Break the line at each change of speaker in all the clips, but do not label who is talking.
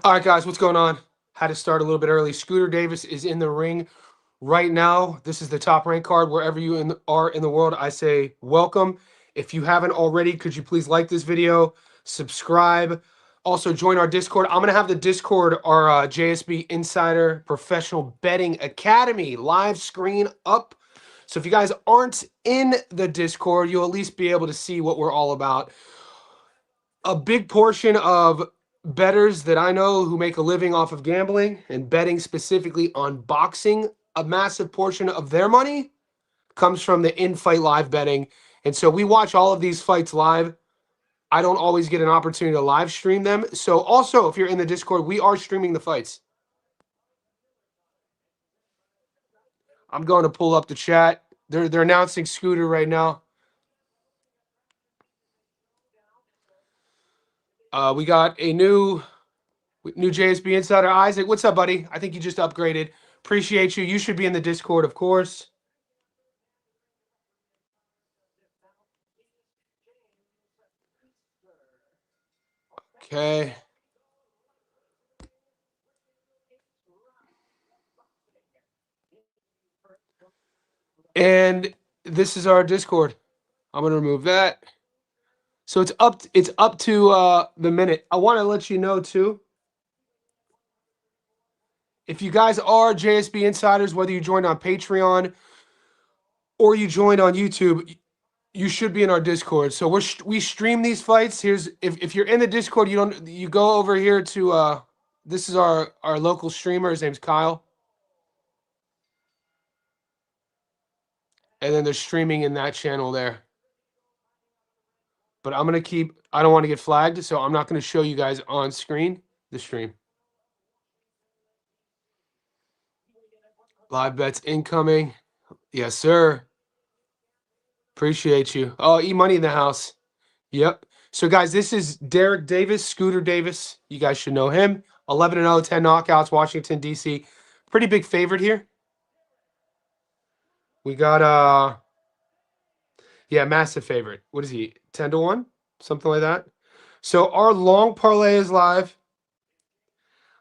All right, guys, what's going on? Had to start a little bit early. Scooter Davis is in the ring right now. This is the top rank card. Wherever you are in the world, I say welcome. If you haven't already, could you please like this video, subscribe, also join our Discord. I'm gonna have the Discord, our JSB Insider Professional Betting Academy live screen up. So if you guys aren't in the Discord, you'll at least be able to see what we're all about. A big portion of bettors that I know who make a living off of gambling and betting specifically on boxing, a massive portion of their money comes from the in-fight live betting. And so we watch all of these fights live. I don't always get an opportunity to live stream them. So also, if you're in the Discord, we are streaming the fights. I'm going to pull up the chat. They're announcing Scooter right now. We got a new JSB Insider. Isaac, what's up, buddy? I think you just upgraded. Appreciate you. You should be in the Discord, of course. Okay. And this is our Discord. I'm gonna remove that. So it's up to the minute. I want to let you know too. If you guys are JSB Insiders, whether you joined on Patreon or you joined on YouTube, you should be in our Discord. So we stream these fights. Here's if you're in the Discord, you go over here to this is our local streamer. His name's Kyle. And then they're streaming in that channel there. But I'm going to keep, I don't want to get flagged, so I'm not going to show you guys on screen the stream. Live bets incoming. Yes, sir. Appreciate you. Oh, E-Money in the house. Yep. So, guys, this is Derek Davis, Scooter Davis. You guys should know him. 11-0, 10 knockouts, Washington, D.C. Pretty big favorite here. We got, yeah, massive favorite. What is he, 10-1? Something like that. So, our long parlay is live.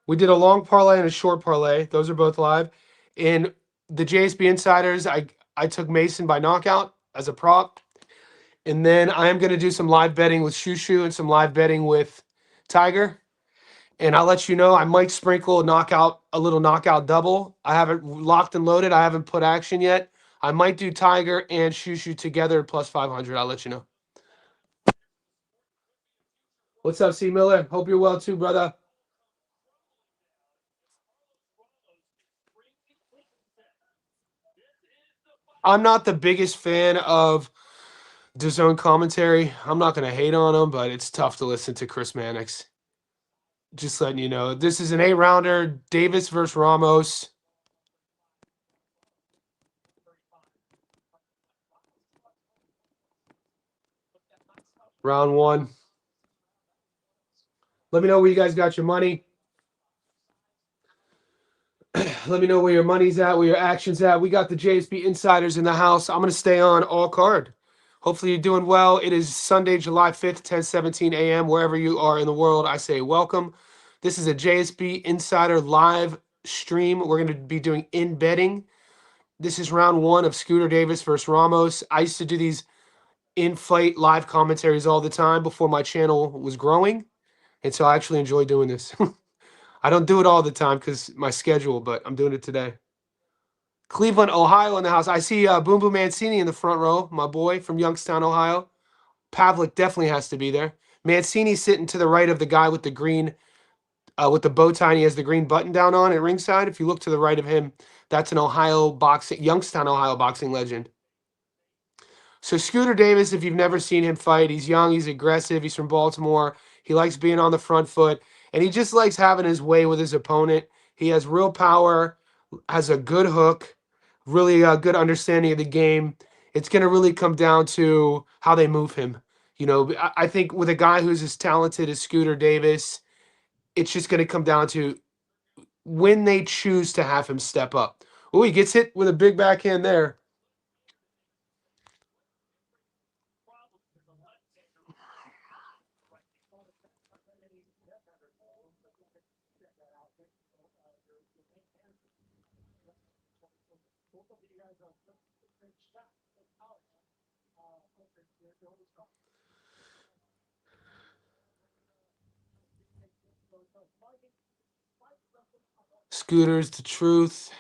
We did a long parlay and a short parlay. Those are both live. In the JSB Insiders, I took Mason by knockout as a prop. And then I am going to do some live betting with Shushu and some live betting with Tiger. And I'll let you know, I might sprinkle a little knockout double. I haven't locked and loaded. I haven't put action yet. I might do Tiger and Shushu together plus 500. I'll let you know. What's up, C. Miller? Hope you're well too, brother. I'm not the biggest fan of DAZN commentary. I'm not going to hate on him, but it's tough to listen to Chris Mannix. Just letting you know. This is an 8-rounder. Davis versus Ramos. Round one. Let me know where you guys got your money. Let me know where your money's at, where your action's at. We got the JSB Insiders in the house. I'm going to stay on all card. Hopefully you're doing well. It is Sunday, July 5th, 10:17 a.m. Wherever you are in the world, I say welcome. This is a JSB Insider live stream. We're going to be doing in betting. This is round one of Scooter Davis versus Ramos. I used to do these in-fight live commentaries all the time before my channel was growing. And so I actually enjoy doing this. I don't do it all the time because my schedule, but I'm doing it today. Cleveland, Ohio in the house. I see Boom Boom Mancini in the front row, my boy from Youngstown, Ohio. Pavlik definitely has to be there. Mancini's sitting to the right of the guy with the green, with the bow tie, and he has the green button down on at ringside. If you look to the right of him, that's an Youngstown, Ohio boxing legend. So Scooter Davis, if you've never seen him fight, he's young, he's aggressive, he's from Baltimore. He likes being on the front foot, and he just likes having his way with his opponent. He has real power, has a good hook, really good understanding of the game. It's going to really come down to how they move him. You know, I think with a guy who's as talented as Scooter Davis, it's just going to come down to when they choose to have him step up. Oh, he gets hit with a big backhand there. Scooter's the truth.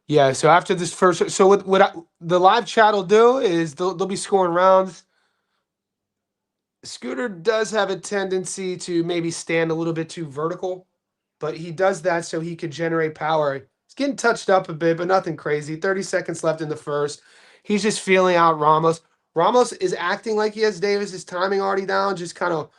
Yeah, so after this first, so the live chat will do is they'll be scoring rounds. Scooter does have a tendency to maybe stand a little bit too vertical, but he does that so he could generate power. He's getting touched up a bit, but nothing crazy. 30 seconds left in the first. He's just feeling out Ramos. Ramos is acting like he has Davis's timing already down, just kind of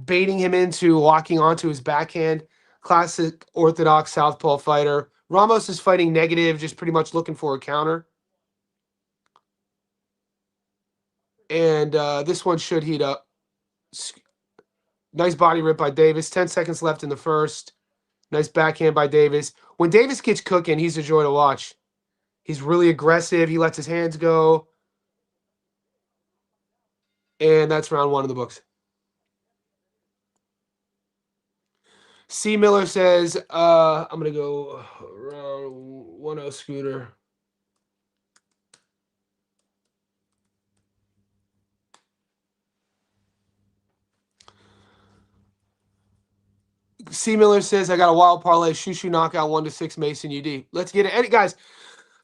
baiting him into locking onto his backhand. Classic orthodox southpaw fighter. Ramos is fighting negative, just pretty much looking for a counter. And this one should heat up. Nice body rip by Davis. 10 seconds left in the first. Nice backhand by Davis. When Davis gets cooking, he's a joy to watch. He's really aggressive. He lets his hands go. And that's round one of the books. C. Miller says, I'm going to go round 1-0 Scooter. C. Miller says, I got a wild parlay. Shushu knockout 1-6 Mason UD. Let's get it. And guys,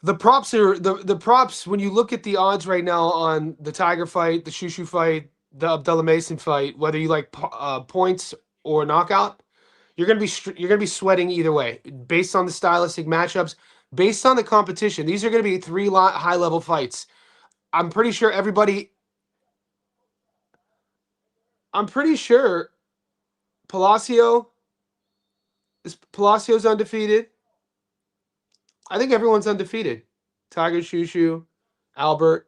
the props are the props. When you look at the odds right now on the Tiger fight, the Shushu fight, the Abdullah Mason fight, whether you like points or knockout, you're gonna be sweating either way based on the stylistic matchups, based on the competition. These are gonna be three high level fights. I'm pretty sure Palacios undefeated. I think everyone's undefeated. Tiger, Shushu, Albert,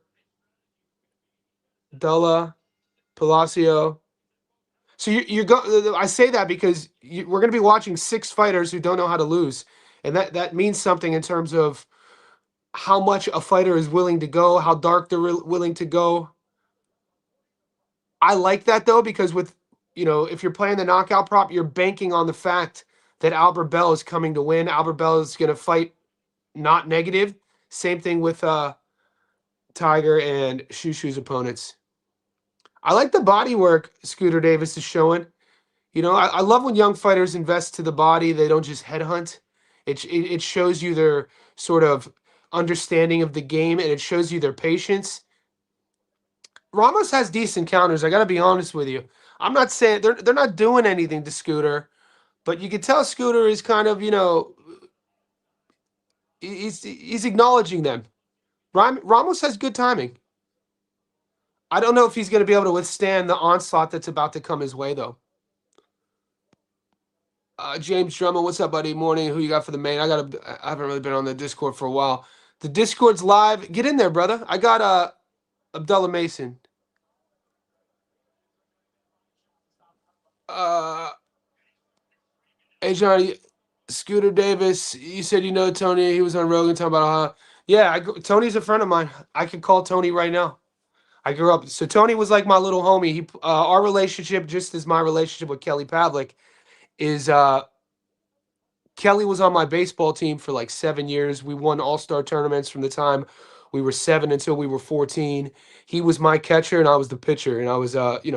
Della, Palacio. So you go. I say that because we're going to be watching 6 fighters who don't know how to lose, and that means something in terms of how much a fighter is willing to go, how dark they're willing to go. I like that though because if you're playing the knockout prop, you're banking on the fact that Albert Bell is coming to win. Albert Bell is going to fight not negative. Same thing with Tiger and Shushu's opponents. I like the body work Scooter Davis is showing. I love when young fighters invest to the body. They don't just headhunt. It shows you their sort of understanding of the game, and it shows you their patience. Ramos has decent counters. I got to be honest with you. I'm not saying they're not doing anything to Scooter, but you can tell Scooter is kind of he's acknowledging them. Ramos has good timing. I don't know if he's going to be able to withstand the onslaught that's about to come his way, though. James Drummond, what's up, buddy? Morning. Who you got for the main? I haven't really been on the Discord for a while. The Discord's live. Get in there, brother. I got Abdullah Mason. Hey, Johnny, Scooter Davis. You said you know Tony. He was on Rogan talking about yeah. Tony's a friend of mine. I can call Tony right now. I grew up. So Tony was like my little homie. Our relationship, just as my relationship with Kelly Pavlik, is Kelly was on my baseball team for like 7 years. We won all-star tournaments from the time we were 7 until we were 14. He was my catcher and I was the pitcher. And I was, we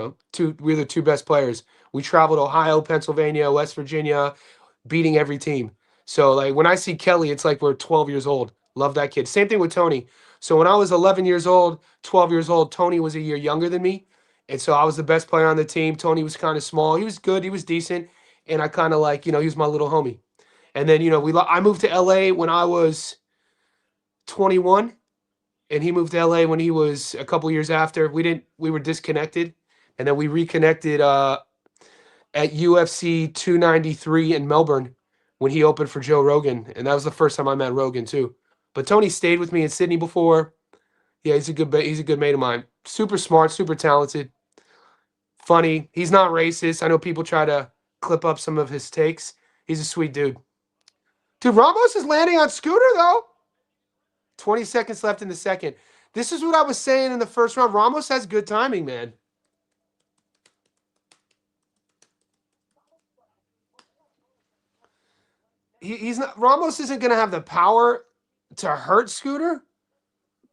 were the 2 best players. We traveled Ohio, Pennsylvania, West Virginia, beating every team. So like when I see Kelly, it's like we're 12 years old. Love that kid. Same thing with Tony. So when I was 11 years old, 12 years old, Tony was a year younger than me. And so I was the best player on the team. Tony was kind of small. He was good. He was decent. And I kind of like, he was my little homie. And then, I moved to LA when I was 21 and he moved to LA when he was a couple years after. We were disconnected and then we reconnected at UFC 293 in Melbourne when he opened for Joe Rogan. And that was the first time I met Rogan too. But Tony stayed with me in Sydney before. Yeah, he's a good mate of mine. Super smart, super talented, funny. He's not racist. I know people try to clip up some of his takes. He's a sweet dude. Dude, Ramos is landing on Scooter, though. 20 seconds left in the second. This is what I was saying in the first round. Ramos has good timing, man. he's not Ramos isn't going to have the power to hurt Scooter,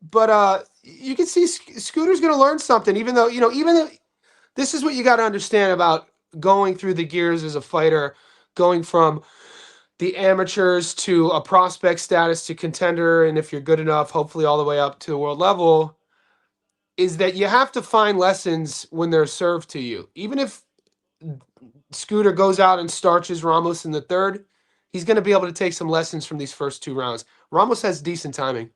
but you can see Scooter's going to learn something. Even though even though this is what you got to understand about going through the gears as a fighter, going from the amateurs to a prospect status to contender, and if you're good enough, hopefully all the way up to the world level, is that you have to find lessons when they're served to you. Even if Scooter goes out and starches Ramos in the third, he's going to be able to take some lessons from these first 2 rounds. Ramos has decent timing.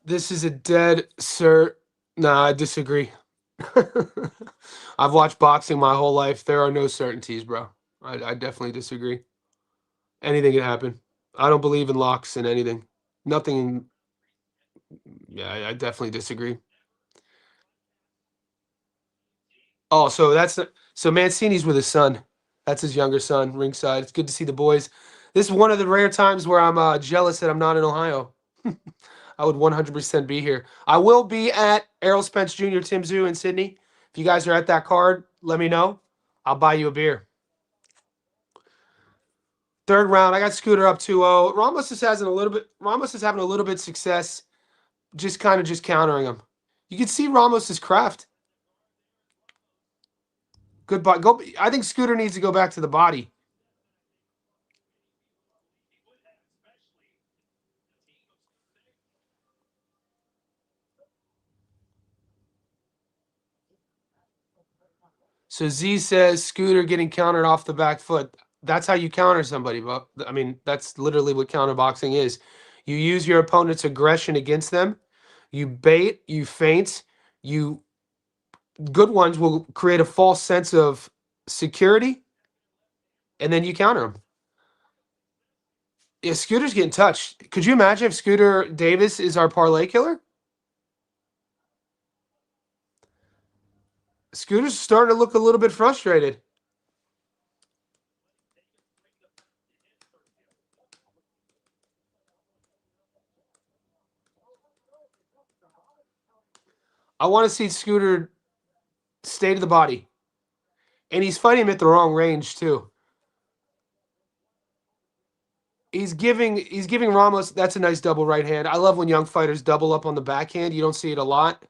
This is a dead cert. Nah, I disagree. I've watched boxing my whole life. There are no certainties, bro. I definitely disagree. Anything can happen. I don't believe in locks and anything. Nothing. Yeah, I definitely disagree. Oh, so Mancini's with his son. That's his younger son, ringside. It's good to see the boys. This is one of the rare times where I'm jealous that I'm not in Ohio. I would 100% be here. I will be at Errol Spence Jr., Tim Zoo in Sydney. If you guys are at that card, let me know. I'll buy you a beer. Third round, I got Scooter up 2-0. Ramos is having a little bit success, just countering him. You can see Ramos's craft. Good body. I think Scooter needs to go back to the body. So Z says Scooter getting countered off the back foot. That's how you counter somebody, but I mean, that's literally what counterboxing is. You use your opponent's aggression against them. You bait, you feint, you good ones will create a false sense of security, and then you counter them. Yeah, Scooter's getting touched. Could you imagine if Scooter Davis is our parlay killer? Scooter's starting to look a little bit frustrated. I want to see Scooter stay to the body. And he's fighting him at the wrong range, too. He's giving Ramos, that's a nice double right hand. I love when young fighters double up on the backhand. You don't see it a lot.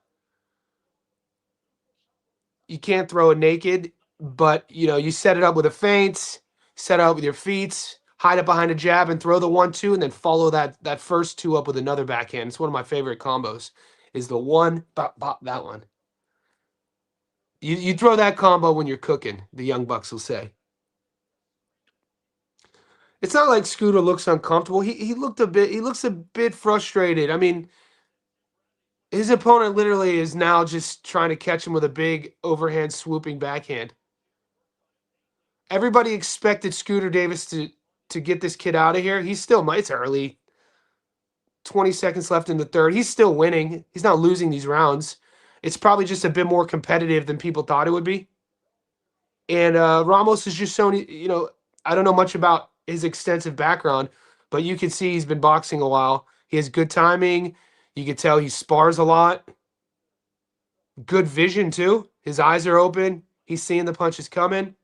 You can't throw it naked, but you set it up with a feint, set it up with your feet, hide it behind a jab and throw the 1-2, and then follow that first 2 up with another backhand. It's one of my favorite combos. Is the one bop, bop, that one. You throw that combo when you're cooking, the Young Bucks will say. It's not like Scooter looks uncomfortable. He looks a bit frustrated. I mean, his opponent literally is now just trying to catch him with a big overhand swooping backhand. Everybody expected Scooter Davis to get this kid out of here. He's still, it's early. 20 seconds left in the third. He's still winning. He's not losing these rounds. It's probably just a bit more competitive than people thought it would be. And Ramos has just shown, I don't know much about his extensive background, but you can see he's been boxing a while. He has good timing. You can tell he spars a lot. Good vision, too. His eyes are open. He's seeing the punches coming.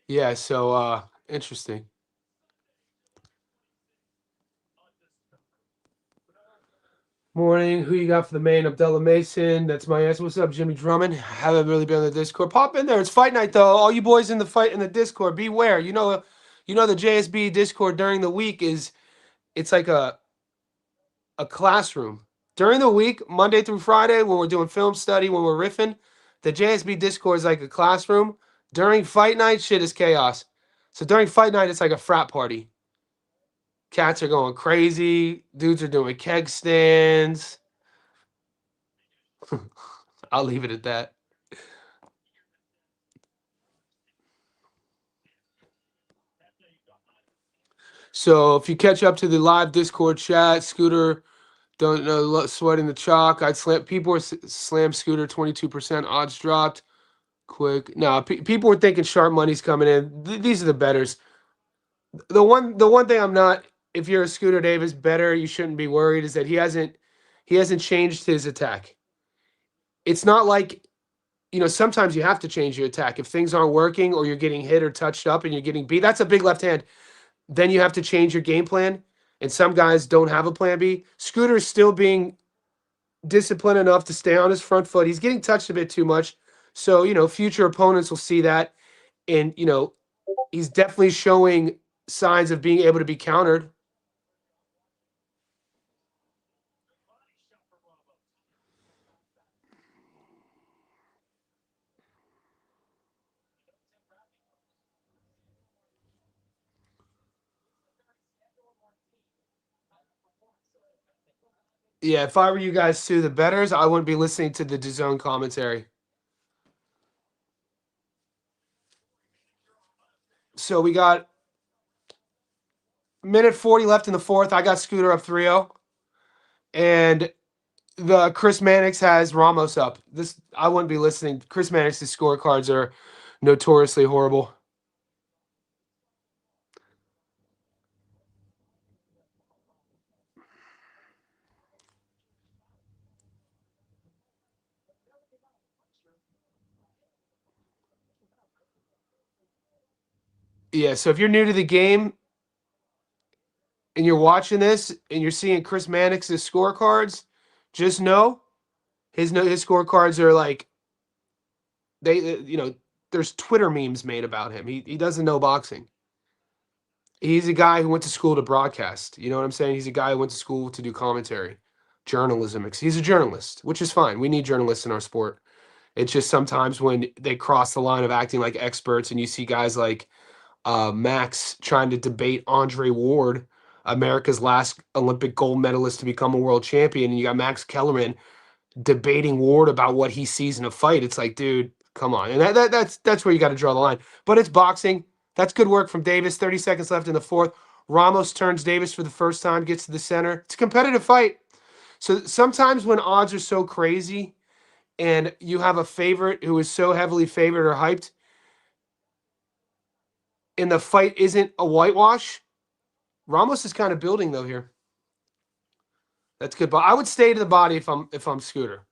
Yeah, so interesting. Morning. Who you got for the main? Abdullah Mason. That's my answer. What's up, Jimmy Drummond? Haven't really been on the Discord. Pop in there. It's fight night though. All you boys in the Discord, beware. The JSB Discord during the week it's like a classroom. During the week, Monday through Friday, when we're doing film study, when we're riffing, the JSB Discord is like a classroom. During fight night, shit is chaos. So during fight night, it's like a frat party. Cats are going crazy. Dudes are doing keg stands. I'll leave it at that. So if you catch up to the live Discord chat, Scooter, don't know, sweating the chalk. I'd slam. People were slam Scooter 22%. Odds dropped quick. No, people were thinking sharp money's coming in. These are the betters. The one thing I'm not. If you're a Scooter Davis better, you shouldn't be worried. Is that he hasn't changed his attack. It's not like, sometimes you have to change your attack if things aren't working or you're getting hit or touched up and you're getting beat. That's a big left hand. Then you have to change your game plan. And some guys don't have a plan B. Scooter is still being disciplined enough to stay on his front foot. He's getting touched a bit too much. So, future opponents will see that. And, he's definitely showing signs of being able to be countered. Yeah, if I were you guys too, the betters, I wouldn't be listening to the DAZN commentary. So we got minute 40 left in the fourth. I got Scooter up 3-0. And the Chris Mannix has Ramos up. This I wouldn't be listening. Chris Mannix's scorecards are notoriously horrible. Yeah, so if you're new to the game and you're watching this and you're seeing Chris Mannix's scorecards, just know his scorecards are like there's Twitter memes made about him. He doesn't know boxing. He's a guy who went to school to broadcast. You know what I'm saying? He's a guy who went to school to do commentary, journalism. He's a journalist, which is fine. We need journalists in our sport. It's just sometimes when they cross the line of acting like experts and you see guys like Max trying to debate Andre Ward, America's last Olympic gold medalist to become a world champion, and you got Max Kellerman debating Ward about what he sees in a fight. It's like, dude, come on. And that's where you got to draw the line. But it's boxing. That's good work from Davis. 30 seconds left in the fourth. Ramos turns Davis for the first time, gets to the center. It's a competitive fight. So sometimes when odds are so crazy and you have a favorite who is so heavily favored or hyped, and the fight isn't a whitewash, Ramos is kind of building though here. That's good. But I would stay to the body if I'm Scooter.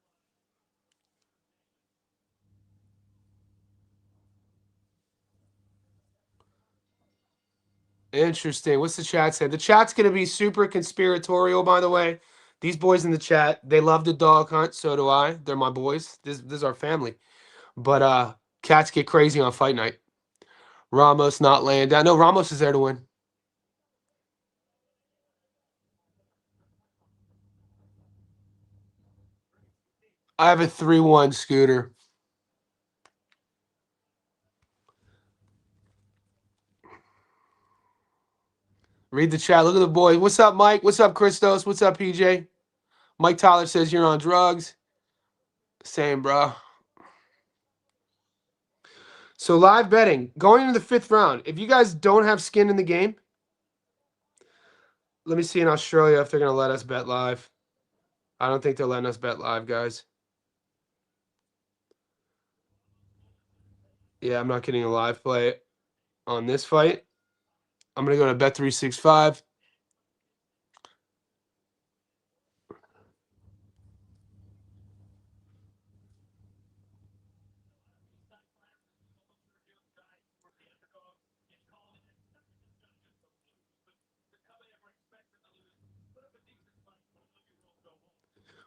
Interesting. What's the chat say? The chat's going to be super conspiratorial, by the way. These boys in the chat, they love the dog hunt. So do I. They're my boys. This is our family. But cats get crazy on fight night. Ramos not laying down. No, Ramos is there to win. I have a 3-1 Scooter. Read the chat. Look at the boys. What's up, Mike? What's up, Christos? What's up, PJ? Mike Tyler says you're on drugs. Same, bro. So live betting. Going into the fifth round. If you guys don't have skin in the game, let me see in Australia if they're going to let us bet live. I don't think they're letting us bet live, guys. Yeah, I'm not getting a live play on this fight. I'm going to go to Bet365.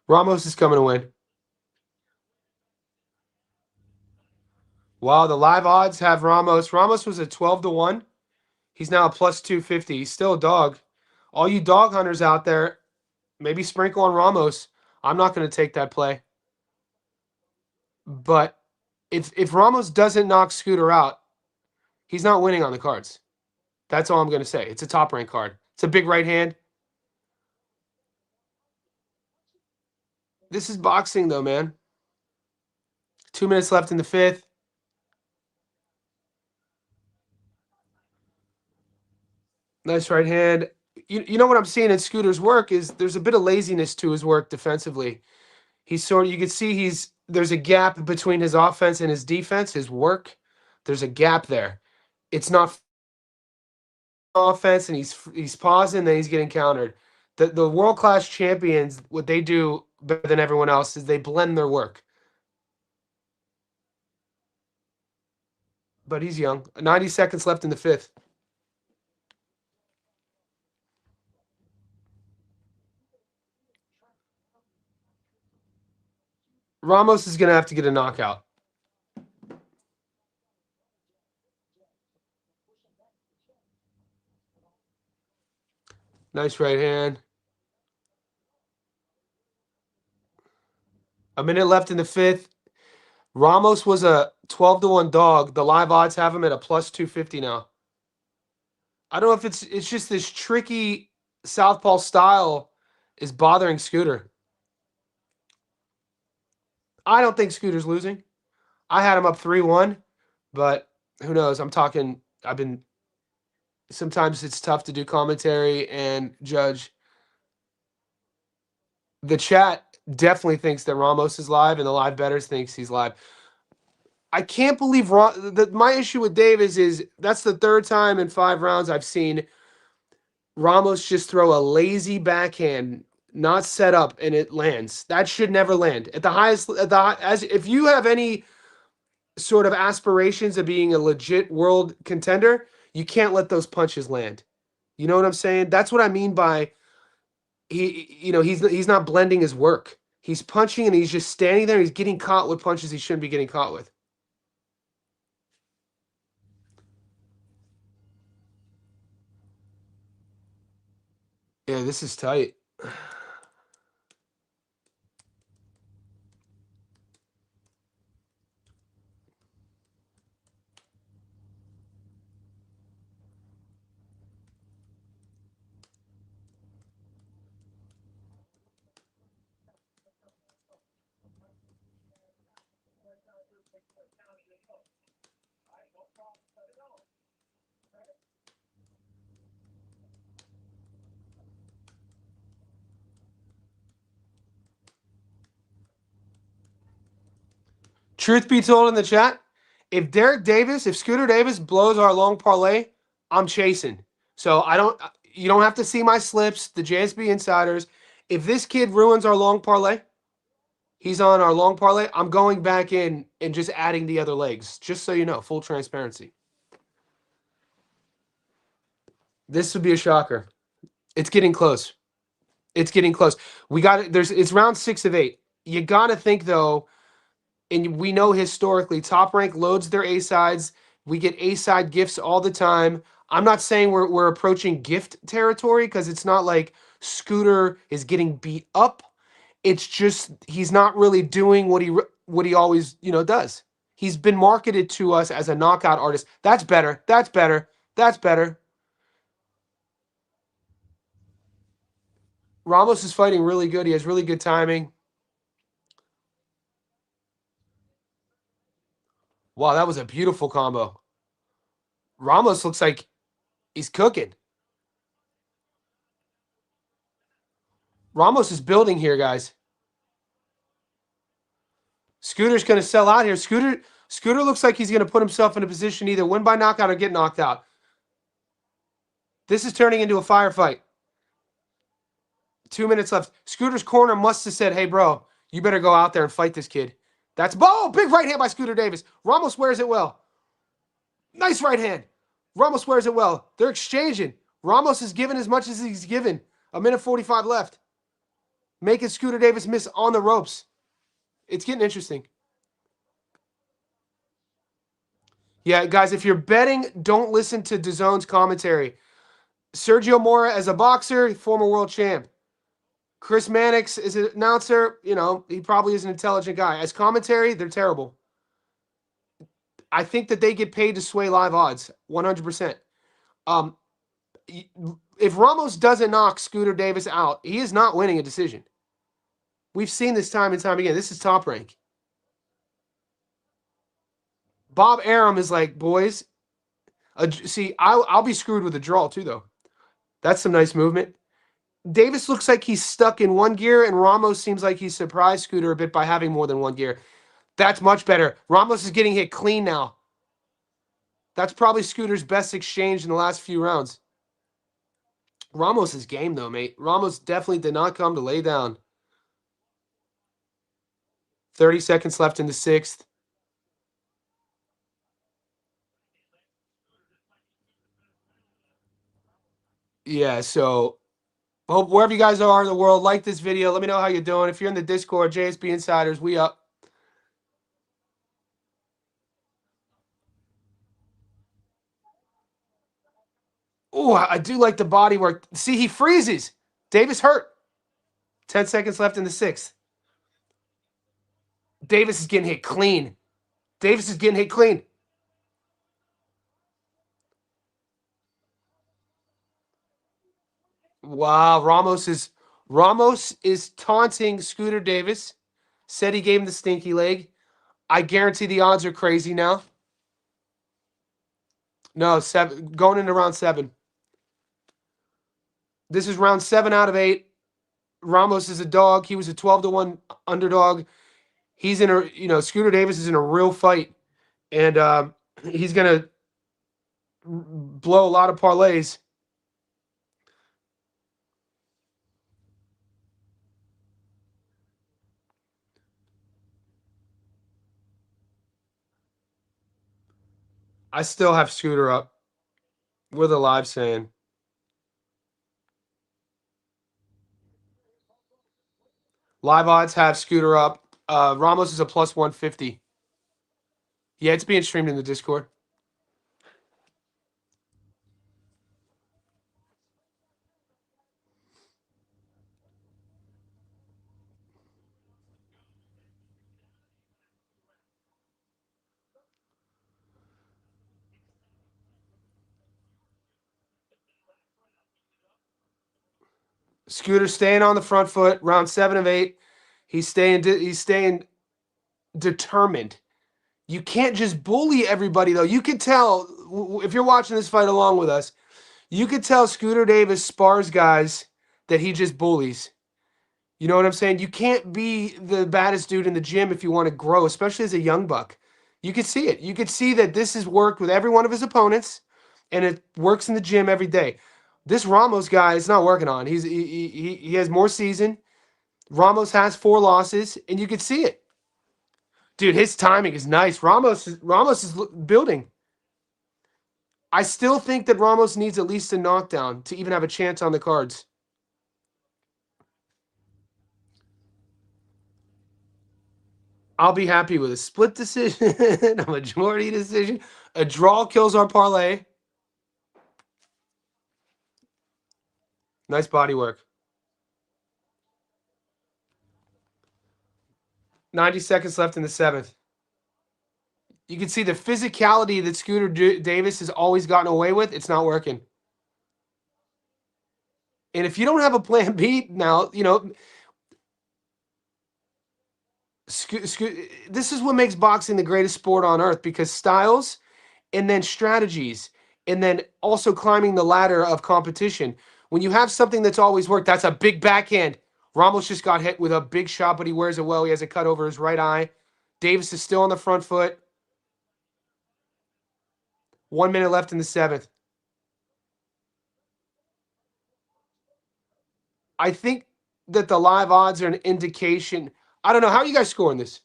Ramos is coming to win. Wow, the live odds have Ramos. Ramos was a 12-1. He's now a plus 250. He's still a dog. All you dog hunters out there, maybe sprinkle on Ramos. I'm not going to take that play. But if Ramos doesn't knock Scooter out, he's not winning on the cards. That's all I'm going to say. It's a top rank card. It's a big right hand. This is boxing, though, man. 2 minutes left in the fifth. Nice right hand. You know what I'm seeing in Scooter's work is there's a bit of laziness to his work defensively. He's sort of, you can see there's a gap between his offense and his defense, his work. There's a gap there. It's not offense, and he's pausing, then he's getting countered. The world class champions, what they do better than everyone else is they blend their work. But he's young. 90 seconds left in the fifth. Ramos is going to have to get a knockout. Nice right hand. A minute left in the fifth. Ramos was a 12-1 dog. The live odds have him at a plus 250 now. I don't know if it's just this tricky southpaw style is bothering Scooter. I don't think Scooter's losing. I had him up 3-1, but who knows? Sometimes it's tough to do commentary and judge. The chat definitely thinks that Ramos is live, and the live bettors thinks he's live. I can't believe my issue with Davis is that's the third time in 5 rounds I've seen Ramos just throw a lazy backhand, not set up, and it lands. That should never land. At the highest, if you have any sort of aspirations of being a legit world contender, you can't let those punches land. You know what I'm saying? That's what I mean by he's not blending his work. He's punching and he's just standing there. He's getting caught with punches he shouldn't be getting caught with. Yeah, this is tight. Truth be told in the chat, if Scooter Davis blows our long parlay, I'm chasing. So you don't have to see my slips, the JSB insiders. If this kid ruins our long parlay, he's on our long parlay, I'm going back in and just adding the other legs, just so you know, full transparency. This would be a shocker. It's getting close. It's getting close. It's round 6 of 8. You got to think, though, and we know historically, Top Rank loads their A-sides. We get A-side gifts all the time. I'm not saying we're approaching gift territory because it's not like Scooter is getting beat up. It's just he's not really doing what he always does. He's been marketed to us as a knockout artist. That's better. That's better. That's better. Ramos is fighting really good. He has really good timing. Wow, that was a beautiful combo. Ramos looks like he's cooking. Ramos is building here, guys. Scooter's going to sell out here. Scooter looks like he's going to put himself in a position to either win by knockout or get knocked out. This is turning into a firefight. 2 minutes left. Scooter's corner must have said, hey, bro, you better go out there and fight this kid. Big right hand by Scooter Davis. Ramos wears it well. Nice right hand. Ramos wears it well. They're exchanging. Ramos is given as much as he's given. 1:45 left. Making Scooter Davis miss on the ropes. It's getting interesting. Yeah, guys, if you're betting, don't listen to DAZN's commentary. Sergio Mora as a boxer, former world champ. Chris Mannix is an announcer. He probably is an intelligent guy. As commentary, they're terrible. I think that they get paid to sway live odds, 100%. If Ramos doesn't knock Scooter Davis out, he is not winning a decision. We've seen this time and time again. This is Top Rank. Bob Arum is like, boys, see, I'll be screwed with a draw too, though. That's some nice movement. Davis looks like he's stuck in one gear, and Ramos seems like he's surprised Scooter a bit by having more than one gear. That's much better. Ramos is getting hit clean now. That's probably Scooter's best exchange in the last few rounds. Ramos' game, though, mate. Ramos definitely did not come to lay down. 30 seconds left in the sixth. Yeah, so hope wherever you guys are in the world, like this video. Let me know how you're doing. If you're in the Discord, JSB Insiders, we up. Oh, I do like the body work. See, he freezes. Davis hurt. 10 seconds left in the sixth. Davis is getting hit clean. Davis is getting hit clean. Wow, Ramos is taunting Scooter Davis. Said he gave him the stinky leg. I guarantee the odds are crazy now. No, 7 going into round 7. This is round 7 out of 8. Ramos is a dog. He was a 12-1 underdog. He's in a, Scooter Davis is in a real fight, and he's gonna blow a lot of parlays. I still have Scooter up with a live saying. Live odds have Scooter up. Ramos is a plus 150. Yeah, it's being streamed in the Discord. Scooter staying on the front foot, round 7 of 8. He's staying determined. You can't just bully everybody, though. You could tell, if you're watching this fight along with us, you could tell Scooter Davis spars guys that he just bullies. You know what I'm saying? You can't be the baddest dude in the gym if you want to grow, especially as a young buck. You could see it. You could see that this has worked with every one of his opponents, and it works in the gym every day. This Ramos guy is not working on. He has more season. Ramos has 4 losses, and you could see it. Dude, his timing is nice. Ramos is building. I still think that Ramos needs at least a knockdown to even have a chance on the cards. I'll be happy with a split decision, a majority decision. A draw kills our parlay. Nice body work. 90 seconds left in the 7th. You can see the physicality that Scooter Davis has always gotten away with. It's not working. And if you don't have a plan B now, this is what makes boxing the greatest sport on earth, because styles and then strategies and then also climbing the ladder of competition. When you have something that's always worked, that's a big backhand. Ramos just got hit with a big shot, but he wears it well. He has a cut over his right eye. Davis is still on the front foot. 1 minute left in the 7th. I think that the live odds are an indication. I don't know. How are you guys scoring this?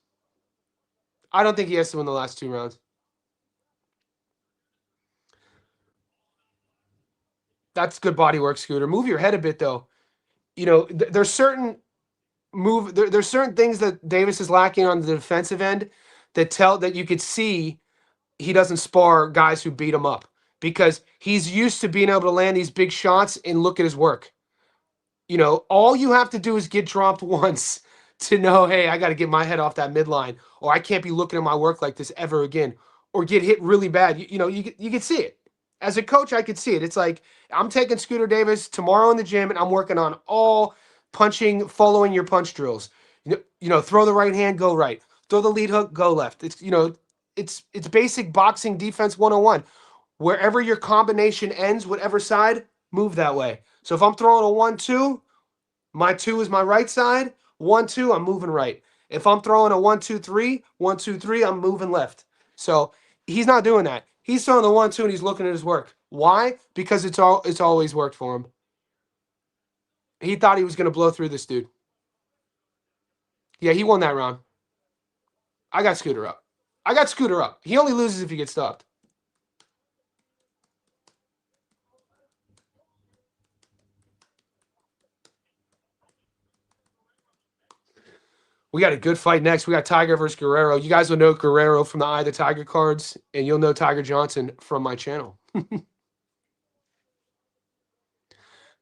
I don't think he has to win the last 2 rounds. That's good body work, Scooter. Move your head a bit, though. There's certain there's certain things that Davis is lacking on the defensive end that you could see he doesn't spar guys who beat him up, because he's used to being able to land these big shots and look at his work. All you have to do is get dropped once to know, hey, I got to get my head off that midline, or I can't be looking at my work like this ever again, or get hit really bad. You can see it. As a coach, I could see it. It's like, I'm taking Scooter Davis tomorrow in the gym, and I'm working on all punching, following your punch drills. Throw the right hand, go right. Throw the lead hook, go left. It's basic boxing defense 101. Wherever your combination ends, whatever side, move that way. So if I'm throwing a 1-2, my 2 is my right side. 1-2, I'm moving right. If I'm throwing a 1-2-3, 1-2-3, I'm moving left. So he's not doing that. He's throwing the 1-2 and he's looking at his work. Why? Because it's always worked for him. He thought he was going to blow through this dude. Yeah, he won that round. I got Scooter up. He only loses if he gets stopped. We got a good fight next. We got Tiger versus Guerrero. You guys will know Guerrero from the Eye of the Tiger cards, and you'll know Tiger Johnson from my channel.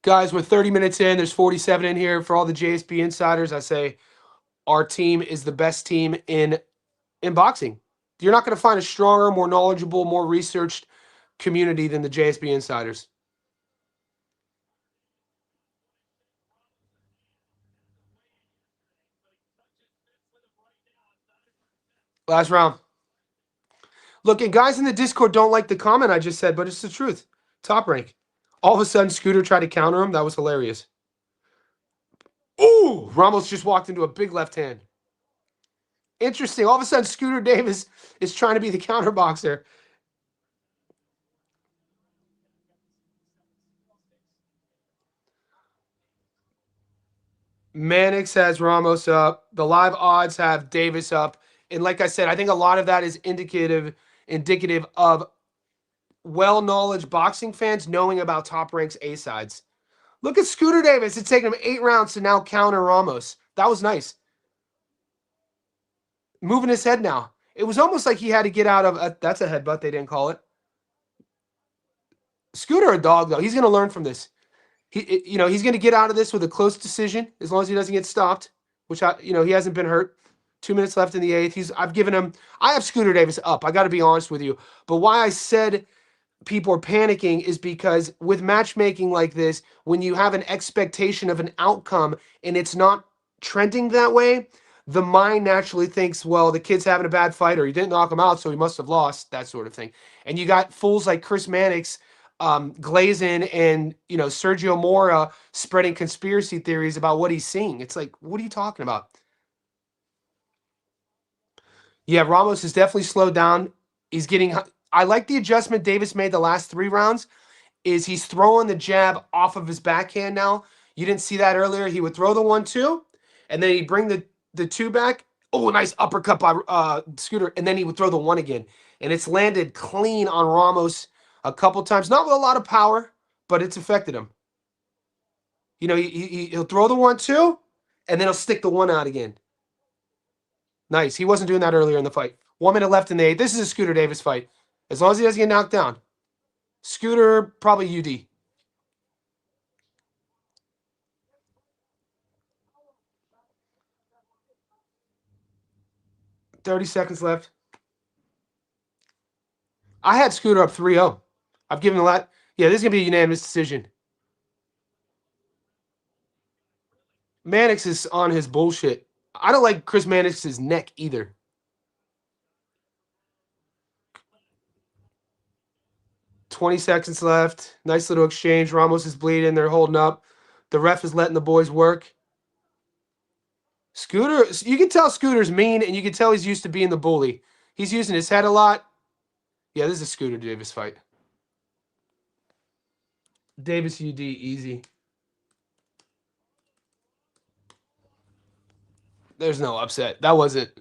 Guys, we're 30 minutes in. There's 47 in here. For all the JSP insiders, I say our team is the best team in boxing. You're not going to find a stronger, more knowledgeable, more researched community than the JSP insiders. Last round. Look, and guys in the Discord don't like the comment I just said, but it's the truth. Top rank. All of a sudden, Scooter tried to counter him. That was hilarious. Ooh! Ramos just walked into a big left hand. Interesting. All of a sudden, Scooter Davis is trying to be the counter boxer. Mannix has Ramos up. The live odds have Davis up. And like I said, I think a lot of that is indicative of well-knowledge boxing fans knowing about Top Rank's A-sides. Look at Scooter Davis. It's taken him 8 rounds to now counter Ramos. That was nice. Moving his head now. It was almost like he had to get out of that's a headbutt. They didn't call it. Scooter a dog, though. He's going to learn from this. He's going to get out of this with a close decision as long as he doesn't get stopped, which, he hasn't been hurt. 2 minutes left in the 8th. I have Scooter Davis up. I got to be honest with you. But why I said people are panicking is because with matchmaking like this, when you have an expectation of an outcome and it's not trending that way, the mind naturally thinks, well, the kid's having a bad fight or he didn't knock him out, so he must have lost, that sort of thing. And you got fools like Chris Mannix, Glazin, and Sergio Mora spreading conspiracy theories about what he's seeing. It's like, what are you talking about? Yeah, Ramos is definitely slowed down. He's getting. I like the adjustment Davis made the last 3 rounds. Is he's throwing the jab off of his backhand now? You didn't see that earlier. He would throw the 1-2, and then he'd bring the 2 back. Oh, nice uppercut by Scooter, and then he would throw the 1 again, and it's landed clean on Ramos a couple times. Not with a lot of power, but it's affected him. He'll throw the 1-2, and then he'll stick the 1 out again. Nice. He wasn't doing that earlier in the fight. 1 minute left in the 8th. This is a Scooter Davis fight. As long as he doesn't get knocked down. Scooter, probably UD. $30 seconds left. I had Scooter up 3-0. I've given a lot. Yeah, this is going to be a unanimous decision. Mannix is on his bullshit. I don't like Chris Mannix's neck either. $20 seconds left. Nice little exchange. Ramos is bleeding. They're holding up. The ref is letting the boys work. Scooter, you can tell Scooter's mean, and you can tell he's used to being the bully. He's using his head a lot. Yeah, this is a Scooter Davis fight. Davis UD, easy. There's no upset. That wasn't.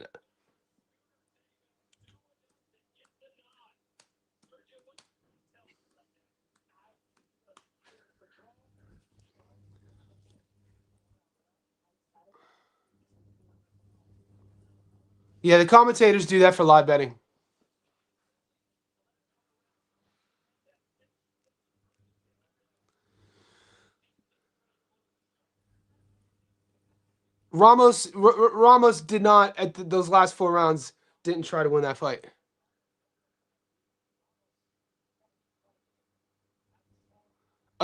Yeah, the commentators do that for live betting. Ramos did not at those last 4 rounds didn't try to win that fight.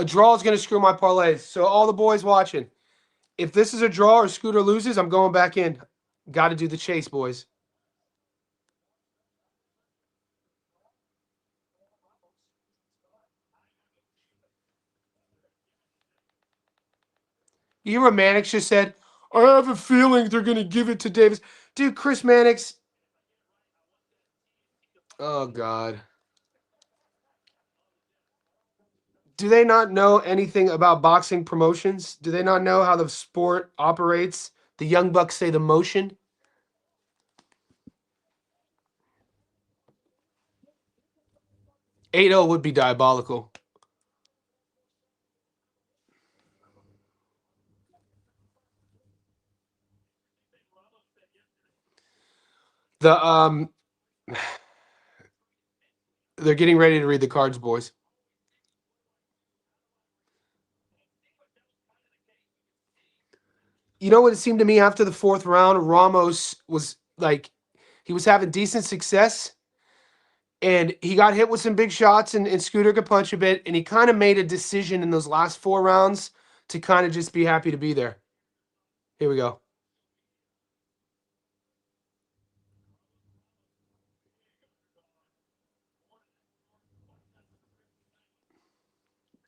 A draw is going to screw my parlays. So all the boys watching, if this is a draw or Scooter loses, I'm going back in. Got to do the chase, boys. You hear what Mannix just said? I have a feeling they're going to give it to Davis. Dude, Chris Mannix. Oh, God. Do they not know anything about boxing promotions? Do they not know how the sport operates? The Young Bucks say the motion. 8-0 would be diabolical. The they're getting ready to read the cards, boys. You know what it seemed to me after the fourth round, Ramos was like he was having decent success and he got hit with some big shots and Scooter could punch a bit and he kind of made a decision in those last 4 rounds to kind of just be happy to be there. Here we go.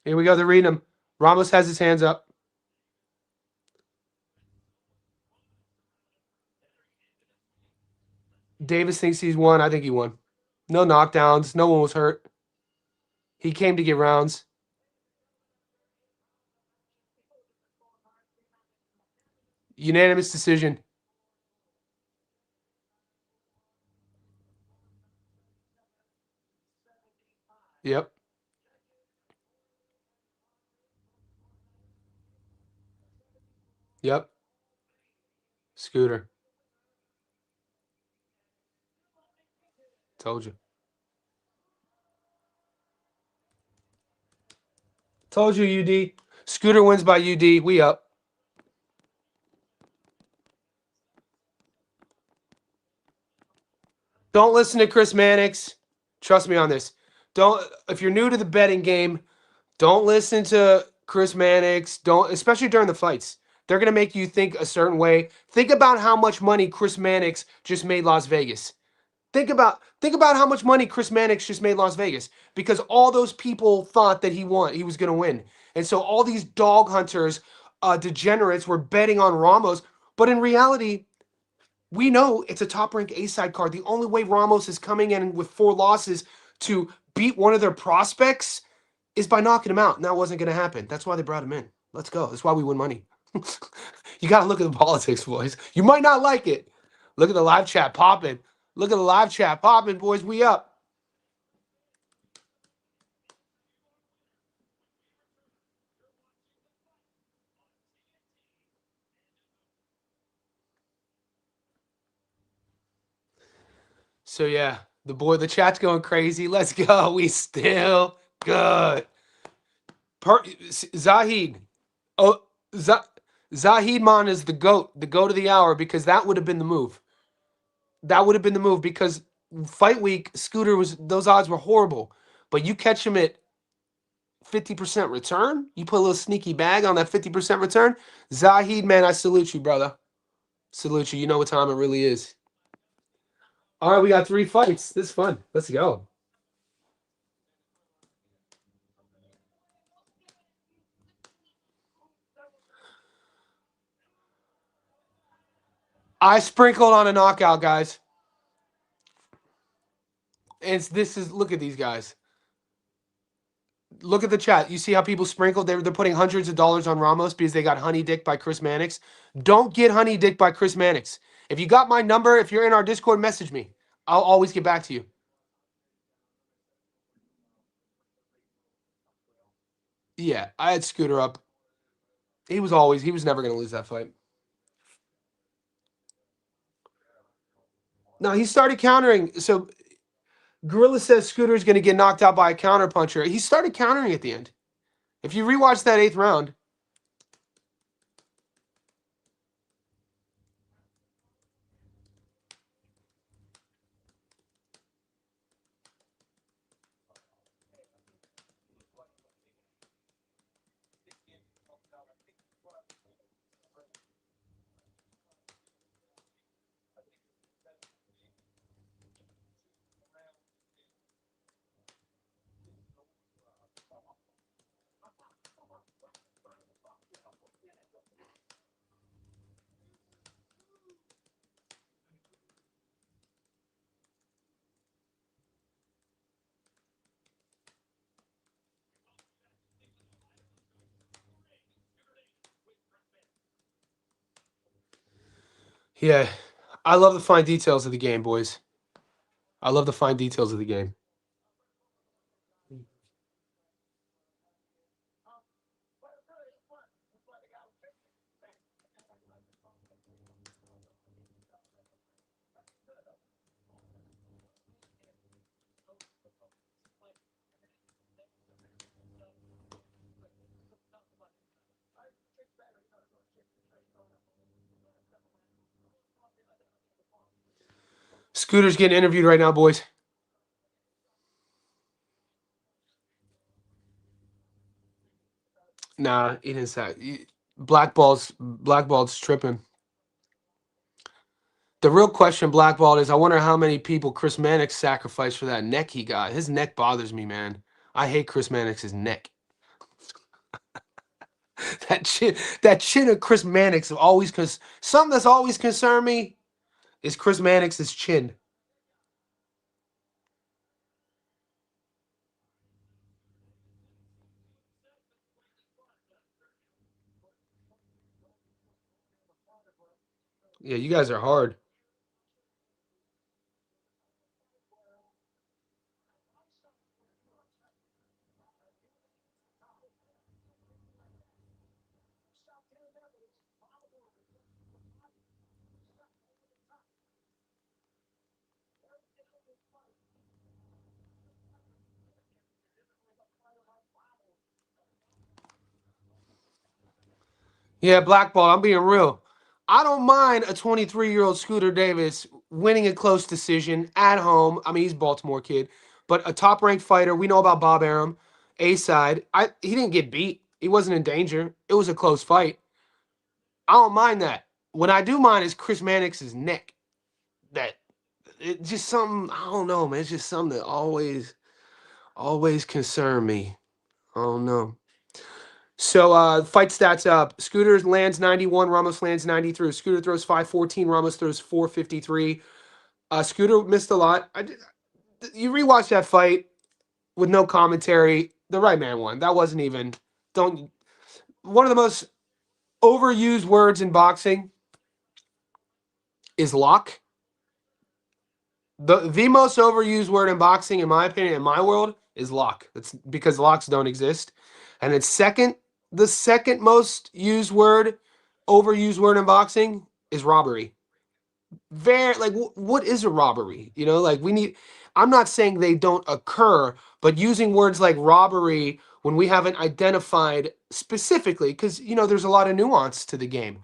Here we go. They're reading him. Ramos has his hands up. Davis thinks he's won. I think he won. No knockdowns. No one was hurt. He came to get rounds. Unanimous decision. Yep. Yep. Scooter. Told you. Told you, UD. Scooter wins by UD. We up. Don't listen to Chris Mannix. Trust me on this. Don't if you're new to the betting game, don't listen to Chris Mannix. Don't especially during the fights. They're gonna make you think a certain way. Think about how much money Chris Mannix just made Las Vegas. Think about how much money Chris Mannix just made Las Vegas because all those people thought that he was going to win. And so all these dog hunters, degenerates were betting on Ramos, but in reality, we know it's a top-ranked A-side card. The only way Ramos is coming in with 4 losses to beat one of their prospects is by knocking him out. And that wasn't going to happen. That's why they brought him in. Let's go. That's why we win money. You got to look at the politics, boys. You might not like it. Look at the live chat popping. Look at the live chat popping, boys. We up. So yeah, the chat's going crazy. Let's go. We still good. Zahid. Oh, Zahid Man is the goat of the hour because that would have been the move. That would have been the move because fight week Scooter was those odds were horrible, but you catch him at 50% return. You put a little sneaky bag on that 50% return. Zahid, man, I salute you, brother. Salute you. You know what time it really is. All right, we got 3 fights. This is fun. Let's go. I sprinkled on a knockout, guys. This is look at these guys. Look at the chat. You see how people sprinkled? They're putting hundreds of dollars on Ramos because they got honey dick by Chris Mannix. Don't get honey dick by Chris Mannix. If you got my number, if you're in our Discord, message me. I'll always get back to you. Yeah, I had Scooter up. He was never going to lose that fight. No, he started countering. So Gorilla says Scooter is going to get knocked out by a counter puncher. He started countering at the end. If you rewatch that 8th round, Yeah, I love the fine details of the game, boys. I love the fine details of the game. Scooter's getting interviewed right now, boys. Nah, he didn't say. Blackball's tripping. The real question, Blackball, is I wonder how many people Chris Mannix sacrificed for that neck he got. His neck bothers me, man. I hate Chris Mannix's neck. That chin of Chris Mannix always, because something that's always concerned me is Chris Mannix's chin. Yeah, you guys are hard. Yeah, Blackball, I'm being real. I don't mind a 23-year-old Scooter Davis winning a close decision at home. I mean, he's a Baltimore kid, but a top-ranked fighter. We know about Bob Arum, A side. He didn't get beat. He wasn't in danger. It was a close fight. I don't mind that. What I do mind is Chris Mannix's neck. That it just something I don't know, man. It's just something that always concern me. I don't know. So fight stats up. Scooter lands 91, Ramos lands 93. Scooter throws 514, Ramos throws 453. Scooter missed a lot. You rewatch that fight with no commentary. The right man won. That wasn't even don't one of the most overused words in boxing is lock. The most overused word in boxing, in my opinion, in my world, is lock. That's because locks don't exist. And it's the second most overused word in boxing is robbery. Very like what is a robbery? You know, like we need. I'm not saying they don't occur, but using words like robbery when we haven't identified specifically, because there's a lot of nuance to the game.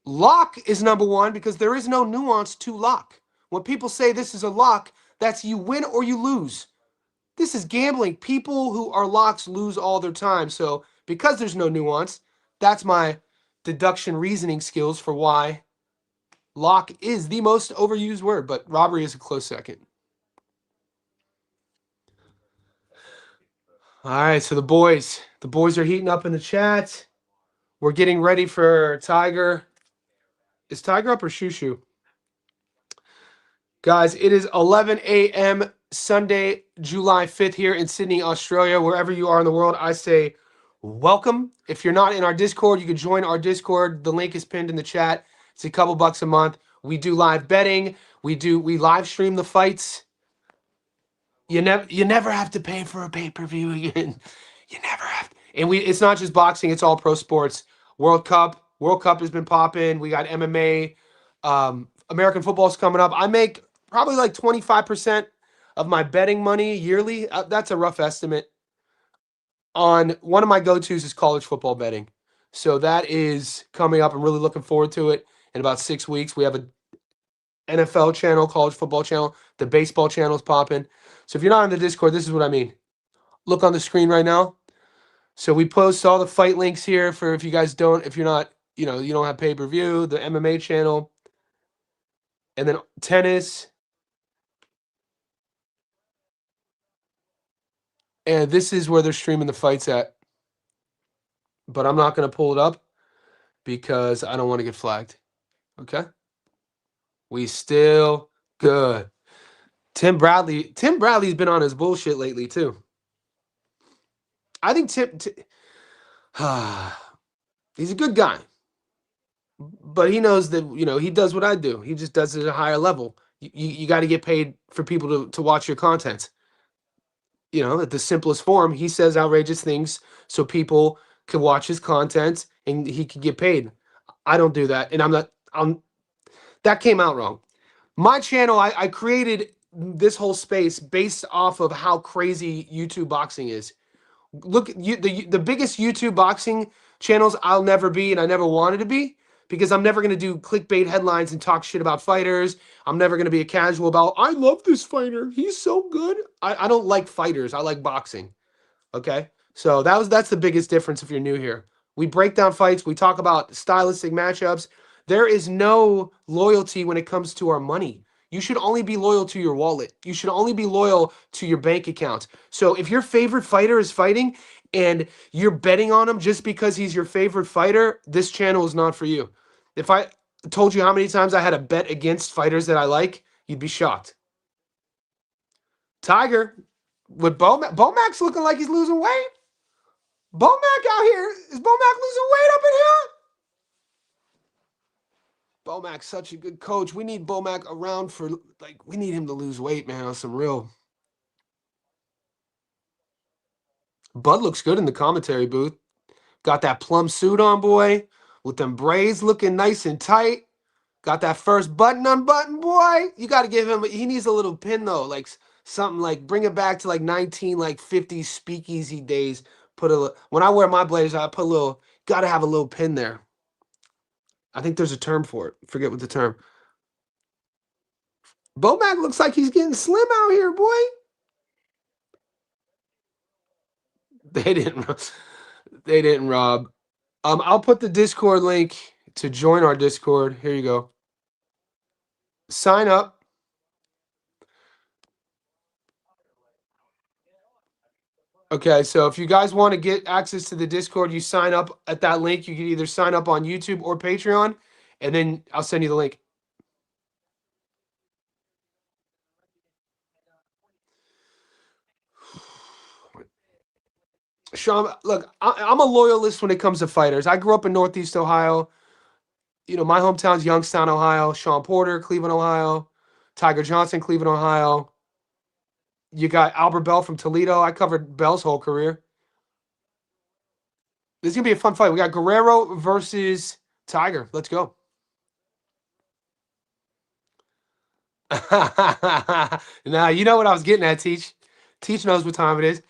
Lock is number one because there is no nuance to lock. When people say this is a lock, that's you win or you lose. This is gambling. People who are locks lose all their time. So because there's no nuance, that's my deduction reasoning skills for why lock is the most overused word, but robbery is a close second. All right, so the boys are heating up in the chat. We're getting ready for Tiger. Is Tiger up or Shushu? Guys, it is 11 a.m. Sunday, July 5th here in Sydney, Australia. Wherever you are in the world, I say welcome. If you're not in our Discord, you can join our Discord. The link is pinned in the chat. It's a couple bucks a month. We do live betting. We live stream the fights. You never have to pay for a pay-per-view again. You never have to. And it's not just boxing, it's all pro sports. World Cup has been popping. We got MMA. American football's coming up. I make probably like 25% of my betting money yearly. That's a rough estimate. On one of my go-tos is college football betting. So that is coming up. I'm really looking forward to it. In about 6 weeks, we have a NFL channel, college football channel. The baseball channel is popping. So if you're not in the Discord, this is what I mean. Look on the screen right now. So we post all the fight links here for if you guys don't, if you're not, you don't have pay-per-view, the MMA channel, and then tennis. And this is where they're streaming the fights at. But I'm not going to pull it up because I don't want to get flagged. Okay? We still good. Tim Bradley's been on his bullshit lately too. I think he's a good guy. But he knows that, you know, he does what I do. He just does it at a higher level. You got to get paid for people to watch your content. You know, at the simplest form, he says outrageous things so people can watch his content and he can get paid. I don't do that, and I'm not. I'm that came out wrong. My channel, I created this whole space based off of how crazy YouTube boxing is. Look, the biggest YouTube boxing channels I'll never be, and I never wanted to be, because I'm never going to do clickbait headlines and talk shit about fighters. I'm never going to be a casual about, I love this fighter, he's so good. I don't like fighters, I like boxing. Okay, so that's the biggest difference if you're new here. We break down fights, we talk about stylistic matchups. There is no loyalty when it comes to our money. You should only be loyal to your wallet. You should only be loyal to your bank account. So if your favorite fighter is fighting and you're betting on him just because he's your favorite fighter, this channel is not for you. If I told you how many times I had a bet against fighters that I like, you'd be shocked. Tiger, with Bomac's looking like he's losing weight. Bomac out here. Is Bomac losing weight up in here? Bomac's such a good coach. We need Bomac around for, like, we need him to lose weight, man. On some real. Bud looks good in the commentary booth. Got that plum suit on, boy, with them braids looking nice and tight. Got that first button unbuttoned, boy. You got to give him. He needs a little pin though, like something like bring it back to like 50s speakeasy days. When I wear my blazers, I put a little. Got to have a little pin there. I think there's a term for it. Forget what the term. Bomac looks like he's getting slim out here, boy. They didn't. They didn't rob. I'll put the Discord link to join our Discord. Here you go. Sign up. Okay, so if you guys want to get access to the Discord, you sign up at that link. You can either sign up on YouTube or Patreon, and then I'll send you the link. Sean, look, I'm a loyalist when it comes to fighters. I grew up in Northeast Ohio. You know, my hometown's Youngstown, Ohio. Sean Porter, Cleveland, Ohio. Tiger Johnson, Cleveland, Ohio. You got Albert Bell from Toledo. I covered Bell's whole career. This is going to be a fun fight. We got Guerrero versus Tiger. Let's go. Now, you know what I was getting at, Teach. Teach knows what time it is.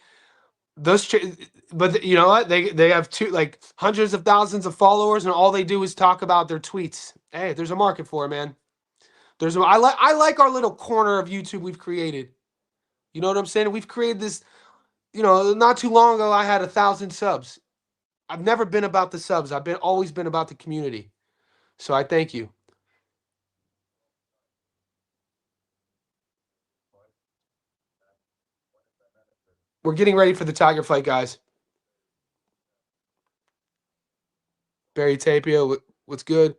But you know what? They have hundreds of thousands of followers, and all they do is talk about their tweets. Hey, there's a market for it, man. I like our little corner of YouTube we've created. You know what I'm saying? We've created this. You know, not too long ago, I had 1,000 subs. I've never been about the subs. I've always been about the community. So I thank you. We're getting ready for the Tiger fight, guys. Barry Tapia, what's good?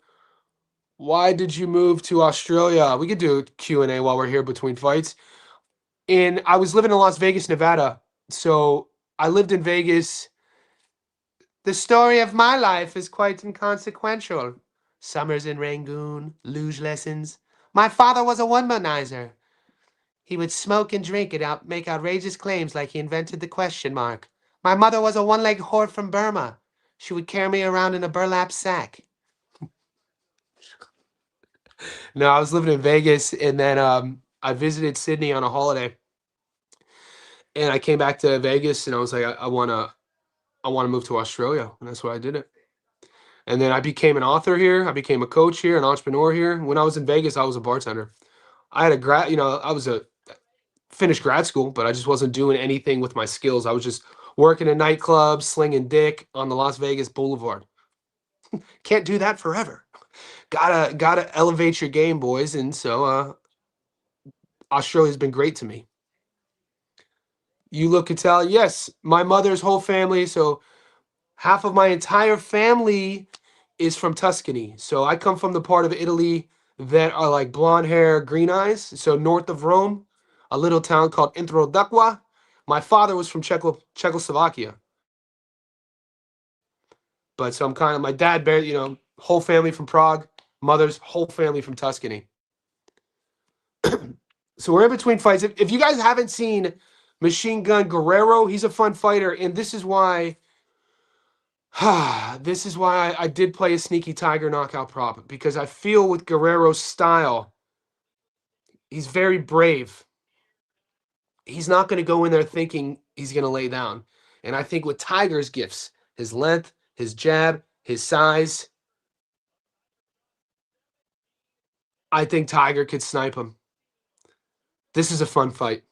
Why did you move to Australia? We could do a Q&A while we're here between fights. And I was living in Las Vegas, Nevada. So I lived in Vegas. The story of my life is quite inconsequential. Summers in Rangoon, luge lessons. My father was a womanizer. He would smoke and drink and make outrageous claims like he invented the question mark. My mother was a one-legged whore from Burma. She would carry me around in a burlap sack. No, I was living in Vegas, and then I visited Sydney on a holiday. And I came back to Vegas, and I was like, I want to move to Australia, and that's why I did it. And then I became an author here. I became a coach here, an entrepreneur here. When I was in Vegas, I was a bartender. I had I was finished grad school, but I just wasn't doing anything with my skills. I was just working in nightclubs, slinging dick on the Las Vegas Boulevard. Can't do that forever. Gotta elevate your game, boys. And so Australia's been great to me. You look Italian. Yes, my mother's whole family. So half of my entire family is from Tuscany. So I come from the part of Italy that are like blonde hair, green eyes. So north of Rome, a little town called Intro d'Acqua. My father was from Czechoslovakia. But so I'm kind of, my dad barely, whole family from Prague. Mother's whole family from Tuscany. So we're in between fights. If you guys haven't seen Machine Gun Guerrero, he's a fun fighter, and this is why this is why I did play a sneaky Tiger knockout prop, because I feel with Guerrero's style, he's very brave. He's not going to go in there thinking he's going to lay down. And I think with Tiger's gifts, his length, his jab, his size, I think Tiger could snipe him. This is a fun fight.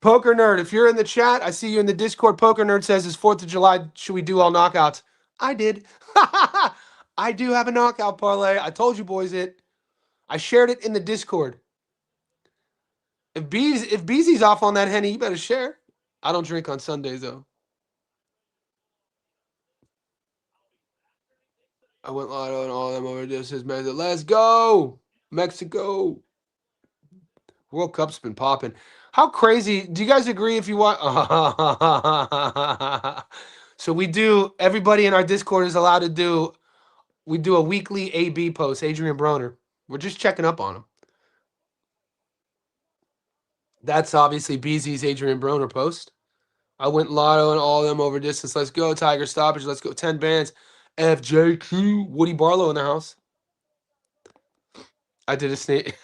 Poker Nerd, if you're in the chat, I see you in the Discord. Poker Nerd says it's 4th of July. Should we do all knockouts? I did. I do have a knockout parlay. I told you boys it. I shared it in the Discord. If Beezy's off on that Henny, you better share. I don't drink on Sundays, though. I went lotto and all of them over this. Let's go. Mexico. World Cup's been popping. How crazy. Do you guys agree if you want? So we do, everybody in our Discord is allowed to do, we do a weekly AB post, Adrian Broner. We're just checking up on him. That's obviously BZ's Adrian Broner post. I went lotto and all of them over distance. Let's go. Tiger stoppage. Let's go. 10 bands. FJQ. Woody Barlow in the house. I did a sneak.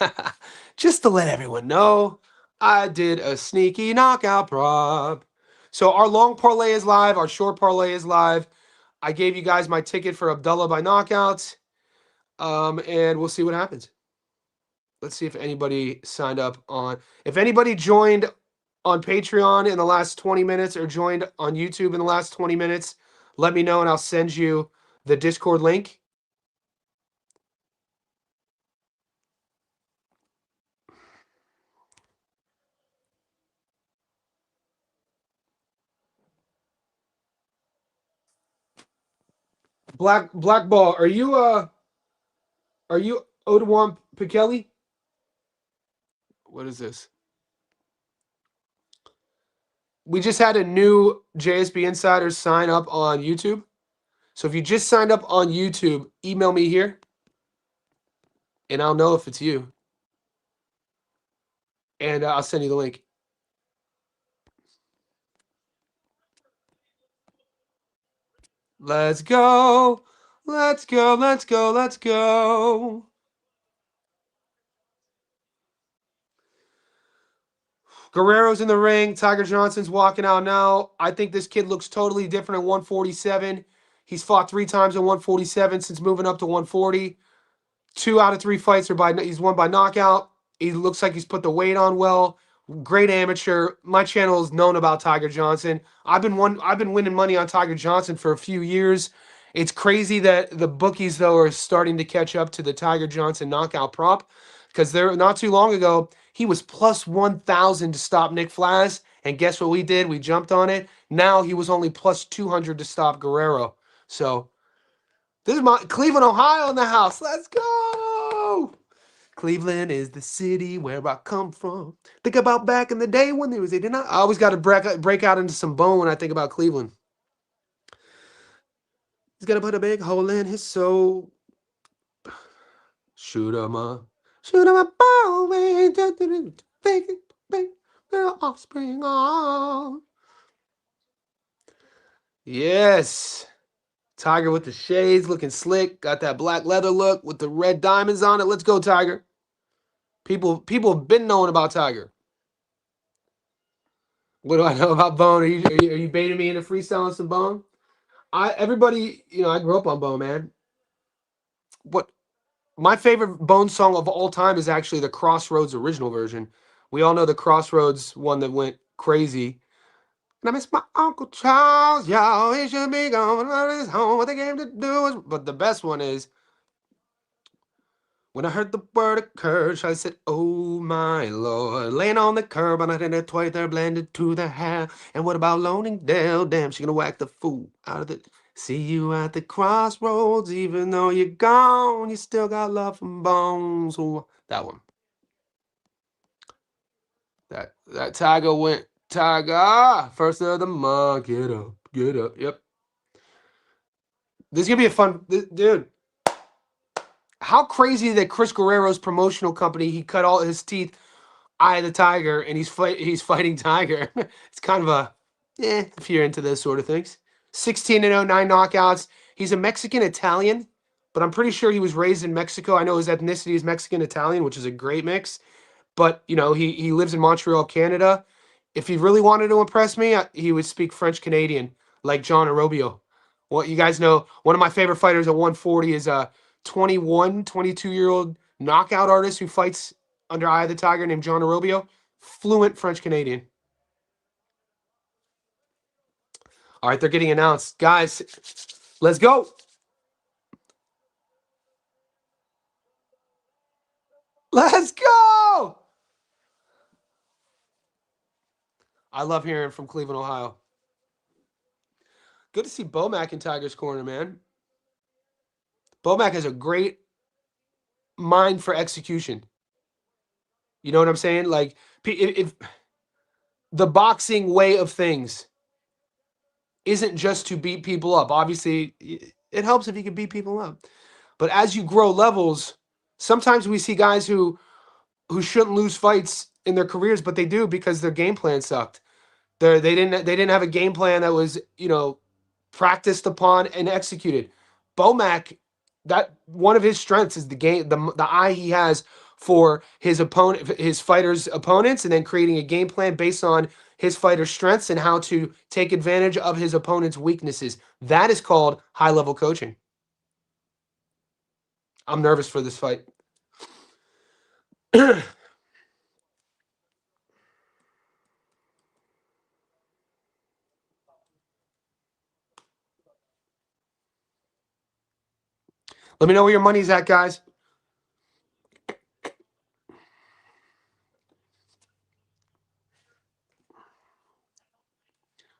Just to let everyone know, I did a sneaky knockout prop. So our long parlay is live. Our short parlay is live. I gave you guys my ticket for Abdullah by knockouts. And we'll see what happens. Let's see if anybody signed up on. If anybody joined on Patreon in the last 20 minutes or joined on YouTube in the last 20 minutes, let me know and I'll send you the Discord link. Black Ball, are you Odawan Pikeli? What is this? We just had a new JSB Insiders sign up on YouTube. So if you just signed up on YouTube, email me here and I'll know if it's you. And I'll send you the link. Let's go. Let's go. Let's go. Let's go. Guerrero's in the ring. Tiger Johnson's walking out now. I think this kid looks totally different at 147. He's fought 3 times at 147 since moving up to 140. 2 out of 3 fights are he's won by knockout. He looks like he's put the weight on well. Great amateur. My channel is known about Tiger Johnson. I've been winning money on Tiger Johnson for a few years. It's crazy that the bookies though are starting to catch up to the Tiger Johnson knockout prop, because there not too long ago he was plus 1,000 to stop Nick Flaz, and guess what we did? We jumped on it. Now he was only plus 200 to stop Guerrero. So this is my Cleveland, Ohio in the house. Let's go. Cleveland is the city where I come from. Think about back in the day when there was 89. I always got to break out into some bone when I think about Cleveland. He's got to put a big hole in his soul. Shoot him up. Shoot him up. Big offspring on. Yes. Tiger with the shades, looking slick. Got that black leather look with the red diamonds on it. Let's go, Tiger. People have been knowing about Tiger. What do I know about Bone? Are you baiting me into freestyling some Bone? Everybody, I grew up on Bone, man. What my favorite Bone song of all time is actually the Crossroads original version. We all know the Crossroads one that went crazy. And I miss my Uncle Charles, y'all. He should be going to his home. What they came to do is. But the best one is, when I heard the word occurred, I said, oh my Lord. Laying on the curb, and I did it twice there, blended to the hair. And what about Loningsdale? Damn, she gonna whack the fool out of the. See you at the crossroads, even though you're gone, you still got love from Bones. Ooh, that one. That Tiger went. Tiger, first of the month. Get up, get up. Yep. This is gonna be a fun, dude. How crazy that Chris Guerrero's promotional company, he cut all his teeth, Eye of the Tiger, and he's fighting Tiger. It's kind of a, if you're into those sort of things. 16-0, 9 knockouts. He's a Mexican Italian, but I'm pretty sure he was raised in Mexico. I know his ethnicity is Mexican Italian, which is a great mix. But you know, he lives in Montreal, Canada. If he really wanted to impress me, he would speak French Canadian like John Arobio. Well, you guys know one of my favorite fighters at 140 is a 21, 22-year-old knockout artist who fights under Eye of the Tiger named John Arobio. Fluent French Canadian. All right, they're getting announced. Guys, let's go. Let's go. I love hearing from Cleveland, Ohio. Good to see Bomac in Tiger's corner, man. Bomac has a great mind for execution. You know what I'm saying? Like, if the boxing way of things isn't just to beat people up. Obviously, it helps if you can beat people up. But as you grow levels, sometimes we see guys who shouldn't lose fights in their careers, but they do because their game plan sucked. They didn't have a game plan that was, you know, practiced upon and executed. Bomac, that one of his strengths is the eye he has for his fighters' opponents, and then creating a game plan based on his fighter's strengths and how to take advantage of his opponent's weaknesses. That is called high-level coaching. I'm nervous for this fight. Let me know where your money's at, guys.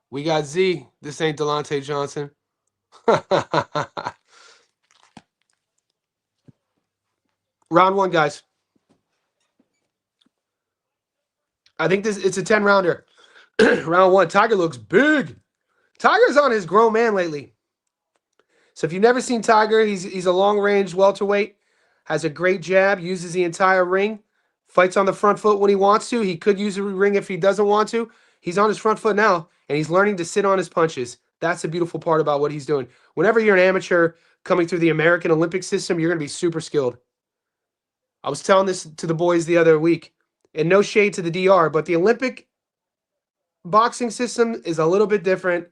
We got Z. This ain't Delonte Johnson. Round one, guys. I think it's a 10-rounder. Round one. Tiger looks big. Tiger's on his grown man lately. So if you've never seen Tiger, he's a long-range welterweight, has a great jab, uses the entire ring, fights on the front foot when he wants to. He could use a ring if he doesn't want to. He's on his front foot now, and he's learning to sit on his punches. That's the beautiful part about what he's doing. Whenever you're an amateur coming through the American Olympic system, you're going to be super skilled. I was telling this to the boys the other week, and no shade to the DR, but the Olympic boxing system is a little bit different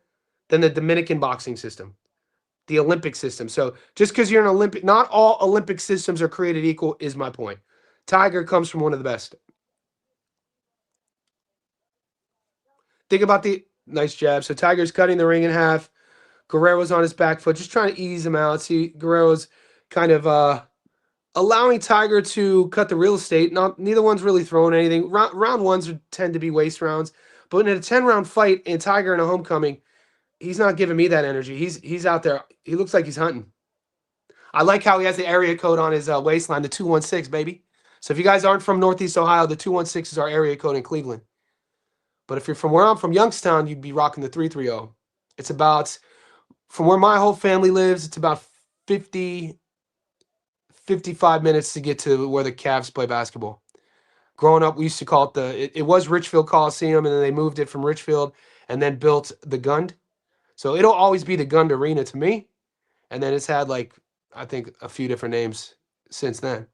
than the Dominican boxing system, the Olympic system. So just because you're an Olympic, not all Olympic systems are created equal is my point. Tiger comes from one of the best. Think about the nice jab. So Tiger's cutting the ring in half. Guerrero's on his back foot, just trying to ease him out. See, Guerrero's kind of allowing Tiger to cut the real estate. Neither one's really throwing anything. Round ones tend to be waste rounds. But in a 10-round fight and Tiger in a homecoming, he's not giving me that energy. He's out there. He looks like he's hunting. I like how he has the area code on his waistline, the 216, baby. So if you guys aren't from Northeast Ohio, the 216 is our area code in Cleveland. But if you're from where I'm from, Youngstown, you'd be rocking the 330. It's about, from where my whole family lives, it's about 55 minutes to get to where the Cavs play basketball. Growing up, we used to call it it was Richfield Coliseum, and then they moved it from Richfield and then built the Gund. So it'll always be the Gund Arena to me. And then it's had, like, I think a few different names since then.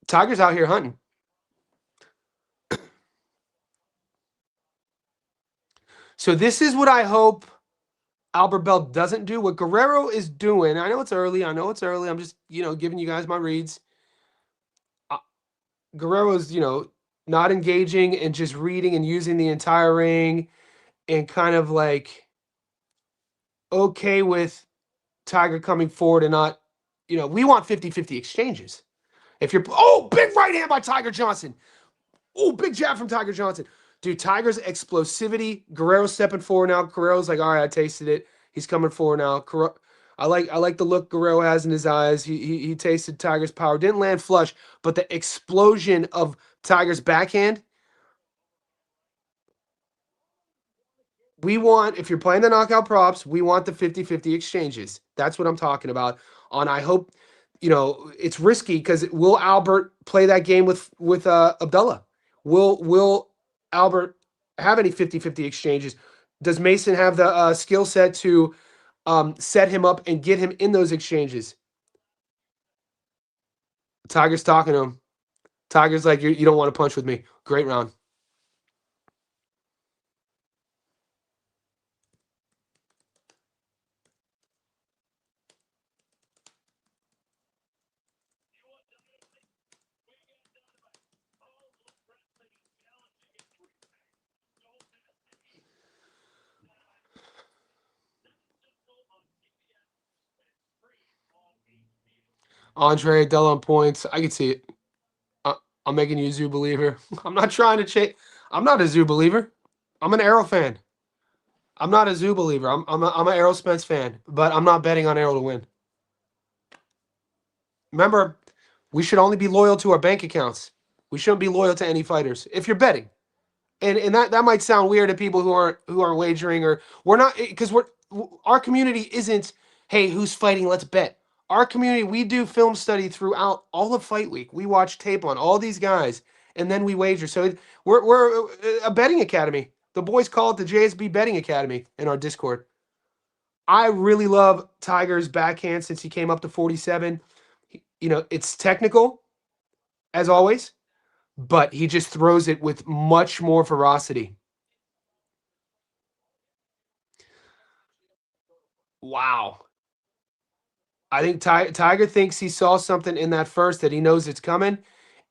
Tiger's out here hunting. So this is what I hope Albert Bell doesn't do. What Guerrero is doing, I know it's early. I'm just, giving you guys my reads. Guerrero's, not engaging and just reading and using the entire ring and kind of like okay with Tiger coming forward and not, we want 50-50 exchanges. If you're, big right hand by Tiger Johnson. Oh, big jab from Tiger Johnson. Dude, Tiger's explosivity. Guerrero's stepping forward now. Guerrero's like, all right, I tasted it. He's coming forward now. I like the look Guerrero has in his eyes. He tasted Tiger's power. Didn't land flush, but the explosion of Tiger's backhand. We want, if you're playing the knockout props, we want the 50-50 exchanges. That's what I'm talking about. On I hope, it's risky because will Albert play that game with Abdullah? Will Albert have any 50-50 exchanges? Does Mason have the skill set to set him up and get him in those exchanges? Tiger's talking to him. Tiger's like, you don't want to punch with me. Great round. Andre Della on points. I can see it. I'm making you a Zoo believer. I'm not trying to change. I'm not a Zoo believer. I'm an Arrow fan. I'm not a Zoo believer. I'm an Errol Spence fan, but I'm not betting on Errol to win. Remember, we should only be loyal to our bank accounts. We shouldn't be loyal to any fighters. If you're betting, and that might sound weird to people who aren't wagering, or we're not, because our community isn't, hey, who's fighting, let's bet. Our community, we do film study throughout all of fight week. We watch tape on all these guys, and then we wager. So we're a betting academy. The boys call it the JSB betting academy in our Discord. I really love Tiger's backhand since he came up to 47. It's technical as always, but he just throws it with much more ferocity. Wow. I think Tiger thinks he saw something in that first that he knows it's coming,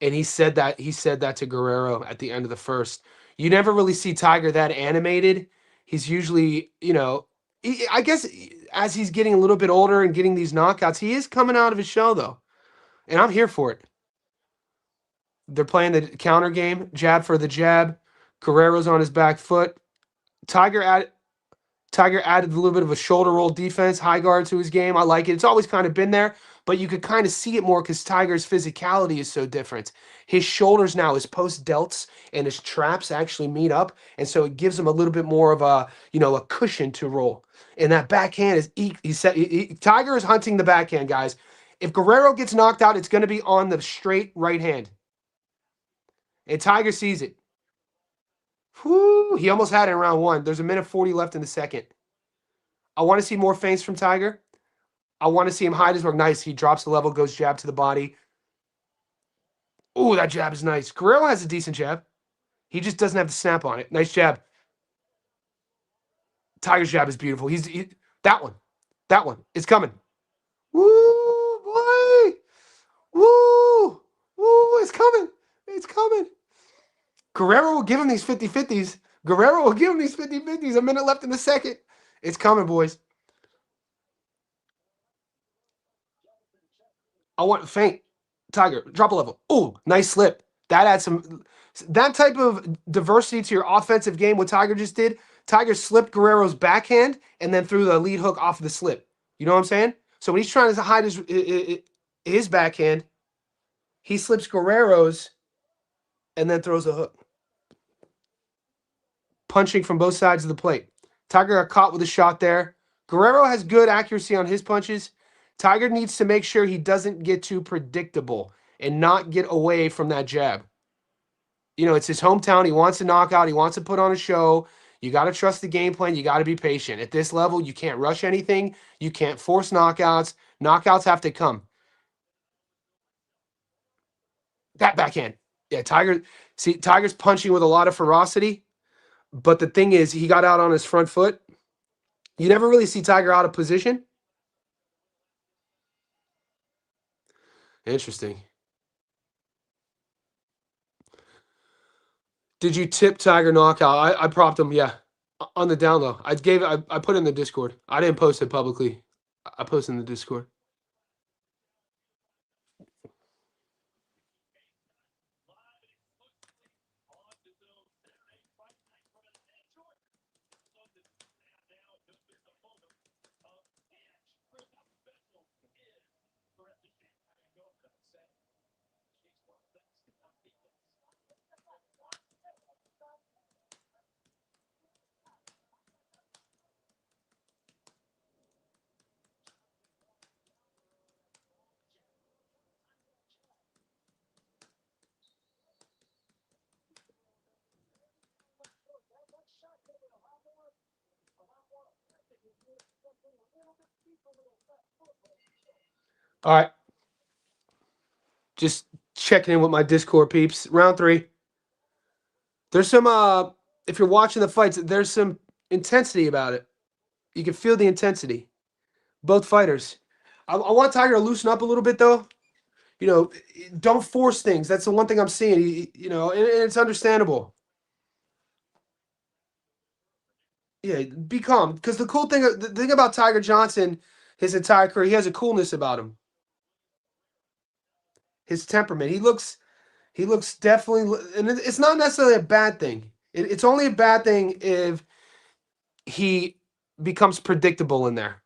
and he said that to Guerrero at the end of the first. You never really see Tiger that animated. He's usually, I guess as he's getting a little bit older and getting these knockouts, he is coming out of his shell though, and I'm here for it. They're playing the counter game, jab for the jab. Guerrero's on his back foot. Tiger added Tiger added a little bit of a shoulder roll defense, high guard to his game. I like it. It's always kind of been there, but you could kind of see it more because Tiger's physicality is so different. His shoulders now, his post delts and his traps actually meet up, and so it gives him a little bit more of a cushion to roll. And that backhand is Tiger is hunting the backhand, guys. If Guerrero gets knocked out, it's going to be on the straight right hand, and Tiger sees it. Whew, he almost had it in round one. There's a minute 40 left in the second. I want to see more feints from Tiger. I want to see him hide his work. Nice. He drops the level, goes jab to the body. Ooh, that jab is nice. Guerrero has a decent jab. He just doesn't have the snap on it. Nice jab. Tiger's jab is beautiful. That one. That one. It's coming. Woo, boy. Woo. Woo, it's coming. It's coming. Guerrero will give him these 50-50s. Guerrero will give him these 50-50s. A minute left in the second. It's coming, boys. I want feint. Tiger, drop a level. Ooh, nice slip. That adds that type of diversity to your offensive game. What Tiger just did, Tiger slipped Guerrero's backhand and then threw the lead hook off of the slip. You know what I'm saying? So when he's trying to hide his backhand, he slips Guerrero's and then throws a hook. Punching from both sides of the plate. Tiger got caught with a shot there. Guerrero has good accuracy on his punches. Tiger needs to make sure he doesn't get too predictable and not get away from that jab. It's his hometown. He wants to knock out. He wants to put on a show. You got to trust the game plan. You got to be patient. At this level, you can't rush anything. You can't force knockouts. Knockouts have to come. That backhand. Yeah, Tiger's punching with a lot of ferocity, but the thing is, he got out on his front foot. You never really see Tiger out of position. Interesting. Did you tip Tiger knockout? I propped him, yeah. On the down low. I put it in the Discord. I didn't post it publicly. I posted in the Discord. All right. Just checking in with my Discord peeps. Round 3. There's some if you're watching the fights, there's some intensity about it. You can feel the intensity. Both fighters. I want Tiger to loosen up a little bit though. You know, don't force things. That's the one thing I'm seeing. And it's understandable. Yeah, be calm. Because the thing about Tiger Johnson, his entire career, he has a coolness about him. His temperament. He looks definitely, and it's not necessarily a bad thing. It's only a bad thing if he becomes predictable in there,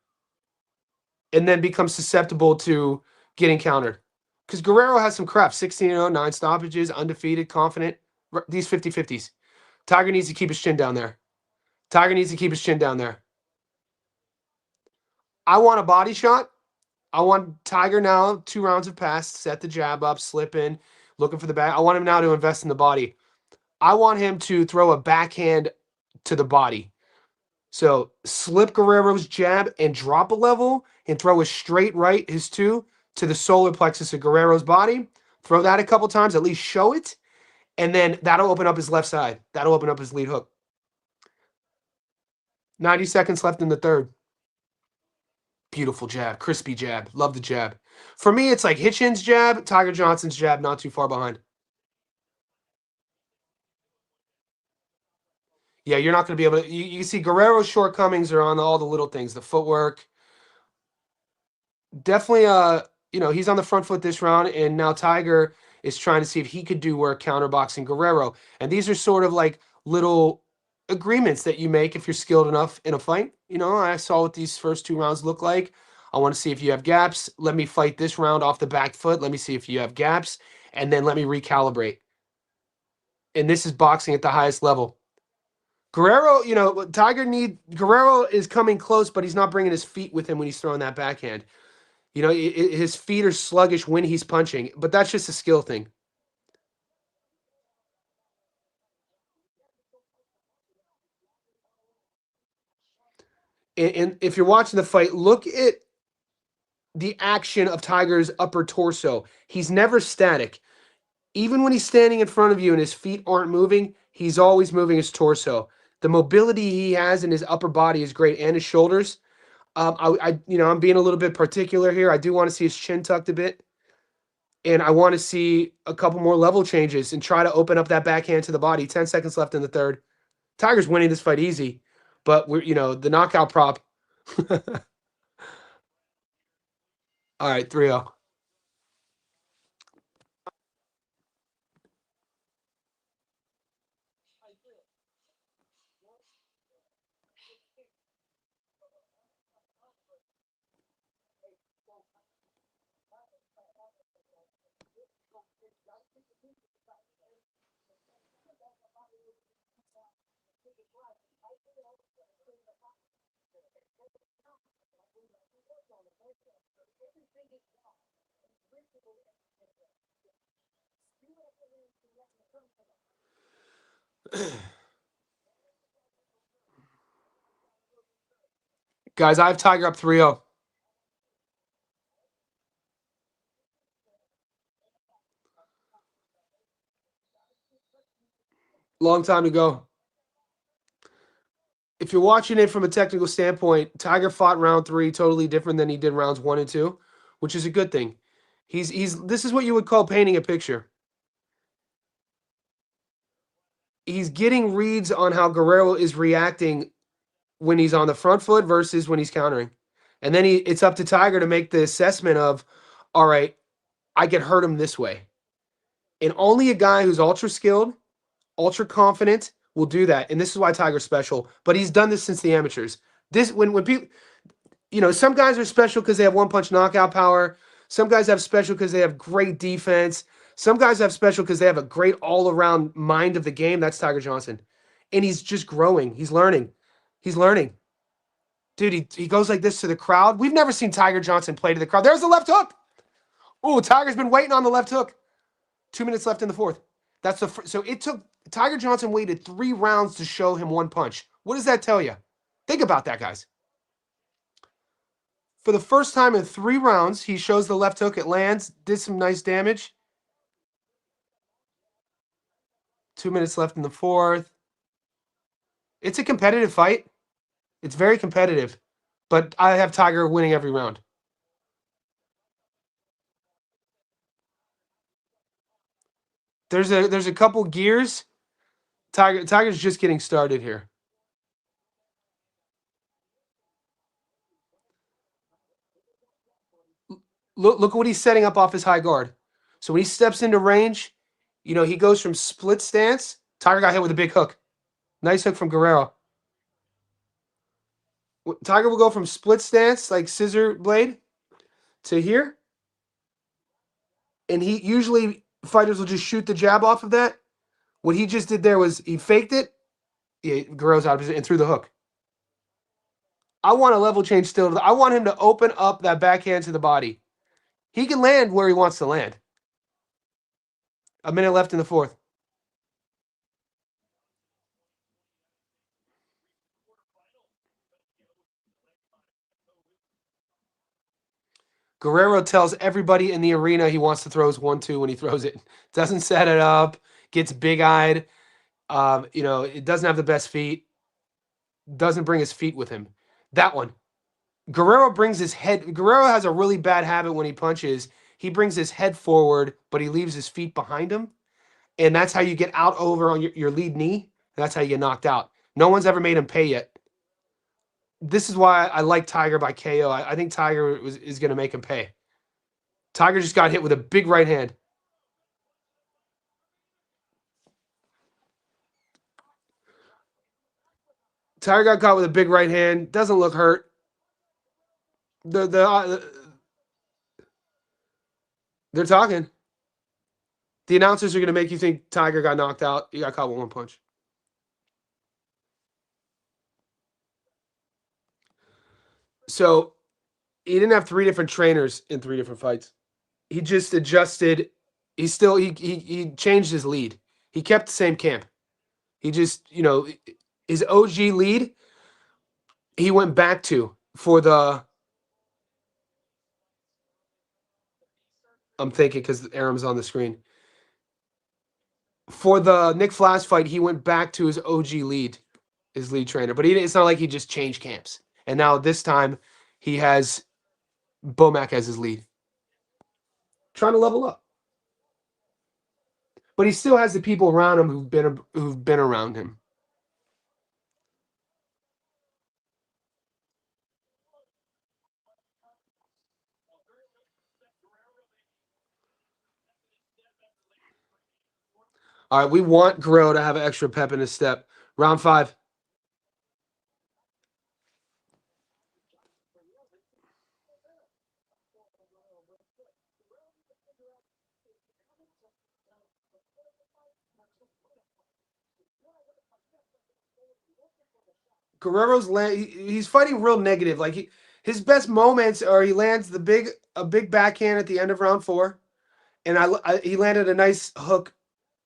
and then becomes susceptible to getting countered. Because Guerrero has some crap: 16-0, 9 stoppages, undefeated, confident. These 50-50s. Tiger needs to keep his chin down there. Tiger needs to keep his chin down there. I want a body shot. I want Tiger now. 2 rounds have passed. Set the jab up, slip in, looking for the back. I want him now to invest in the body. I want him to throw a backhand to the body. So slip Guerrero's jab and drop a level and throw a straight right, his 2, to the solar plexus of Guerrero's body. Throw that a couple times, at least show it. And then that'll open up his left side. That'll open up his lead hook. 90 seconds left in the third. Beautiful jab, crispy jab. Love the jab. For me, it's like Hitchens' jab, Tiger Johnson's jab, not too far behind. Yeah, you're not going to be able to. You see, Guerrero's shortcomings are on all the little things, the footwork. Definitely, he's on the front foot this round, and now Tiger is trying to see if he could do work counterboxing Guerrero. And these are sort of like little agreements that you make if you're skilled enough in a fight. I saw what these first 2 rounds look like. I want to see if you have gaps. Let me fight this round off the back foot. Let me see if you have gaps, and then let me recalibrate. And this is boxing at the highest level. Guerrero, Guerrero is coming close, but he's not bringing his feet with him when he's throwing that backhand. His feet are sluggish when he's punching, but that's just a skill thing. And if you're watching the fight, look at the action of Tiger's upper torso. He's never static. Even when he's standing in front of you and his feet aren't moving, he's always moving his torso. The mobility he has in his upper body is great, and his shoulders. I'm being a little bit particular here. I do want to see his chin tucked a bit, and I want to see a couple more level changes and try to open up that backhand to the body. 10 seconds left in the third. Tiger's winning this fight easy, but the knockout prop. All right, 3-0. Guys, I have Tiger up 3-0. Long time to go. If you're watching it from a technical standpoint, Tiger fought round 3 totally different than he did rounds 1 and 2, which is a good thing. This is what you would call painting a picture. He's getting reads on how Guerrero is reacting when he's on the front foot versus when he's countering. And then it's up to Tiger to make the assessment of, all right, I can hurt him this way. And only a guy who's ultra skilled, ultra confident will do that. And this is why Tiger's special. But he's done this since the amateurs. When people, some guys are special because they have one-punch knockout power. Some guys have special because they have great defense. Some guys have special because they have a great all-around mind of the game. That's Tiger Johnson. And he's just growing. He's learning. He's learning. Dude, he goes like this to the crowd. We've never seen Tiger Johnson play to the crowd. There's the left hook. Oh, Tiger's been waiting on the left hook. 2 minutes left in the fourth. So it took Tiger Johnson waited 3 rounds to show him one punch. What does that tell you? Think about that, guys. For the first time in 3 rounds, he shows the left hook. It lands, did some nice damage. 2 minutes left in the fourth. It's a competitive fight. It's very competitive, but I have Tiger winning every round. There's a couple gears. Tiger's just getting started here. Look what he's setting up off his high guard. So when he steps into range, he goes from split stance. Tiger got hit with a big hook. Nice hook from Guerrero. Tiger will go from split stance, like scissor blade, to here. And usually fighters will just shoot the jab off of that. What he just did there was he faked it. Yeah, Guerrero's out of position and threw the hook. I want a level change still. I want him to open up that backhand to the body. He can land where he wants to land. A minute left in the fourth. Guerrero tells everybody in the arena he wants to throw his 1-2 when he throws it. Doesn't set it up. Gets big-eyed. It doesn't have the best feet. Doesn't bring his feet with him. That one. Guerrero brings his head. Guerrero has a really bad habit when he punches. He brings his head forward, but he leaves his feet behind him. And that's how you get out over on your lead knee. That's how you get knocked out. No one's ever made him pay yet. This is why I like Tiger by KO. I think Tiger is going to make him pay. Tiger just got hit with a big right hand. Tiger got caught with a big right hand. Doesn't look hurt. They're talking. The announcers are going to make you think Tiger got knocked out. He got caught with 1 punch. So he didn't have 3 different trainers in 3 different fights. He just adjusted. He changed his lead. He kept the same camp. He just, his OG lead, he went back to for the. I'm thinking because Aram's on the screen. For the Nick Flash fight, he went back to his OG lead, his lead trainer. But it's not like he just changed camps. And now this time, he has Bomac as his lead. Trying to level up. But he still has the people around him who've been around him. All right, we want Guerrero to have an extra pep in his step. Round 5. He's fighting real negative. Like his best moments are he lands a big backhand at the end of round 4, and he landed a nice hook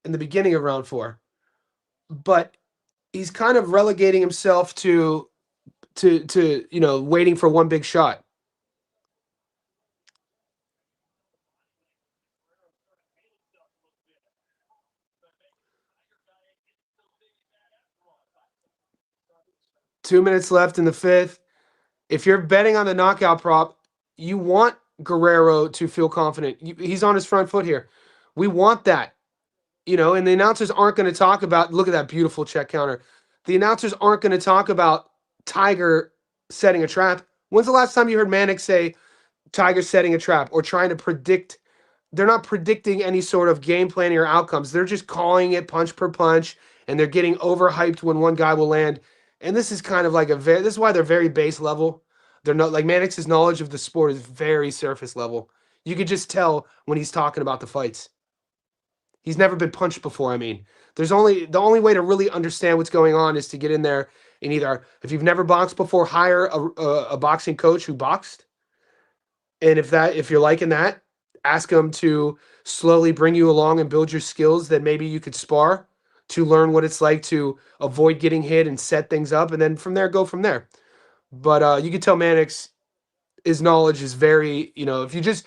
in the beginning of round 4. But he's kind of relegating himself to waiting for one big shot. Two minutes left in the 5th. If you're betting on the knockout prop, you want Guerrero to feel confident. He's on his front foot here. We want that. And the announcers aren't going to talk about, look at that beautiful check counter. The announcers aren't going to talk about Tiger setting a trap. When's the last time you heard Manick say Tiger setting a trap or trying to predict? They're not predicting any sort of game planning or outcomes. They're just calling it punch per punch, and they're getting overhyped when one guy will land. And this is kind of like this is why they're very base level. They're not like Manick's knowledge of the sport is very surface level. You could just tell when he's talking about the fights. He's never been punched before. I mean, the only way to really understand what's going on is to get in there and either, if you've never boxed before, hire a boxing coach who boxed. And if you're liking that, ask them to slowly bring you along and build your skills that maybe you could spar to learn what it's like to avoid getting hit and set things up. And then from there, go from there. But you can tell Manick's his knowledge is very, if you just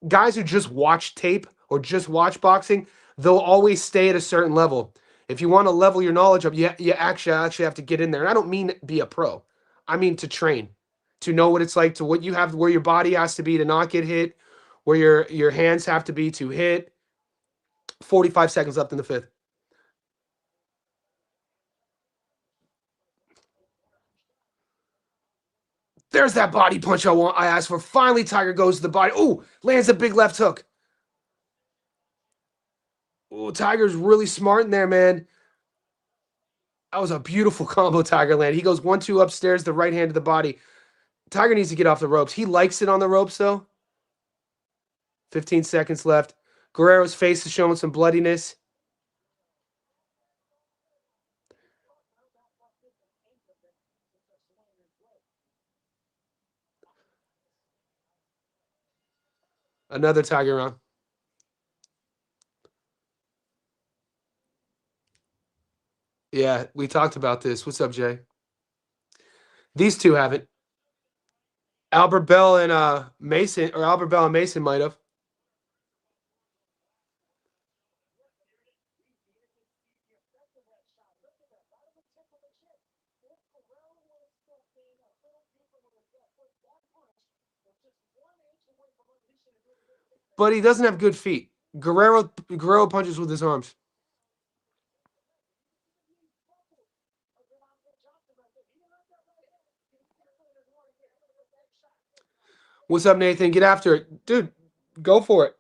guys who just watch tape or just watch boxing, they'll always stay at a certain level. If you want to level your knowledge up, you actually have to get in there. And I don't mean be a pro. I mean to train, to know what it's like, to what you have, where your body has to be to not get hit, where your hands have to be to hit. 45 seconds left in the fifth. There's that body punch I asked for. Finally, Tiger goes to the body. Oh, lands a big left hook. Oh, Tiger's really smart in there, man. That was a beautiful combo Tiger land. He goes 1-2 upstairs, the right hand to the body. Tiger needs to get off the ropes. He likes it on the ropes, though. 15 seconds left. Guerrero's face is showing some bloodiness. Another Tiger round. Yeah, we talked about this. What's up, Jay? These two haven't. Albert Bell and Mason, or Albert Bell and Mason might have. But he doesn't have good feet. Guerrero punches with his arms. What's up, Nathan? Get after it. Dude, go for it.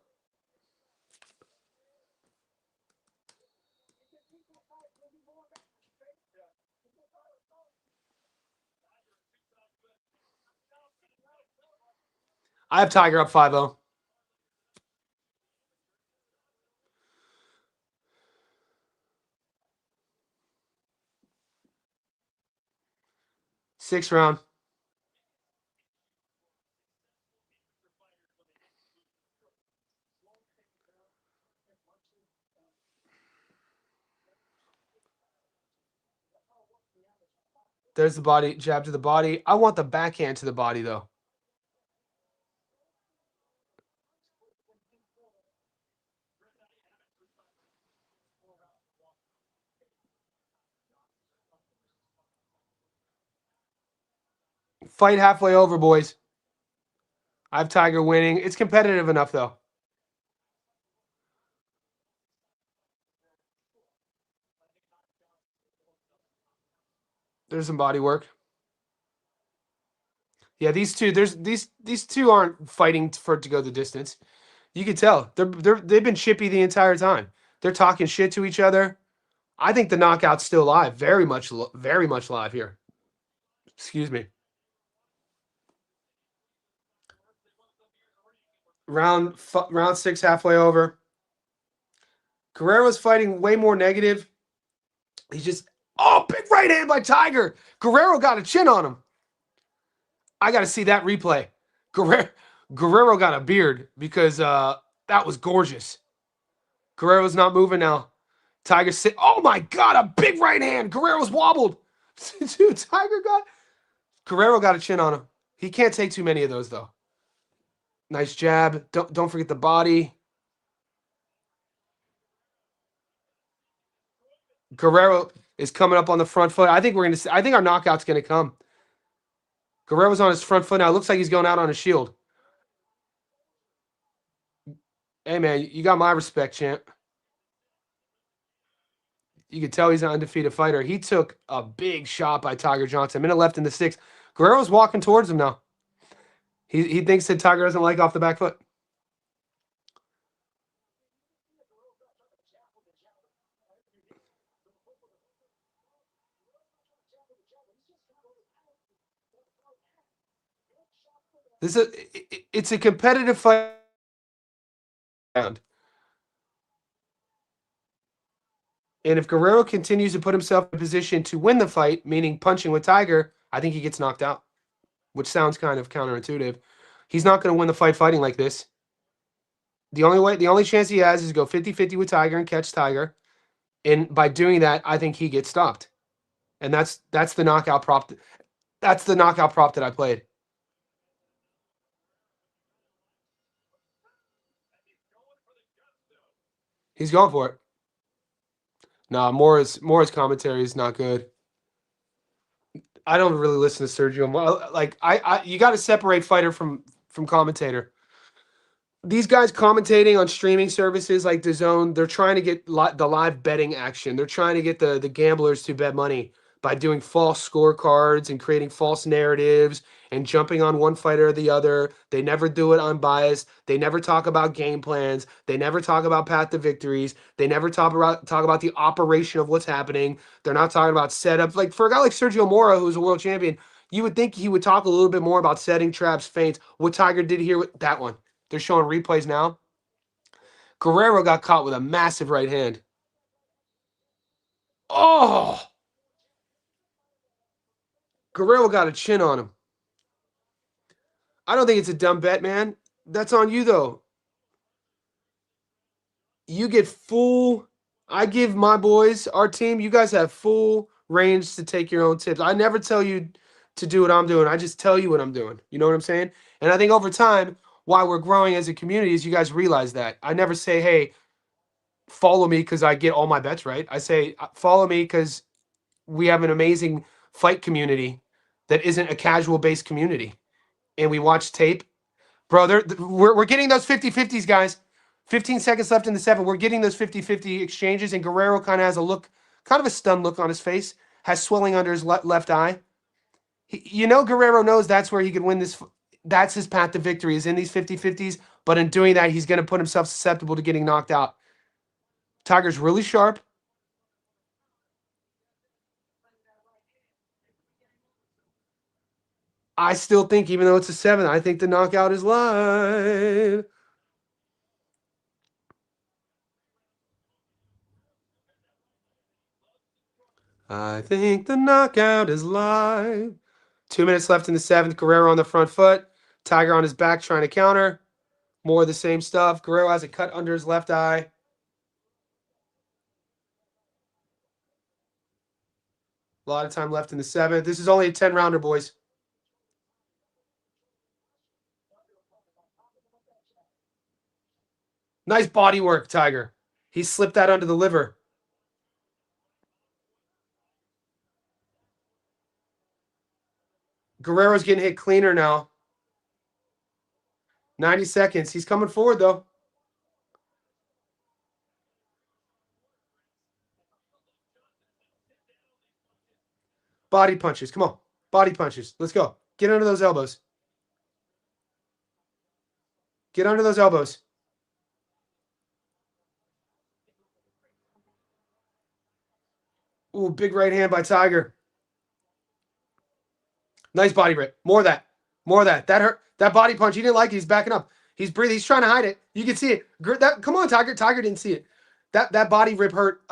I have Tiger up 5-0. Sixth round. There's the body, jab to the body. I want the backhand to the body, though. Fight halfway over, boys. I have Tiger winning. It's competitive enough, though. There's some body work. Yeah, these two. These two aren't fighting for it to go the distance. You can tell they've been chippy the entire time. They're talking shit to each other. I think the knockout's still live. Very much live here. Excuse me. Round 6, halfway over. Guerrero's fighting way more negative. He's just big right hand by Tiger. Guerrero got a chin on him. I got to see that replay. Guerrero got a beard because that was gorgeous. Guerrero's not moving now. Tiger sit. Oh my God, a big right hand. Guerrero's wobbled. Dude, Guerrero got a chin on him. He can't take too many of those though. Nice jab. Don't forget the body. Guerrero is coming up on the front foot. I think our knockout's gonna come. Guerrero's on his front foot now. It looks like he's going out on a shield. Hey man, you got my respect, champ. You can tell he's an undefeated fighter. He took a big shot by Tiger Johnson. A minute left in the sixth. Guerrero's walking towards him now. He thinks that Tiger doesn't like off the back foot. It's a competitive fight. And if Guerrero continues to put himself in a position to win the fight, meaning punching with Tiger, I think he gets knocked out, which sounds kind of counterintuitive. He's not going to win the fight fighting like this. The only chance he has is to go 50-50 with Tiger and catch Tiger. And by doing that, I think he gets stopped. And that's the knockout prop. That's the knockout prop that I played. He's going for it. Nah, Mora's commentary is not good. I don't really listen to Sergio Mora. Like you got to separate fighter from commentator. These guys commentating on streaming services like DAZN, they're trying to get the live betting action. They're trying to get the gamblers to bet money by doing false scorecards and creating false narratives and jumping on one fighter or the other. They never do it unbiased. They never talk about game plans. They never talk about path to victories. They never talk about the operation of what's happening. They're not talking about setup. Like for a guy like Sergio Mora, who's a world champion, you would think he would talk a little bit more about setting traps, feints. What Tiger did here with that one. They're showing replays now. Guerrero got caught with a massive right hand. Oh! Guerrero got a chin on him. I don't think it's a dumb bet, man. That's on you, though. You get full... I give my boys, our team, you guys have full range to take your own tips. I never tell you to do what I'm doing. I just tell you what I'm doing. You know what I'm saying? And I think over time, why we're growing as a community is you guys realize that. I never say, hey, follow me because I get all my bets right. I say, follow me because we have an amazing fight community that isn't a casual based community. And we watch tape. Bro, we're getting those 50-50s, guys. 15 seconds left in the 7. We're getting those 50-50 exchanges, and Guerrero kind of has a look, kind of a stunned look on his face, has swelling under his left eye. Guerrero knows that's where he could win this. That's his path to victory, is in these 50-50s. But in doing that, he's going to put himself susceptible to getting knocked out. Tiger's really sharp. I still think, even though it's a 7, I think the knockout is live. I think the knockout is live. 2 minutes left in the 7th. Guerrero on the front foot. Tiger on his back trying to counter. More of the same stuff. Guerrero has a cut under his left eye. A lot of time left in the 7th. This is only a 10-rounder, boys. Nice body work, Tiger. He slipped that under the liver. Guerrero's getting hit cleaner now. 90 seconds. He's coming forward, though. Body punches. Come on. Body punches. Let's go. Get under those elbows. Get under those elbows. Ooh, big right hand by Tiger. Nice body rip. More of that. More of that. That hurt. That body punch. He didn't like it. He's backing up. He's breathing. He's trying to hide it. You can see it. Come on, Tiger. Tiger didn't see it. That body rip hurt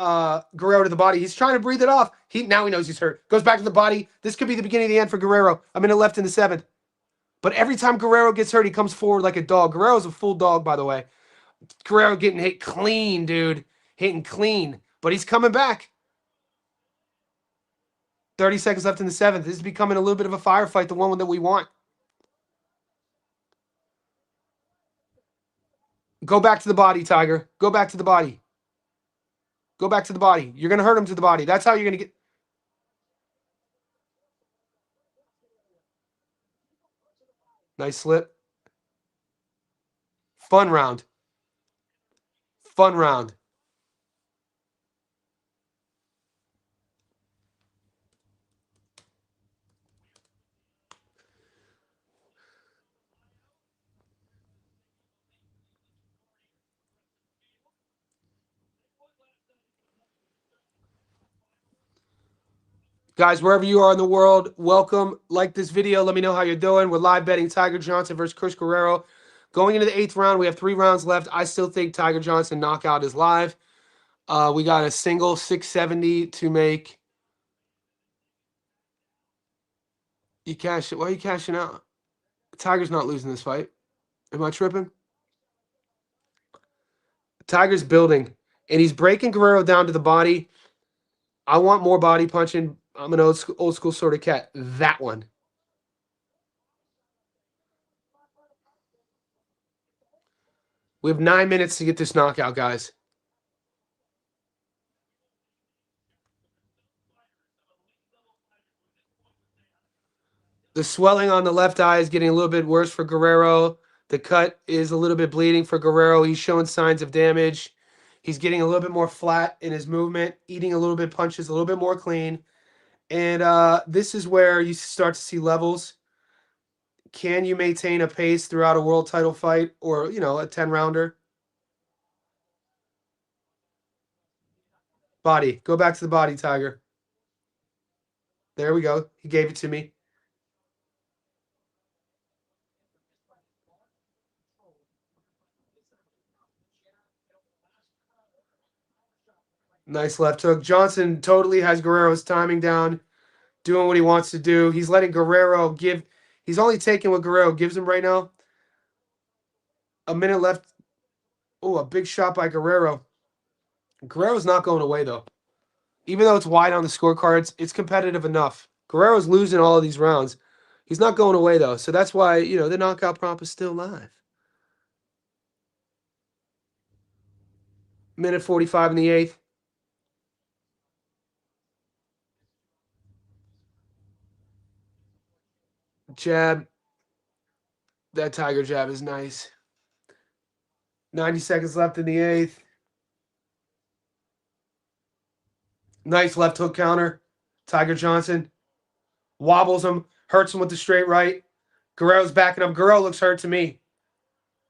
Guerrero to the body. He's trying to breathe it off. Now he knows he's hurt. Goes back to the body. This could be the beginning of the end for Guerrero. A minute left in the 7th. But every time Guerrero gets hurt, he comes forward like a dog. Guerrero's a full dog, by the way. Guerrero getting hit clean, dude. Hitting clean. But he's coming back. 30 seconds left in the 7th. This is becoming a little bit of a firefight, the one that we want. Go back to the body, Tiger. Go back to the body. Go back to the body. You're going to hurt him to the body. That's how you're going to get... Nice slip. Fun round. Fun round. Guys, wherever you are in the world, welcome. Like this video. Let me know how you're doing. We're live betting Tiger Johnson versus Chris Guerrero. Going into the 8th round, we have 3 rounds left. I still think Tiger Johnson knockout is live. We got a single 670 to make. You cash it. Why are you cashing out? Tiger's not losing this fight. Am I tripping? Tiger's building, and he's breaking Guerrero down to the body. I want more body punching. I'm an old school sort of cat. That one. We have 9 minutes to get this knockout, guys. The swelling on the left eye is getting a little bit worse for Guerrero. The cut is a little bit bleeding for Guerrero. He's showing signs of damage. He's getting a little bit more flat in his movement, eating a little bit punches, a little bit more clean. And this is where you start to see levels. Can you maintain a pace throughout a world title fight or, you know, a 10-rounder? Body. Go back to the body, Tiger. There we go. He gave it to me. Nice left hook. Johnson totally has Guerrero's timing down, doing what he wants to do. He's letting Guerrero give. He's only taking what Guerrero gives him right now. A minute left. Oh, a big shot by Guerrero. Guerrero's not going away, though. Even though it's wide on the scorecards, it's competitive enough. Guerrero's losing all of these rounds. He's not going away, though. So that's why, you know, the knockout prop is still live. Minute 45 in the 8th. Jab. That Tiger jab is nice. 90 seconds left in the 8th. Nice left hook counter. Tiger Johnson wobbles him, hurts him with the straight right. Guerrero's backing up. Guerrero looks hurt to me.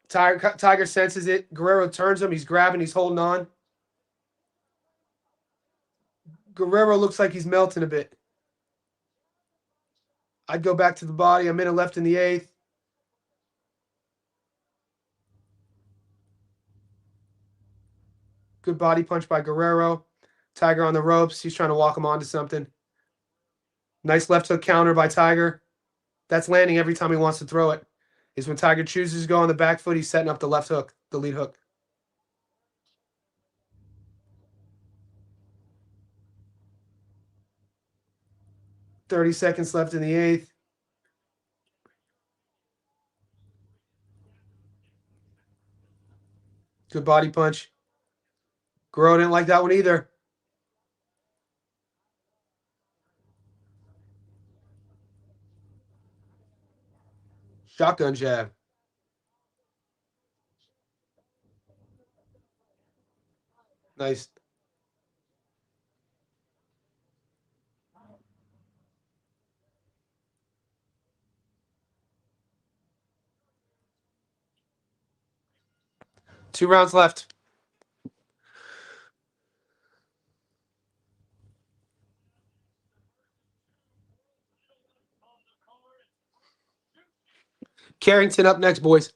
Tiger senses it. Guerrero turns him. He's grabbing. He's holding on. Guerrero looks like he's melting a bit. I'd go back to the body. A minute left in the 8th. Good body punch by Guerrero. Tiger on the ropes. He's trying to walk him onto something. Nice left hook counter by Tiger. That's landing every time he wants to throw it. Is when Tiger chooses to go on the back foot, he's setting up the left hook, the lead hook. .30 seconds left in the 8th. Good body punch. Guerrero didn't like that one either. Shotgun jab. Nice. Two rounds left. Carrington up next, boys.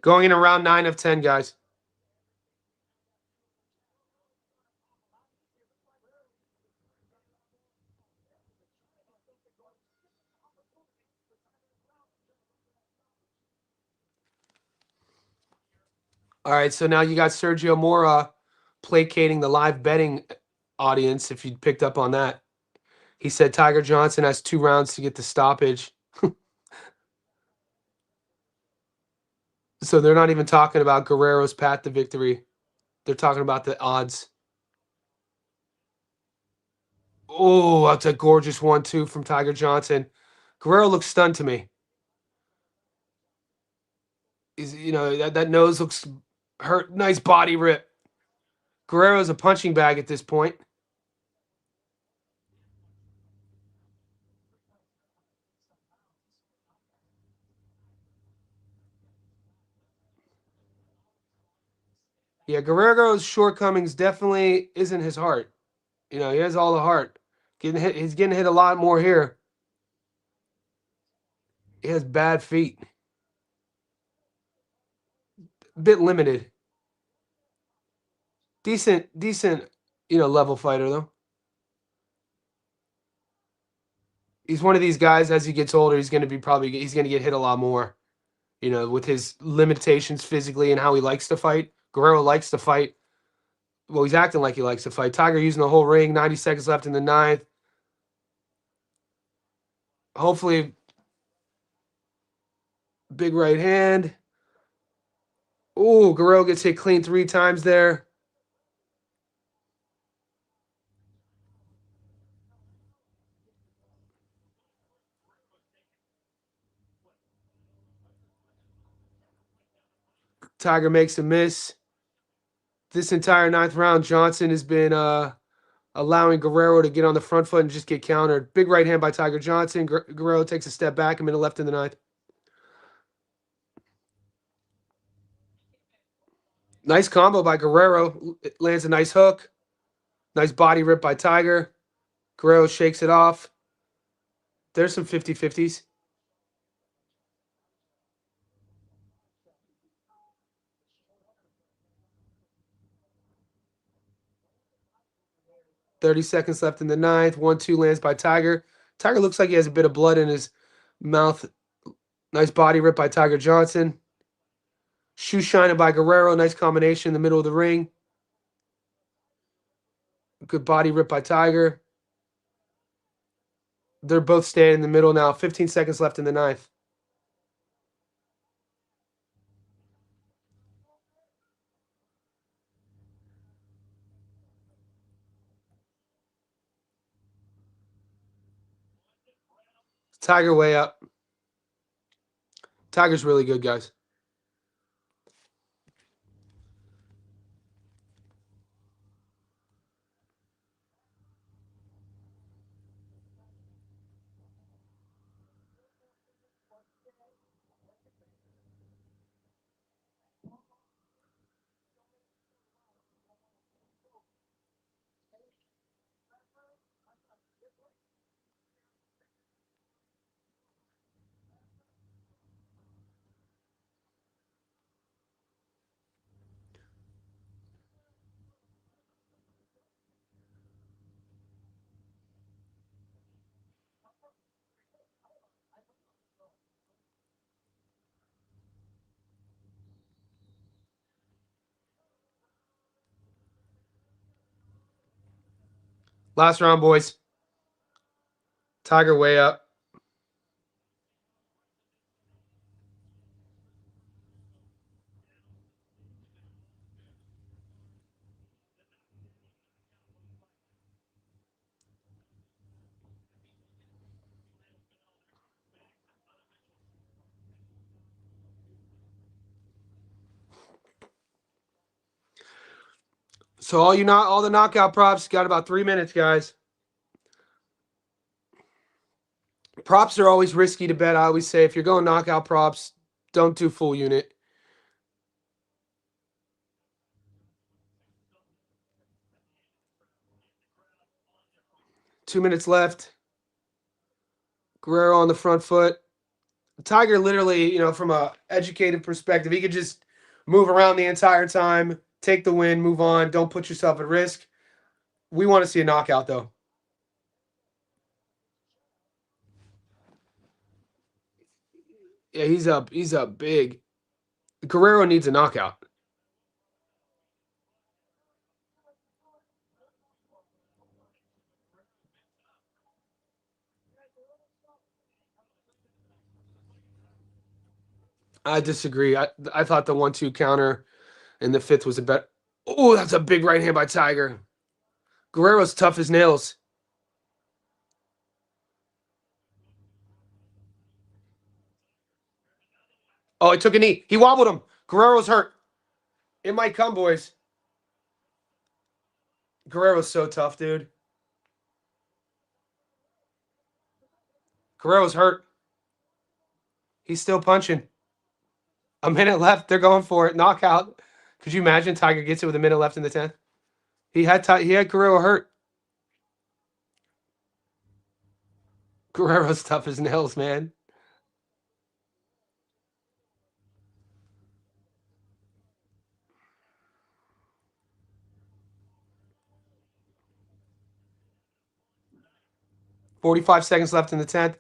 Going in around 9 of 10, guys. All right, so now you got Sergio Mora placating the live betting audience, if you picked up on that. He said Tiger Johnson has 2 rounds to get the stoppage. So they're not even talking about Guerrero's path to victory. They're talking about the odds. Oh, that's a gorgeous 1-2 from Tiger Johnson. Guerrero looks stunned to me. You know, that nose looks hurt. Nice body rip. Guerrero's a punching bag at this point. Yeah, Guerrero's shortcomings definitely isn't his heart. You know, he has all the heart. Getting hit, he's getting hit a lot more here. He has bad feet. A bit limited. Decent level fighter though. He's one of these guys. As he gets older, he's going to get hit a lot more. With his limitations physically and how he likes to fight. Guerrero likes to fight. Well, he's acting like he likes to fight. Tiger using the whole ring. 90 seconds left in the ninth. Hopefully, big right hand. Oh, Guerrero gets hit clean 3 times there. Tiger makes a miss. This entire ninth round, Johnson has been allowing Guerrero to get on the front foot and just get countered. Big right hand by Tiger Johnson. Guerrero takes a step back, a minute left in the ninth. Nice combo by Guerrero. It lands a nice hook. Nice body rip by Tiger. Guerrero shakes it off. There's some 50-50s. Thirty seconds left in the ninth. 1-2 lands by Tiger. Tiger looks like he has a bit of blood in his mouth. Nice body rip by Tiger Johnson. Shoe shining by Guerrero. Nice combination in the middle of the ring. Good body rip by Tiger. They're both standing in the middle now. 15 seconds left in the ninth. Tiger way up. Tiger's really good, guys. Last round, boys. Tiger way up. So all the knockout props got about 3 minutes, guys. Props are always risky to bet. I always say if you're going knockout props, don't do full unit. Two minutes left. Guerrero on the front foot. Tiger literally, from a educated perspective, he could just move around the entire time, take the win, move on. Don't put yourself at risk. We want to see a knockout, though. Yeah, he's up. He's up big. Guerrero needs a knockout. I disagree. I thought the 1-2 counter in the fifth was a bet. Oh, that's a big right hand by Tiger. Guerrero's tough as nails. Oh, he took a knee. He wobbled him. Guerrero's hurt. It might come, boys. Guerrero's so tough, dude. Guerrero's hurt. He's still punching. A minute left. They're going for it. Knockout. Could you imagine Tiger gets it with a minute left in the 10th? He had Guerrero hurt. Guerrero's tough as nails, man. 45 seconds left in the 10th.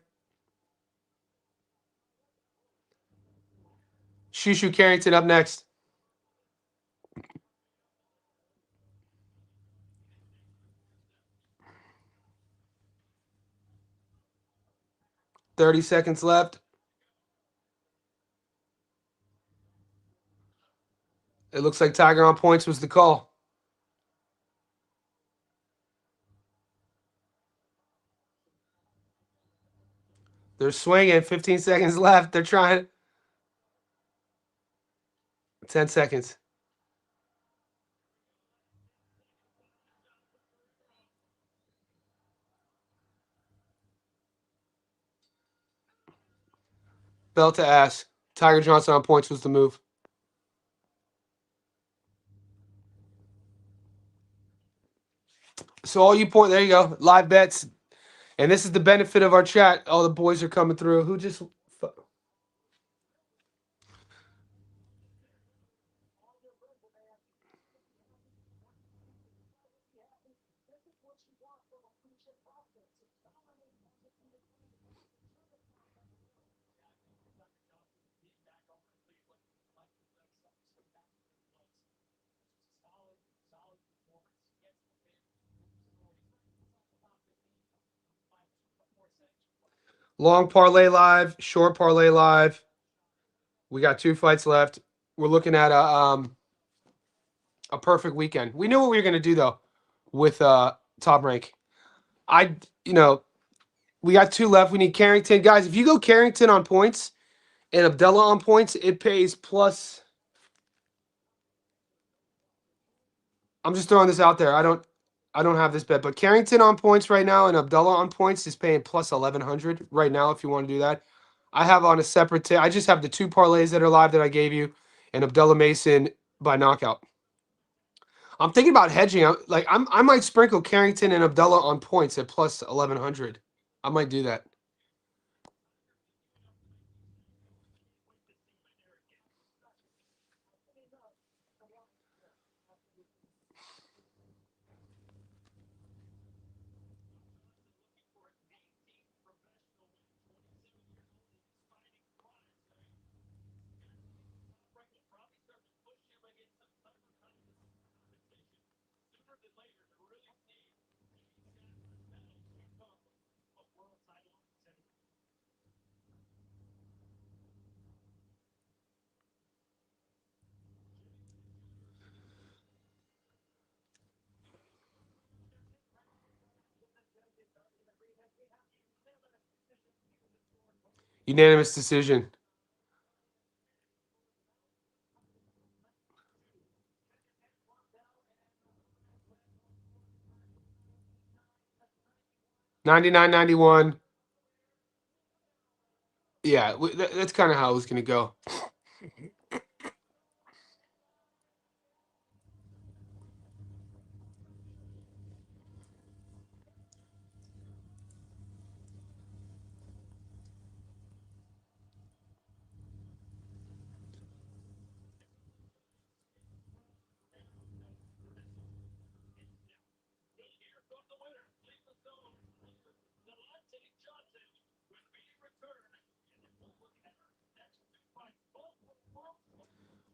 Shushu Carrington up next. $30 seconds left. It looks like Tiger on points was the call. They're swinging. 15 seconds left. They're trying. 10 seconds. Bell to ass. Tiger Johnson on points was the move. So all you there you go. Live bets. And this is the benefit of our chat. All the boys are coming through. Who just long parlay live, short parlay live. We got 2 fights left. We're looking at a perfect weekend. We knew what we were gonna do though with Top Rank. We got 2 left. We need Carrington. Guys, if you go Carrington on points and Abdullah on points, it pays plus. I'm just throwing this out there. I don't have this bet, but Carrington on points right now and Abdullah on points is paying plus 1100 right now if you want to do that. I have on a separate I just have the 2 parlays that are live that I gave you and Abdullah Mason by knockout. I'm thinking about hedging. I might sprinkle Carrington and Abdullah on points at plus 1100. I might do that. Unanimous decision. $99.91. Yeah, that's kind of how it was going to go.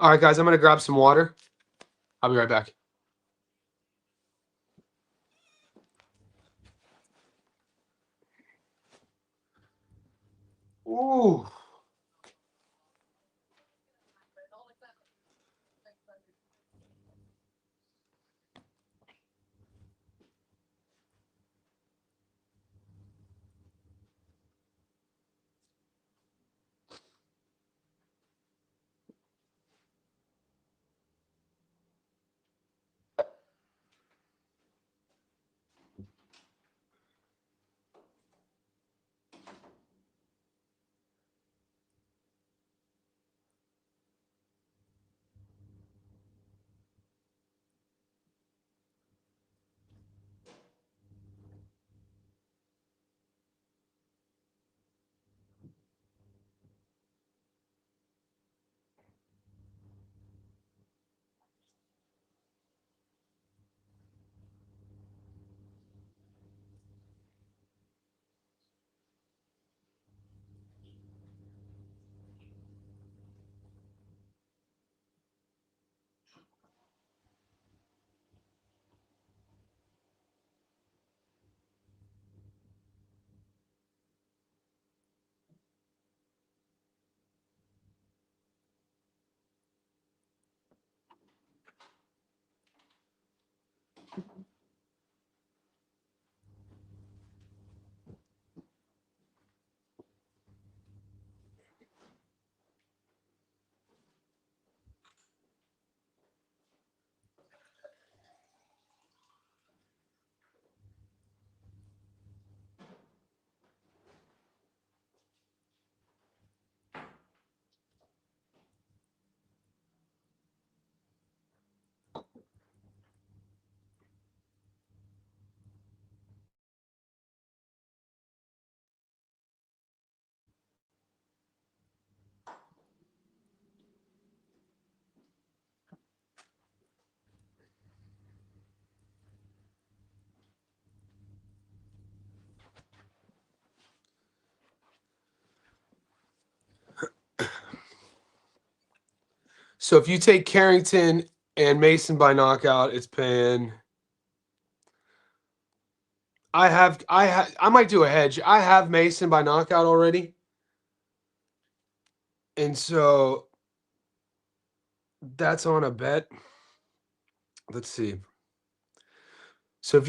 All right, guys, I'm going to grab some water. I'll be right back. Ooh. So if you take Carrington and Mason by knockout, it's paying. I might do a hedge. I have Mason by knockout already. And so that's on a bet. Let's see. So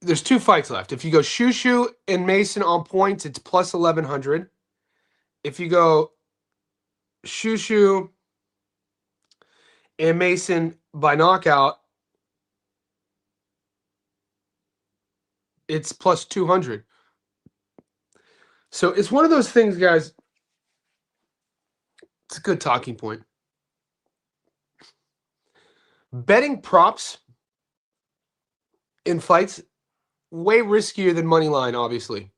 there's 2 fights left. If you go Shushu and Mason on points, it's plus 1100. If you go Shushu and Mason by knockout, it's plus 200. So it's one of those things, guys. It's a good talking point. Betting props in fights, way riskier than money line, obviously.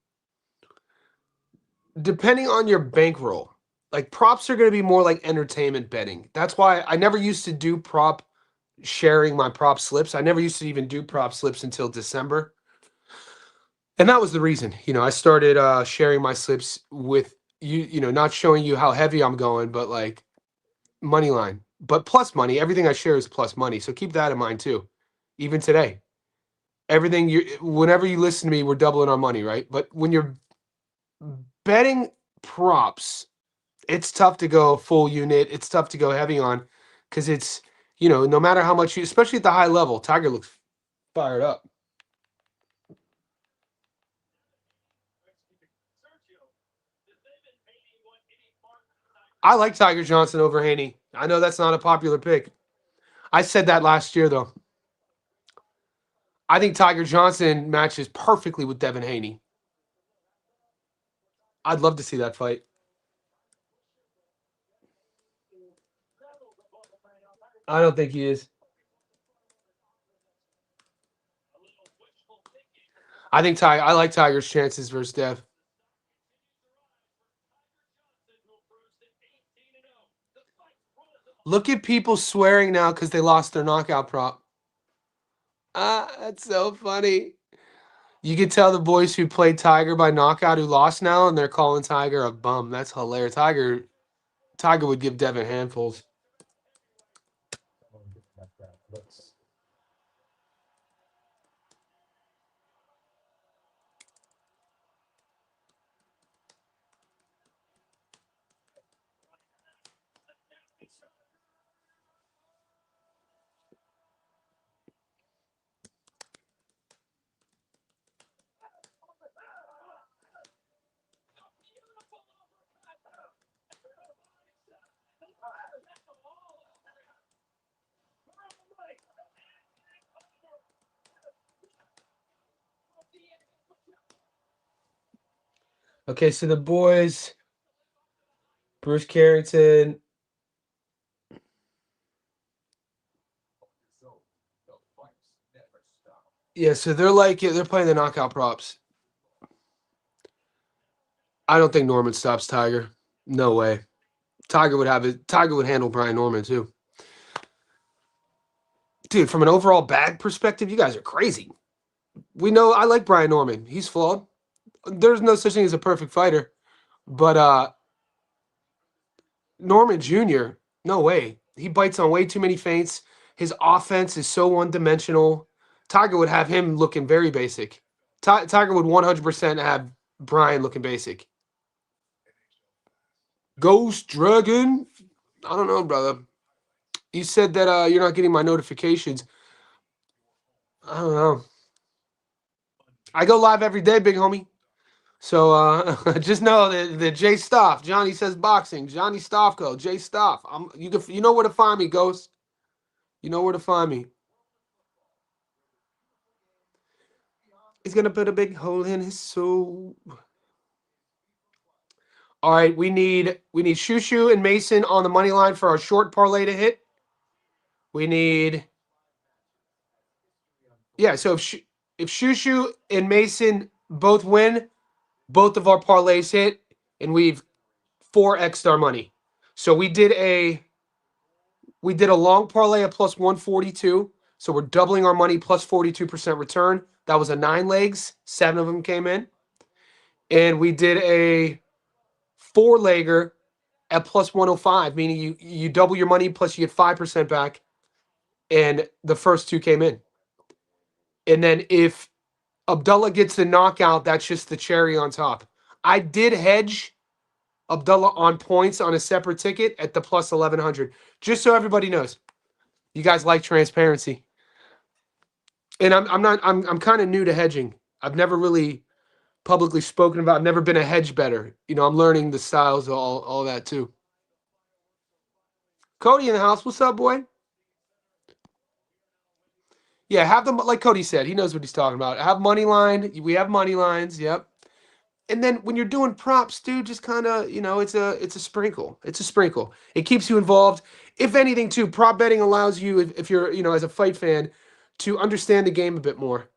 Depending on your bankroll, like props are going to be more like entertainment betting. That's why I never used to do sharing my prop slips. I never used to even do prop slips until December. And that was the reason, I started sharing my slips with you, not showing you how heavy I'm going, but like money line, but plus money. Everything I share is plus money. So keep that in mind too. Even today, whenever you listen to me, we're doubling our money, right? But when you're betting props, it's tough to go full unit. It's tough to go heavy on because it's, no matter how much especially at the high level, Tiger looks fired up. I like Tiger Johnson over Haney. I know that's not a popular pick. I said that last year, though. I think Tiger Johnson matches perfectly with Devin Haney. I'd love to see that fight. I don't think he is. I like Tiger's chances versus Dev. Look at people swearing now because they lost their knockout prop. That's so funny. You could tell the boys who played Tiger by knockout who lost now, and they're calling Tiger a bum. That's hilarious. Tiger would give Devin handfuls. Okay, so the boys, Bruce Carrington. Yeah, so they're playing the knockout props. I don't think Norman stops Tiger. No way. Tiger would have it. Tiger would handle Brian Norman too. Dude, from an overall bag perspective, you guys are crazy. We know I like Brian Norman. He's flawed. There's no such thing as a perfect fighter. But Norman Jr., no way. He bites on way too many feints. His offense is so one-dimensional. Tiger would have him looking very basic. Tiger would 100% have Brian looking basic. Ghost Dragon? I don't know, brother. You said that you're not getting my notifications. I don't know. I go live every day, big homie. So just know that Jay Stoff, Johnny says boxing, Johnny Stoffco, Jay Stoff. You know where to find me, Ghost. You know where to find me. He's gonna put a big hole in his soul. All right, we need Shushu and Mason on the money line for our short parlay to hit. We need So if Shushu and Mason both win, both of our parlays hit, and we've 4x'd our money. So we did a long parlay of plus 142. So we're doubling our money plus 42% return. That was a 9 legs. 7 of them came in. And we did a 4-legger at plus 105, meaning you double your money plus you get 5% back, and the first two came in. And then if Abdullah gets the knockout, that's just the cherry on top. I did hedge Abdullah on points on a separate ticket at the plus 1100, just so everybody knows. You guys like transparency. And I'm kind of new to hedging. I've never really publicly spoken about. I've never been a hedge better. I'm learning the styles, all that too. Cody in the house. What's up, boy? Yeah, have them like Cody said. He knows what he's talking about. Have money line. We have money lines. Yep. And then when you're doing props, dude, just kind of it's a sprinkle. It's a sprinkle. It keeps you involved. If anything, too, prop betting allows you, if you're as a fight fan, to understand the game a bit more.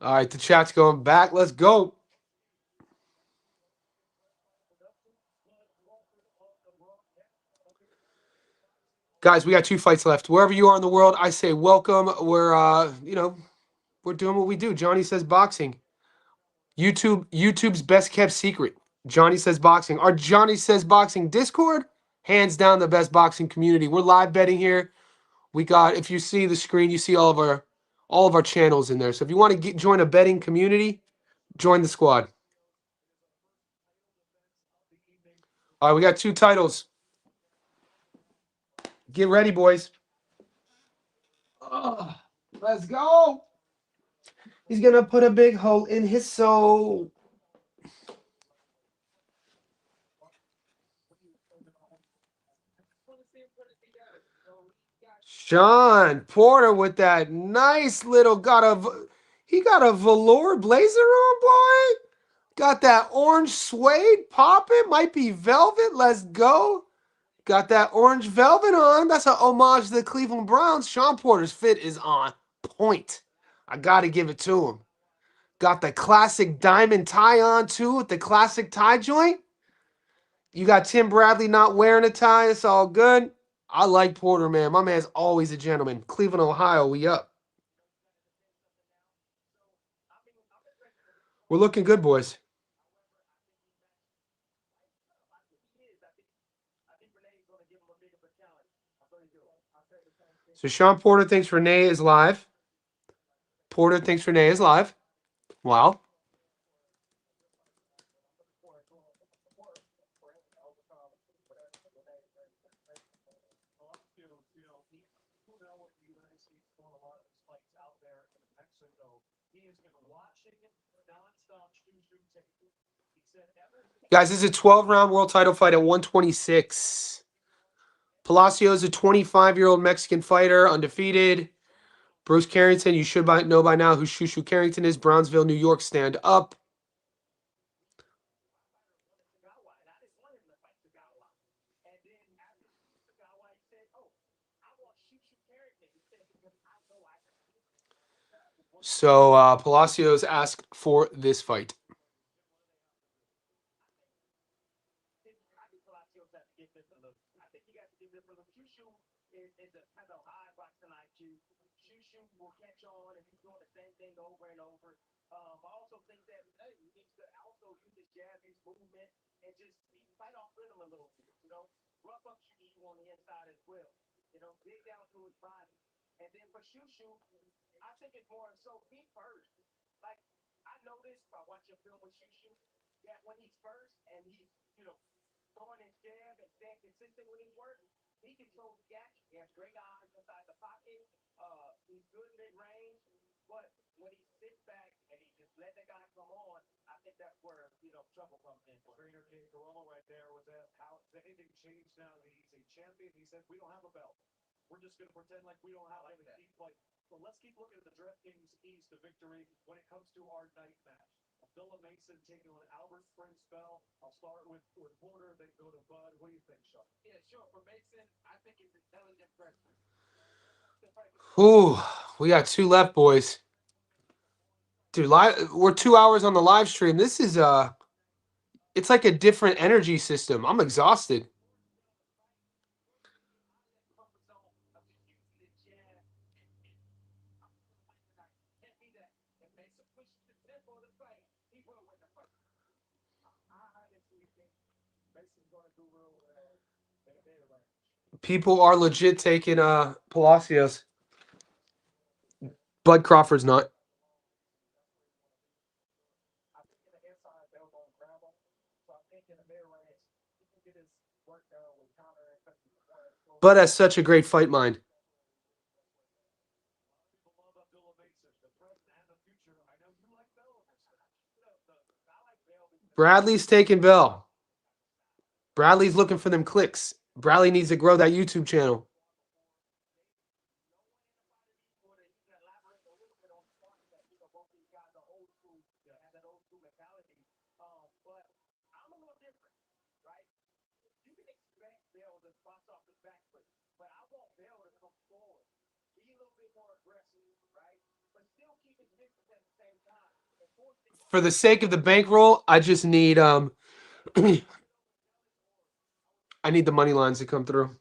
All right, the chat's going back. Let's go. Guys, we got 2 fights left. Wherever you are in the world, I say welcome. We're doing what we do. Johnny says boxing. YouTube's best kept secret. Johnny says boxing. Our Johnny says boxing Discord, hands down the best boxing community. We're live betting here. We got, if you see the screen, you see all of our channels in there. So if you want to join a betting community, join the squad. All right, we got 2 titles. Get ready, boys. Let's go. He's gonna put a big hole in his soul. Sean Porter with that nice little he got a velour blazer on, boy. Got that orange suede popping, might be velvet. Let's go. Got that orange velvet on. That's an homage to the Cleveland Browns. Sean Porter's fit is on point. I got to give it to him. Got the classic diamond tie on, too, with the classic tie joint. You got Tim Bradley not wearing a tie. It's all good. I like Porter, man. My man's always a gentleman. Cleveland, Ohio, we up. We're looking good, boys. So Sean Porter thinks Renee is live. Porter thinks Renee is live. Wow. Guys, this is a 12-round world title fight at 126. Palacio is a 25-year-old Mexican fighter, undefeated. Bruce Carrington, you should know by now who Shushu Carrington is. Brownsville, New York, stand up. So Palacios asked for this fight. Ooh, We got 2 left, boys. Dude, we're 2 hours on the live stream. This is it's like a different energy system. I'm exhausted. People are legit taking Palacios. Bud Crawford's not. Bud has such a great fight mind. Bradley's taking Bell. Bradley's looking for them clicks. Bradley needs to grow that YouTube channel. For the sake of the bankroll, I just need I need the money lines to come through.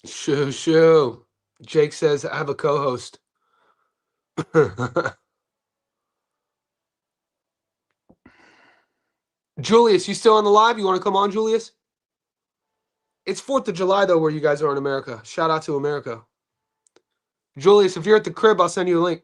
Shoo. Jake says I have a co-host. Julius, you still on the live? You want to come on, Julius? It's 4th of July, though, where you guys are in America. Shout out to America. Julius, if you're at the crib, I'll send you a link.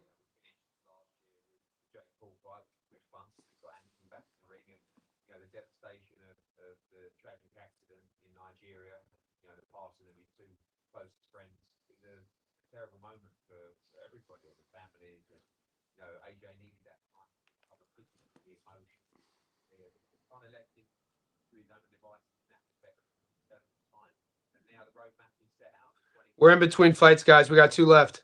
We're in between fights, guys. We got 2 left.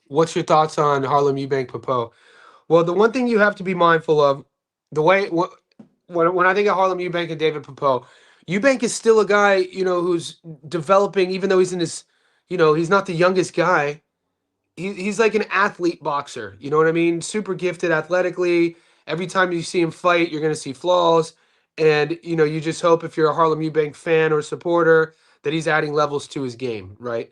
What's your thoughts on Harlem Eubank Popo? Well, the one thing you have to be mindful of, the way when I think of Harlem Eubank and David Popo, Eubank is still a guy, who's developing, even though he's in his, he's not the youngest guy. He's like an athlete boxer. You know what I mean? Super gifted athletically. Every time you see him fight, you're going to see flaws. And, you just hope if you're a Harlem Eubank fan or supporter that he's adding levels to his game, right?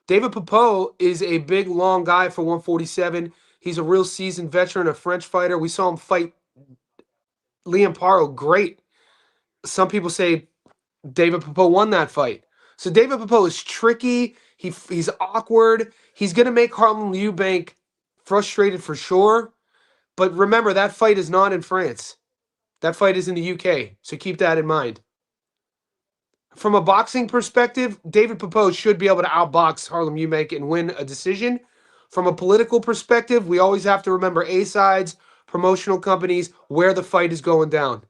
David Popo is a big, long guy for 147. He's a real seasoned veteran, a French fighter. We saw him fight Liam Paro. Great. Some people say David Popo won that fight. So David Popo is tricky. He's awkward. He's going to make Harlem Eubank frustrated for sure. But remember, that fight is not in France. That fight is in the UK. So keep that in mind. From a boxing perspective, David Popo should be able to outbox Harlem Eubank and win a decision. From a political perspective, we always have to remember A-sides, promotional companies, where the fight is going down.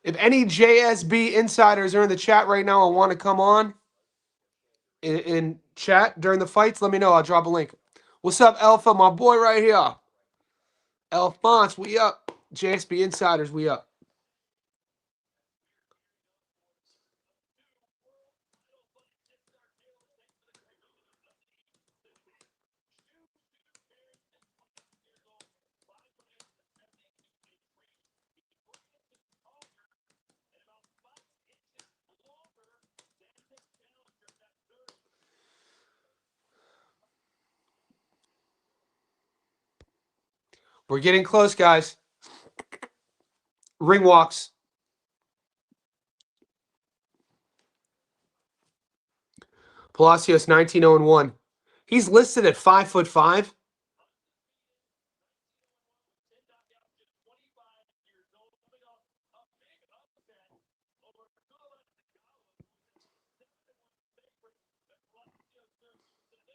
If any JSB insiders are in the chat right now and want to come on in chat during the fights, let me know. I'll drop a link. What's up, Alpha? My boy right here. Alphonse, we up. JSB insiders, we up. We're getting close, guys. Ring walks. Palacios 19-0-1. He's listed at 5'5".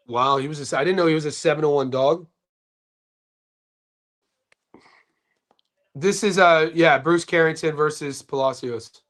Wow, he was. I didn't know he was a 7-1 dog. This is yeah, Bruce Carrington versus Palacios.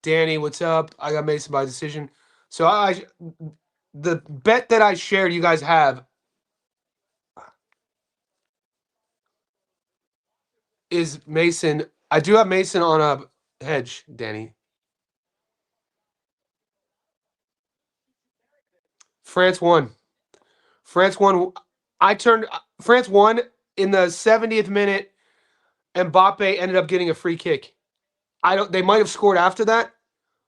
Danny, what's up? I got Mason by decision. So the bet that I shared, you guys have, is Mason. I do have Mason on a hedge, Danny. France won. France won. I turned France won in the 70th minute. Mbappe ended up getting a free kick. I don't. They might have scored after that,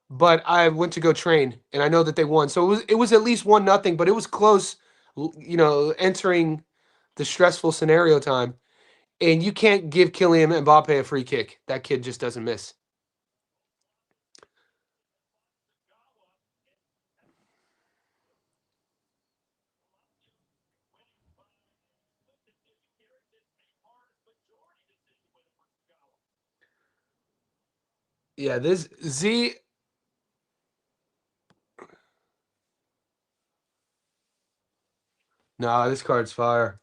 but I went to go train, and I know that they won. So it was at least 1-0, but it was close. You know, entering the stressful scenario time, and you can't give Kylian Mbappe a free kick. That kid just doesn't miss. Yeah, this Z. No, this card's fire.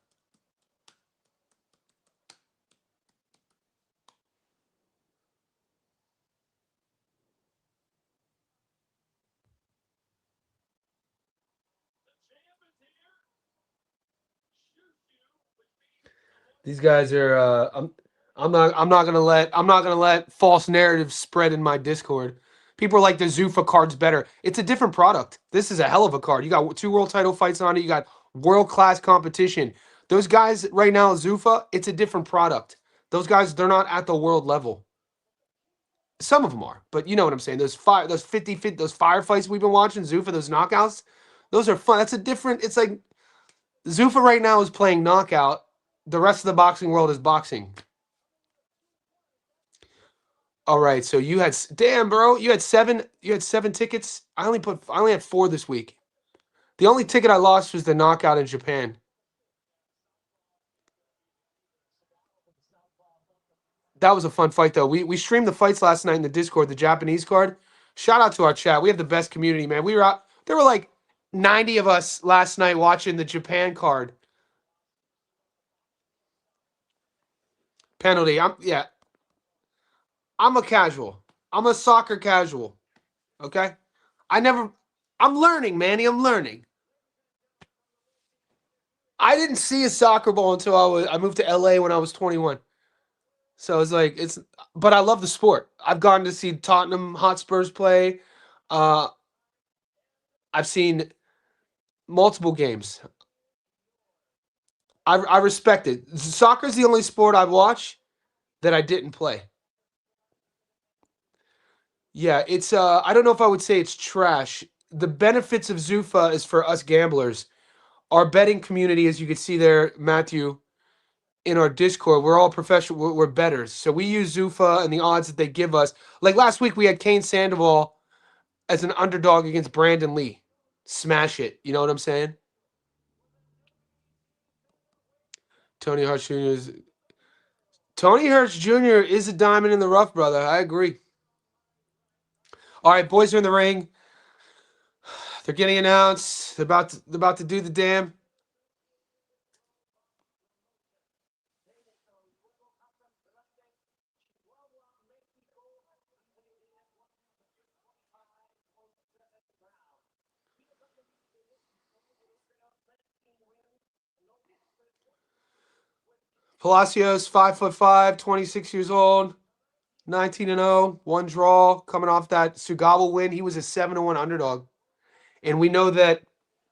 These guys are. I'm not gonna let false narratives spread in my Discord. People are like the Zuffa card's better. It's a different product. This is a hell of a card. You got 2 world title fights on it. You got world class competition. Those guys right now, Zuffa, it's a different product. Those guys, they're not at the world level. Some of them are, but you know what I'm saying. Those 50, those firefights we've been watching, Zuffa, those knockouts, those are fun. That's a different. It's like Zuffa right now is playing knockout. The rest of the boxing world is boxing. All right, so you had damn, bro, you had 7. You had 7 tickets. I only had 4 this week. The only ticket I lost was the knockout in Japan. That was a fun fight though. We streamed the fights last night in the Discord, the Japanese card. Shout out to our chat. We have the best community, man. We were out. There were like 90 of us last night watching the Japan card. Penalty. I'm a casual. I'm a soccer casual. Okay? I never I'm learning, Manny. I'm learning. I didn't see a soccer ball until I moved to LA when I was 21. So it's like but I love the sport. I've gone to see Tottenham Hotspurs play. Uh I've seen multiple games. I respect it. Soccer's the only sport I watch that I didn't play. Yeah, it's I don't know if I would say it's trash. The benefits of Zuffa is for us gamblers. Our betting community, as you can see there, Matthew, in our Discord, we're all professional. We're betters, so we use Zuffa and the odds that they give us. Like last week, we had Kane Sandoval as an underdog against Brandon Lee. Smash it. You know what I'm saying? Tony Hart Jr. is Tony Hurts Jr. is a diamond in the rough, brother. I agree. All right, boys are in the ring. They're getting announced. They're about to do the damn. Palacios, 5'5", 26 years old, 19-0, one draw, coming off that Sugawa win. He was a 7-1 underdog. And we know that,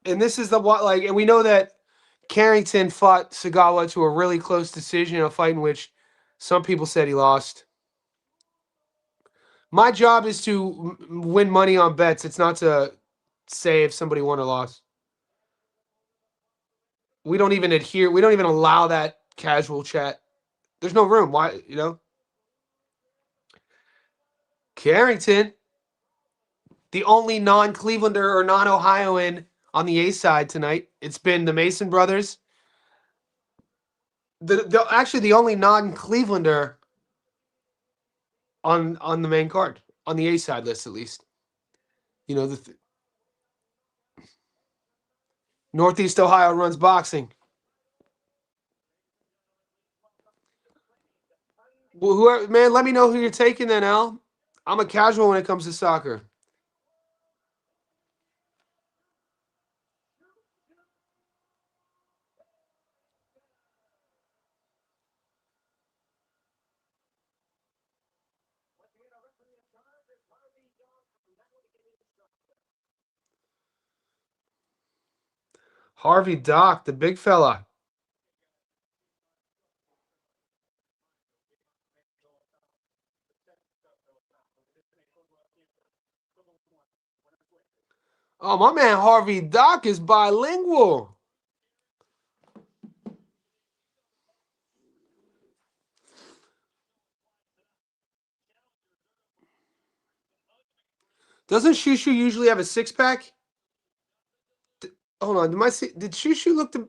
and this is the what like, and we know that Carrington fought Sugawa to a really close decision in a fight in which some people said he lost. My job is to win money on bets. It's not to say if somebody won or lost. We don't even adhere. We don't even allow that casual chat. There's no room. Why, Carrington, the only non-Clevelander or non-Ohioan on the A side tonight. It's been the Mason brothers. Actually the only non-Clevelander on the main card, on the A side list at least. Northeast Ohio runs boxing. Well, whoever, man, let me know who you're taking then, Al. I'm a casual when it comes to soccer. Harvey Dock, the big fella. Oh, my man Harvey Dock is bilingual. Doesn't Shushu usually have a six-pack? Hold on, did Shushu look to...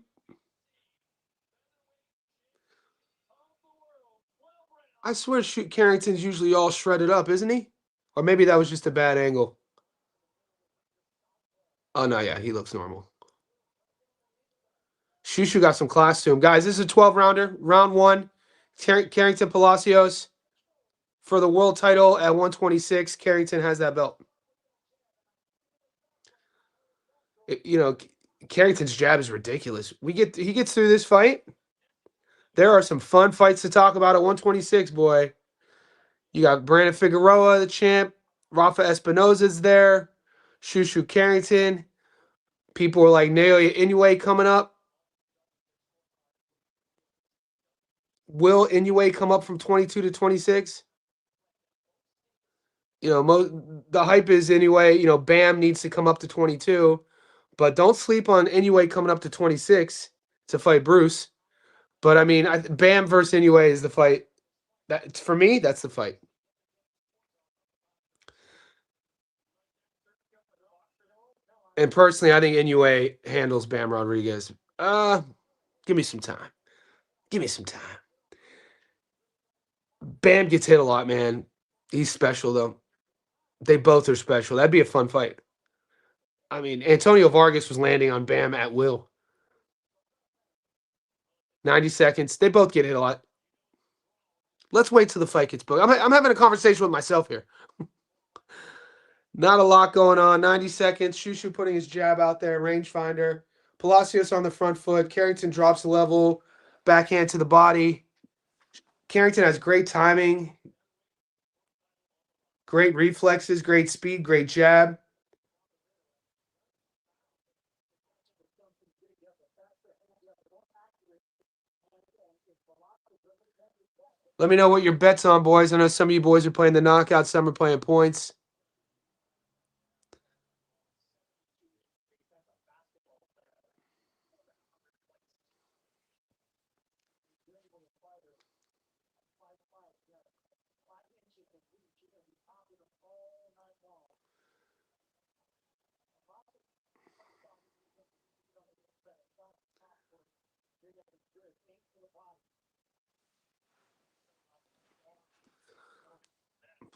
I swear Carrington's usually all shredded up, isn't he? Or maybe that was just a bad angle. Oh, no, yeah, he looks normal. Shushu got some class to him. Guys, this is a 12-rounder. Round one, Carrington Palacios for the world title at 126. Carrington has that belt. Carrington's jab is ridiculous. He gets through this fight. There are some fun fights to talk about at 126, boy. You got Brandon Figueroa, the champ. Rafa Espinoza's there. Shushu Carrington. People are like Naoya Inoue coming up. Will Inoue come up from 22 to 26? The hype is Inoue. Bam needs to come up to 22. But don't sleep on Inoue coming up to 26 to fight Bruce. But, I mean, Bam versus Inoue is the fight. For me, that's the fight. And personally, I think Inoue handles Bam Rodriguez. Give me some time. Give me some time. Bam gets hit a lot, man. He's special, though. They both are special. That'd be a fun fight. I mean, Antonio Vargas was landing on Bam at will. 90 seconds. They both get hit a lot. Let's wait till the fight gets booked. I'm having a conversation with myself here. Not a lot going on. 90 seconds. Shushu putting his jab out there. Rangefinder. Palacios on the front foot. Carrington drops the level. Backhand to the body. Carrington has great timing. Great reflexes. Great speed. Great jab. Let me know what your bet's on, boys. I know some of you boys are playing the knockout. Some are playing points.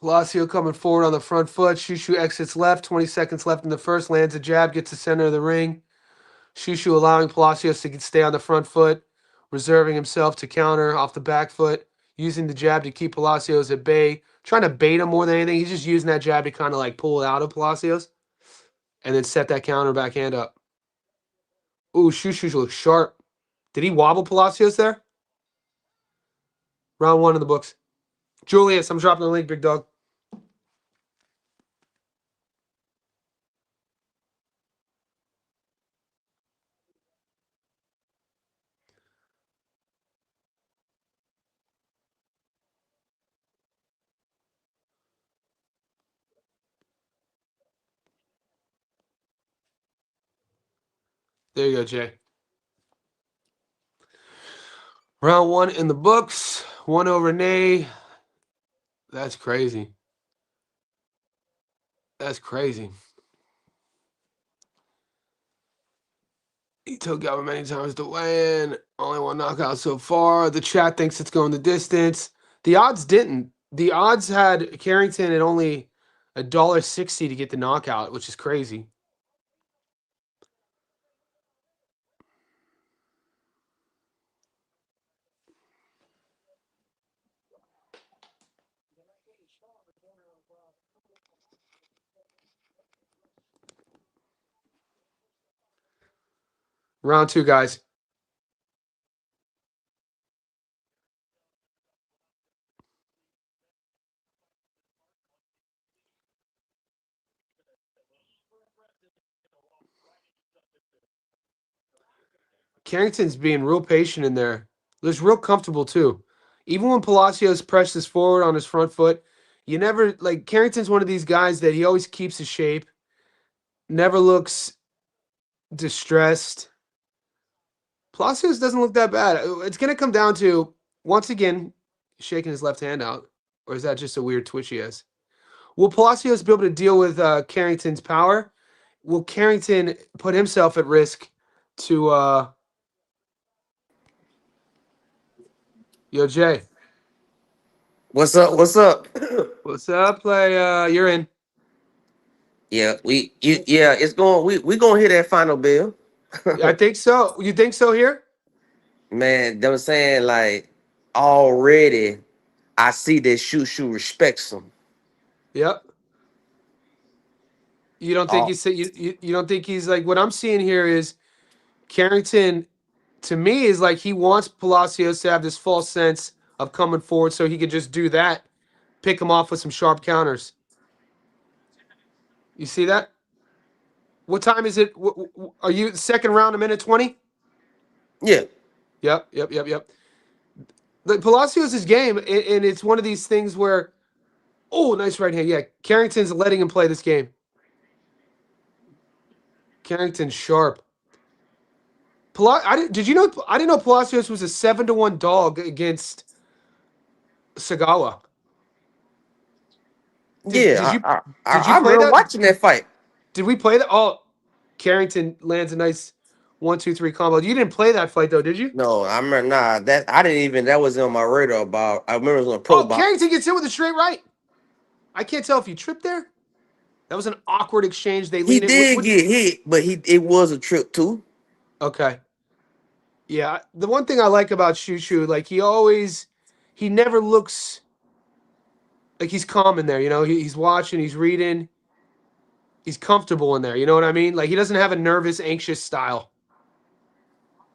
Palacio coming forward on the front foot. Shushu exits left. 20 seconds left in the first. Lands a jab. Gets the center of the ring. Shushu allowing Palacios to stay on the front foot. Reserving himself to counter off the back foot. Using the jab to keep Palacios at bay. Trying to bait him more than anything. He's just using that jab to kind of like pull it out of Palacios. And then set that counter backhand up. Ooh, Shushu looks sharp. Did he wobble Palacios there? Round one in the books. Julius, I'm dropping the link, big dog. There you go, Jay. Round one in the books. 1-0 Renee. That's crazy. That's crazy. He took out many times to win. Only one knockout so far. The chat thinks it's going the distance. The odds didn't. The odds had Carrington at only $1.60 to get the knockout, which is crazy. Round two, guys. Carrington's being real patient in there. Looks real comfortable too. Even when Palacios presses forward on his front foot, you never like Carrington's one of these guys that he always keeps his shape, never looks distressed. Palacios doesn't look that bad. It's gonna come down to once again shaking his left hand out, or is that just a weird twitch he has? Will Palacios be able to deal with Carrington's power? Will Carrington put himself at risk to Yo Jay?
What's up? What's up?
What's up, play? You're in.
Yeah, it's going. We gonna hit that final bill,
I think so. You think so here?
man. They were saying like already. I see that Shushu respects him.
Yep. You don't think
Oh,
you don't think he's like what I'm seeing here is Carrington to me is like he wants Palacios to have this false sense of coming forward so he could just do that, pick him off with some sharp counters. You see that? What time is it? Are you second round, a minute 20?
yeah.
Yep. Like Palacios' game, and it's one of these things where, oh, nice right hand. Yeah, Carrington's letting him play this game. Carrington sharp. Did you know? I didn't know Palacios was a 7-1 dog against Sagawa. Did did
Yeah,
you did you
I
play
remember
that?
watching that fight.
Did we play that? Oh, Carrington lands a nice 1-2-3 combo. You didn't play that fight though, did you?
No, I remember. Nah, that I didn't even. That was on my radar. About. I remember it was on Pro
Oh,
Box.
Carrington gets hit with a straight right. I can't tell if you tripped there. That was an awkward exchange. They
He
lean it.
did get hit, but it was a trip too.
Okay. Yeah. The one thing I like about Shushu, like he never looks like he's calm in there. You know, he's watching, he's reading, he's comfortable in there. You know what I mean? Like he doesn't have a nervous, anxious style.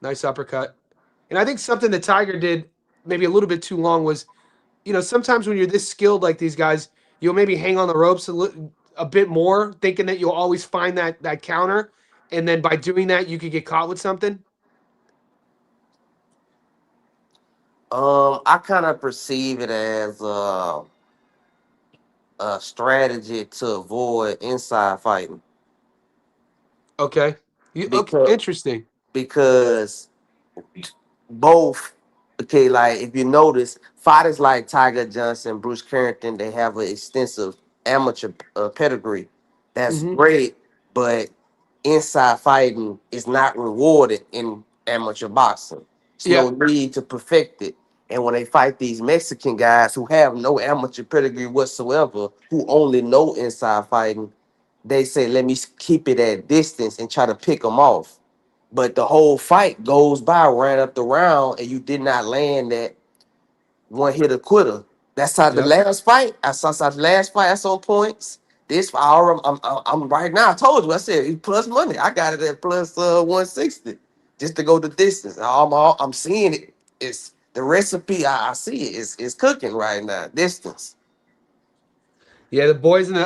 Nice uppercut. And I think something that Tiger did maybe a little bit too long was, sometimes when you're this skilled like these guys, you'll maybe hang on the ropes a bit more, thinking that you'll always find that counter, and then by doing that, you could get caught with something.
I kind of perceive it as a strategy to avoid inside fighting
Okay. Okay,
because
interesting.
because both okay, like if you notice fighters like Tiger Johnson, Bruce Carrington, they have an extensive amateur pedigree. That's
Hmm.
great, but inside fighting is not rewarded in amateur boxing. It's
Yeah.
no need to perfect it. And when they fight these Mexican guys who have no amateur pedigree whatsoever, who only know inside fighting, they say, let me keep it at distance and try to pick them off. But the whole fight goes by, ran up the round, and you did not land that one hit a quitter. That's how the
Yep.
last fight. I saw the last fight. I saw points. This I'm right now. I told you. I said plus money. I got it at plus 160 just to go the distance. I'm seeing it. It's the recipe I see is cooking right now. Distance.
Yeah, the boys in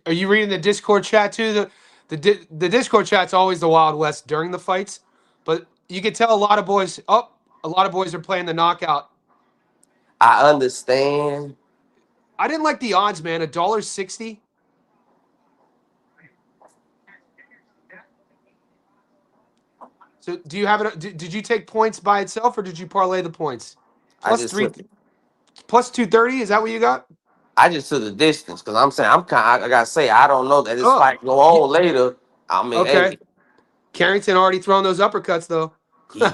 are you reading the Discord chat too? The Discord chat's always the Wild West during the fights, but you can tell a lot of boys. Oh, a lot of boys are playing the knockout.
I understand.
I didn't like the odds, man. $1.60. So do you have it? Did you take points by itself, or did you parlay the points?
I
Plus
just
three,
took
plus 230. Is that what you got?
I just took the distance because I'm saying I'm kind. I gotta say I don't know that this
Oh,
fight go
y-
on later. I mean,
okay.
hey,
Carrington already thrown those uppercuts though.
he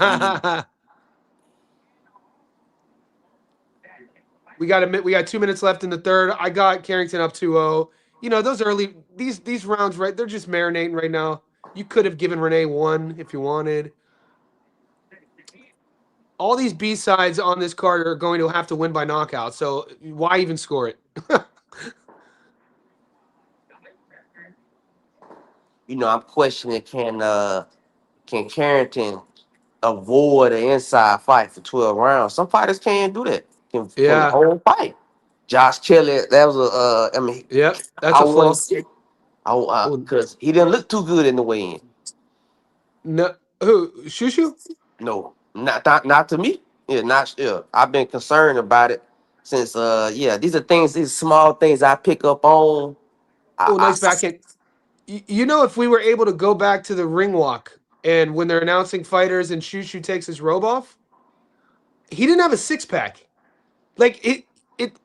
We got 2 minutes left in the third. I got Carrington up 2-0. You know, those early these rounds, right? They're just marinating right now. You could have given Renee one if you wanted. All these B sides on this card are going to have to win by knockout. So why even score it?
I'm questioning can Carrington avoid an inside fight for 12 rounds? Some fighters can't do that. Can
Yeah.
hold fight. Josh Kelly, that was I mean,
Yep. That's
I
a flaw.
was
Oh,
because he didn't look too good in the weigh-in.
no. Who? Shushu?
No, not to me. Yeah, not yeah. I've been concerned about it since yeah. These small things I pick up on.
Oh,
I
nice backhand. You know, if we were able to go back to the ring walk and when they're announcing fighters and Shushu takes his robe off, he didn't have a six pack. Like he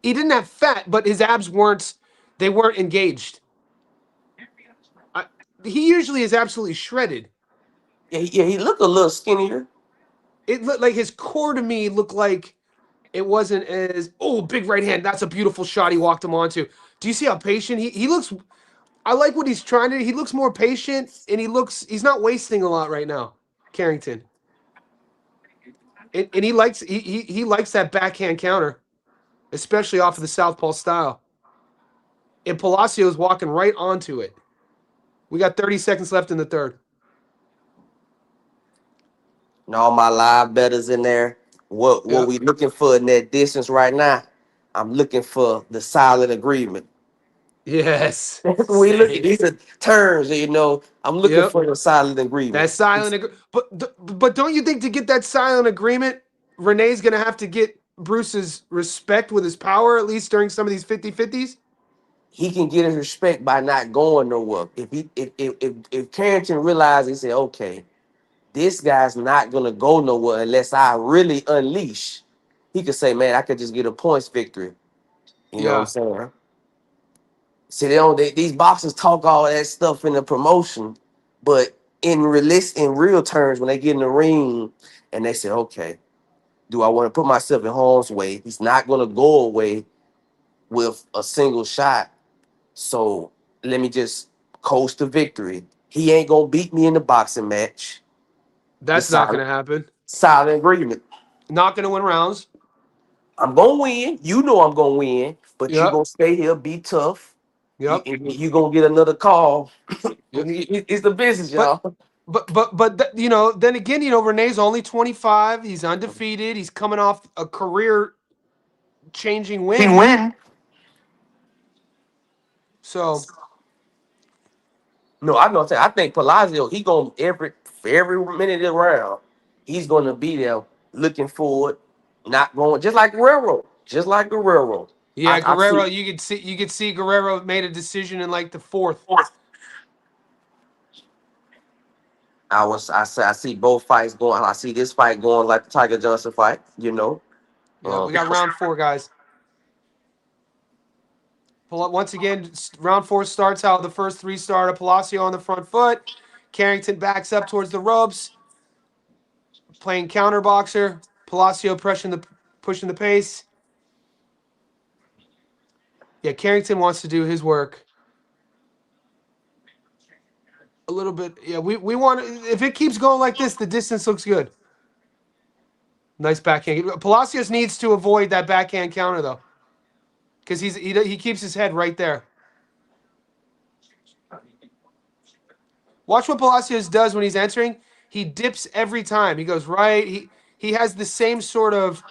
didn't have fat, but his abs weren't they weren't engaged. I, he usually is absolutely shredded.
yeah, he looked a little skinnier.
It looked like his core to me looked like it wasn't as big right hand. That's a beautiful shot he walked him onto. Do you see how patient he looks? I like what he's trying to. He looks more patient and he's not wasting a lot right now, Carrington. And he likes that backhand counter, especially off of the southpaw style. And Palacios walking right onto it. We got 30 seconds left in the third.
And all my live betters in there. What
Yep.
we looking for in that distance right now? I'm looking for the silent agreement.
Yes.
We look at
Same.
these are terms, I'm looking
Yep.
for the silent agreement.
That but don't you think to get that silent agreement, Renee's gonna have to get Bruce's respect with his power at least during some of these 50-50s?
He can get his respect by not going nowhere. If Carrington realizes he said, okay, this guy's not gonna go nowhere unless I really unleash, he could say, man, I could just get a points victory. You know what I'm
Yeah,
saying? See, these boxers talk all that stuff in the promotion, but in real terms, when they get in the ring and they say, okay, do I want to put myself in harm's way? He's not gonna go away with a single shot. So let me just coast to victory. He ain't gonna beat me in the boxing match. The
that's not
silent,
gonna happen.
silent agreement.
Not gonna win rounds.
I'm gonna win. You know I'm gonna win, but you
Yep.
gonna stay here, be tough.
Yep.
You gonna get another call.
Yep.
It's the business,
But
y'all.
then again, Renee's only 25. He's undefeated. He's coming off a career changing win. So
No, I know. I think Palazzo, he gonna every minute of the round, he's gonna be there looking forward, not going just like Guerrero, just like Guerrero.
yeah,
I see.
Guerrero, you could see Guerrero made a decision in like the fourth.
I see both fights going. I see this fight going like the Tiger Johnson fight.
Yeah, we got
Because
round four, guys. Once again, round four starts how the first three started. Palacio on the front foot. Carrington backs up towards the ropes, playing counter boxer. Palacio pushing the pace. Yeah, Carrington wants to do his work a little bit. Yeah, we want if it keeps going like this, the distance looks good. Nice backhand. Palacios needs to avoid that backhand counter though, because he keeps his head right there. Watch what Palacios does when he's entering. He dips every time. He goes right. He has the same sort of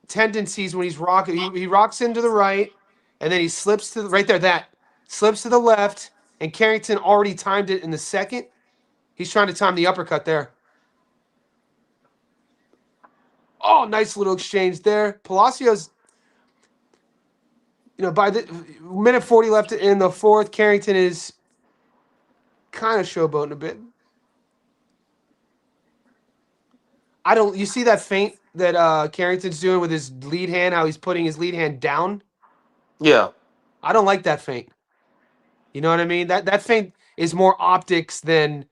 tendencies when he's rocking. He rocks into the right, and then he slips to the right there. That slips to the left, and Carrington already timed it in the second. He's trying to time the uppercut there. Oh, nice little exchange there. Palacios, by the minute 40 left in the fourth, Carrington is kind of showboating a bit. You see that feint that Carrington's doing with his lead hand, how he's putting his lead hand down?
Yeah.
I don't like that feint. You know what I mean? That feint is more optics than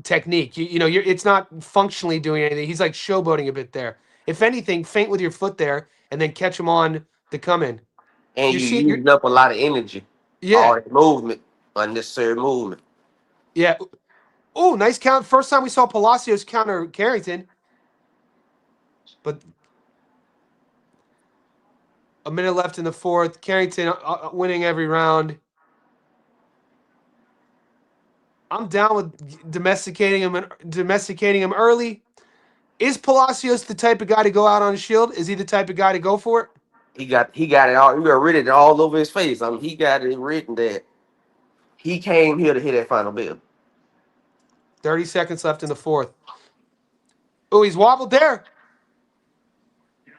technique. It's not functionally doing anything. He's like showboating a bit there. If anything, feint with your foot there and then catch him on the come in.
And
You're
you
seeing,
using up a lot of energy. All
yeah,
that movement, unnecessary movement.
yeah. Oh, nice count. First time we saw Palacios counter Carrington. But a minute left in the fourth. Carrington winning every round. I'm down with domesticating him early. Is Palacios the type of guy to go out on a shield? Is he the type of guy to go for it?
He got it all. He got written all over his face. I mean, he got it written that he came here to hit that final bell.
30 seconds left in the fourth. Oh, he's wobbled there.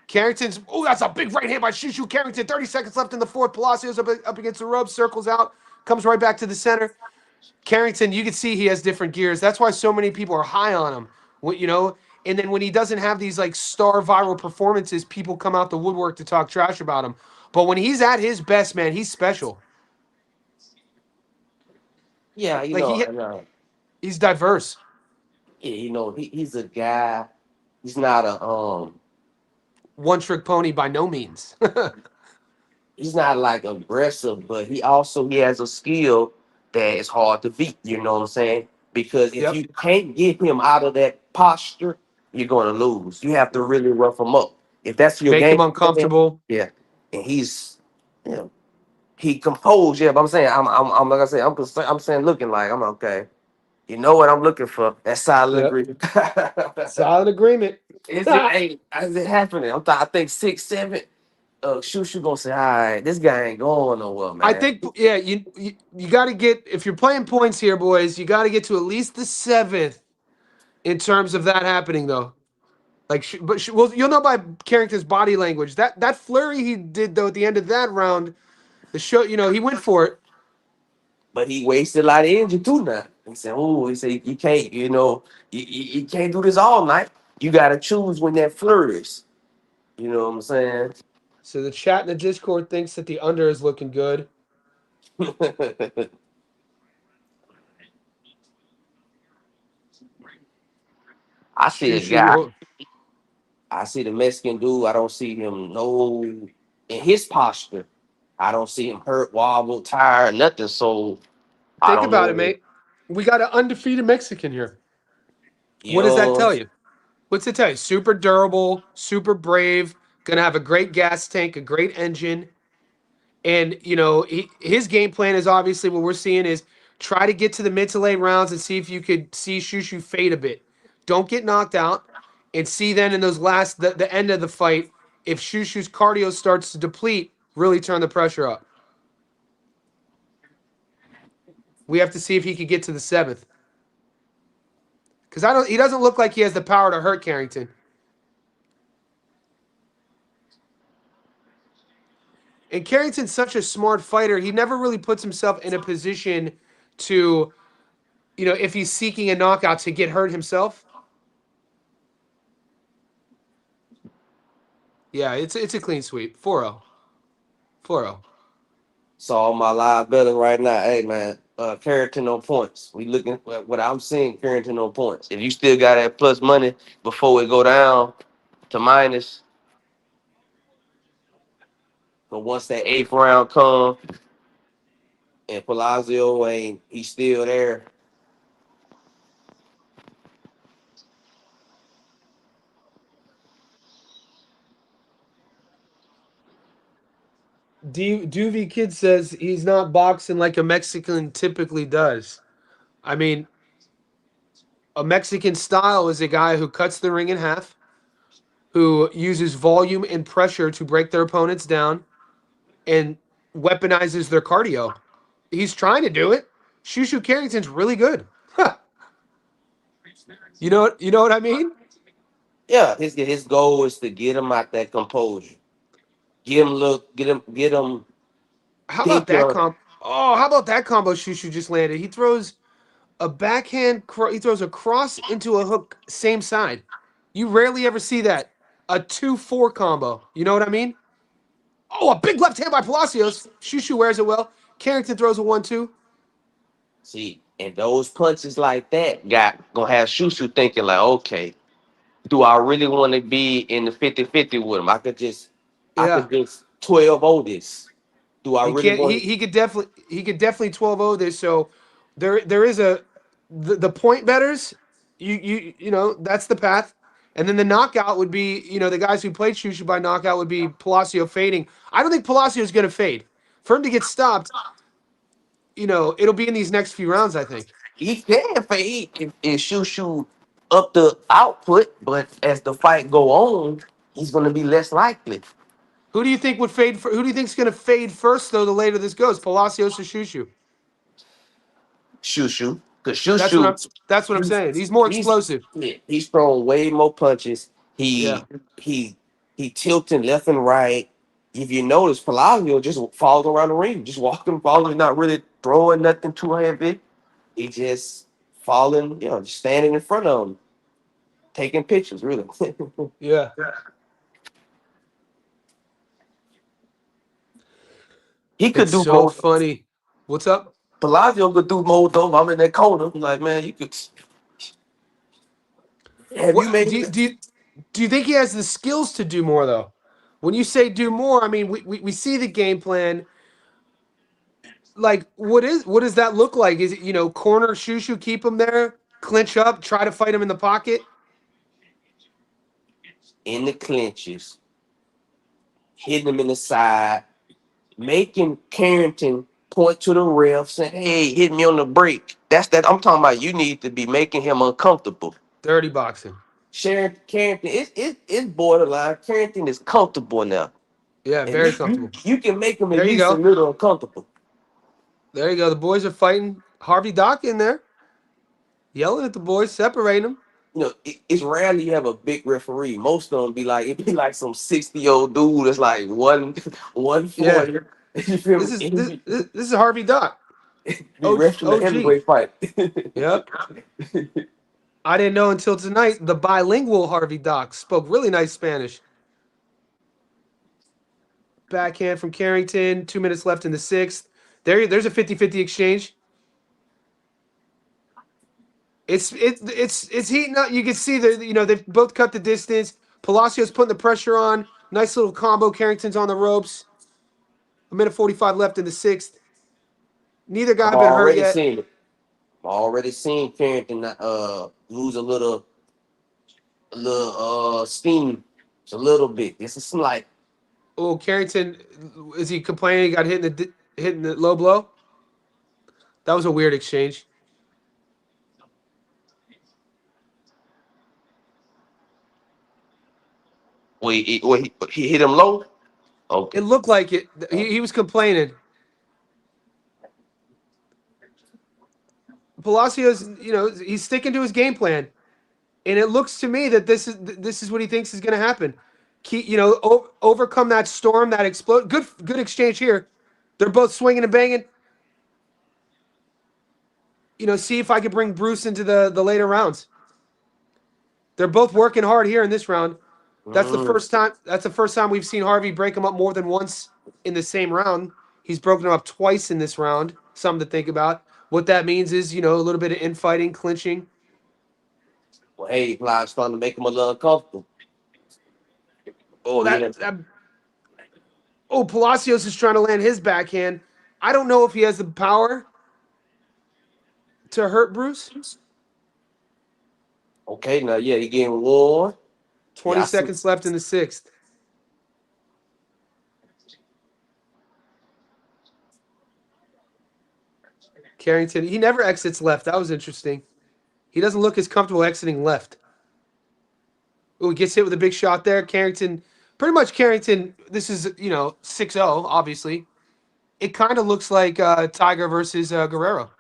Carrington's. Oh, that's a big right hand by Shushu Carrington. 30 seconds left in the fourth. Palacios up against the ropes, circles out, comes right back to the center. Carrington, you can see he has different gears. That's why so many people are high on him. And then when he doesn't have these like star viral performances, people come out the woodwork to talk trash about him. But when he's at his best, man, he's special.
Yeah,
he's diverse.
Yeah, he's a guy. He's not a
one-trick pony by no means.
He's not like aggressive, but he has a skill that is hard to beat. You know what I'm saying? Because if you can't get him out of that posture, you're going to lose. You have to really rough him up. If that's your
Make
game,
him uncomfortable.
yeah. And he composed. Yeah, but I'm saying I'm like I said I'm saying looking like I'm okay. You know what I'm looking for? That silent agreement.
Silent agreement.
Is it happening? I think 6, 7. Shushu gonna say, all right, this guy ain't going nowhere, man.
I think, yeah, you got to get, if you're playing points here, boys, you got to get to at least the 7th in terms of that happening, though. Well, you'll know by Carrington's body language. That flurry he did, though, at the end of that round, the show, he went for it.
But he wasted a lot of energy, too, now. He said, you can't, you can't do this all night. You got to choose when that flurries. You know what I'm saying?
So the chat in the Discord thinks that the under is looking good.
I see a guy. I see the Mexican dude. I don't see him in his posture. I don't see him hurt, wobble, tired, nothing. So
think about it, mate. We got an undefeated Mexican here. What does that tell you? What's it tell you? Super durable, super brave, gonna have a great gas tank, a great engine. And his game plan is obviously what we're seeing is try to get to the mid to late rounds and see if you could see Shushu fade a bit. Don't get knocked out, and see then in those the end of the fight, if Shushu's cardio starts to deplete, really turn the pressure up. We have to see if he could get to the 7th. Because he doesn't look like he has the power to hurt Carrington. And Carrington's such a smart fighter. He never really puts himself in a position to, if he's seeking a knockout, to get hurt himself. Yeah, it's a clean sweep. 4-0. 4-0.
So all my live betting right now, hey man, Carrington on points. We looking at what I'm seeing, Carrington on points. If you still got that plus money before we go down to minus, but once that 8th round come and Palacio he's still there.
Doovie Kid says he's not boxing like a Mexican typically does. I mean, a Mexican style is a guy who cuts the ring in half, who uses volume and pressure to break their opponents down and weaponizes their cardio. He's trying to do it. Shushu Carrington's really good. Huh. You know what I mean?
Yeah, his goal is to get him out that composure. Get him
How about
think
that
of
comp? Oh, how about that combo Shushu just landed? He throws a backhand. He throws a cross into a hook, same side. You rarely ever see that. A 2-4 combo. You know what I mean? Oh, a big left hand by Palacios. Shushu wears it well. Carrington throws a 1-2.
see, and those punches like that gonna have Shushu thinking like, okay, do I really want to be in the 50-50 with him? I
Yeah.
could just 12-0 this. Do I
He
really
can't.
want to?
He could definitely 12-0 this. So there is a the point betters. You know that's the path, and then the knockout would be the guys who played Shushu by knockout would be Palacio fading. I don't think Palacio is going to fade. For him to get stopped, it'll be in these next few rounds. I think.
He can fade if Shushu up the output, but as the fight go on, he's gonna be less likely.
Who do you think would fade? Who do you think's going to fade first though? The later this goes, Palacios or Shushu?
Shushu, because
That's what
Shushu,
I'm. That's what I'm
he's
saying. He's more
he's
explosive.
yeah, he's throwing way more punches.
Yeah.
He he tilting left and right. If you notice, Palavio just falls around the ring, just walking, falling, not really throwing nothing too heavy. He just falling, just standing in front of him, taking pictures. Really,
Yeah.
he could
It's
do
so
more.
funny. What's up?
Palavio could do more though. I'm in that corner. I'm like, man, you could. Have you
What
made
do you,
it?
do you think he has the skills to do more though? When you say do more, I mean we see the game plan. Like what does that look like? Is it corner Shushu, keep him there, clinch up, try to fight him in the pocket?
In the clinches, hitting him in the side, making Carrington point to the ref, saying, "Hey, hit me on the break." That's that. I'm talking about. You need to be making him uncomfortable.
Dirty boxing.
Sharon Carrington, it's borderline. Carrington is comfortable now.
Yeah,
At
very
least you
comfortable.
you can make him at
There you
least a
go.
little uncomfortable.
There you go. The boys are fighting. Harvey Dock in there, yelling at the boys, separating them.
It's rarely you have a big referee. Most of them it be like some 60-year-old dude that's like one
Yeah.
40. You feel
This
me?
is
And he
this this, this is Harvey Dock.
be wrestling the
OG.
heavyweight fight.
Yep. I didn't know until tonight the bilingual Harvey Dock spoke really nice Spanish. Backhand from Carrington. 2 minutes left in the sixth. There's a 50-50 exchange. It's heating up. You can see that they've both cut the distance. Palacios putting the pressure on. Nice little combo. Carrington's on the ropes. 1:45 left in the sixth. Neither guy
I've
been hurt
already
yet.
seen it. I've already seen Carrington lose a little steam. Just a little bit. It's a slight.
Oh, Carrington, is he complaining? He got hit in the low blow. That was a weird exchange.
He hit him low.
It
Okay.
looked like it. He was complaining. Palacios, he's sticking to his game plan, and it looks to me that this is what he thinks is going to happen. Overcome that storm, that explode. Good exchange here. They're both swinging and banging. See if I could bring Bruce into the later rounds. They're both working hard here in this round. That's the
Mm.
first time. That's the first time we've seen Harvey break him up more than once in the same round. He's broken him up twice in this round. Something to think about. What that means is, a little bit of infighting, clinching.
Well, hey, Fly's starting to make him a little uncomfortable.
Oh,
Yeah.
Palacios is trying to land his backhand. I don't know if he has the power to hurt Bruce.
Okay, now yeah, he getting warm.
20
Yeah, I see.
seconds left in the sixth. Carrington, he never exits left. That was interesting. He doesn't look as comfortable exiting left. Ooh, gets hit with a big shot there. Carrington, pretty much Carrington. This is 6-0. Obviously, it kind of looks like Tiger versus Guerrero.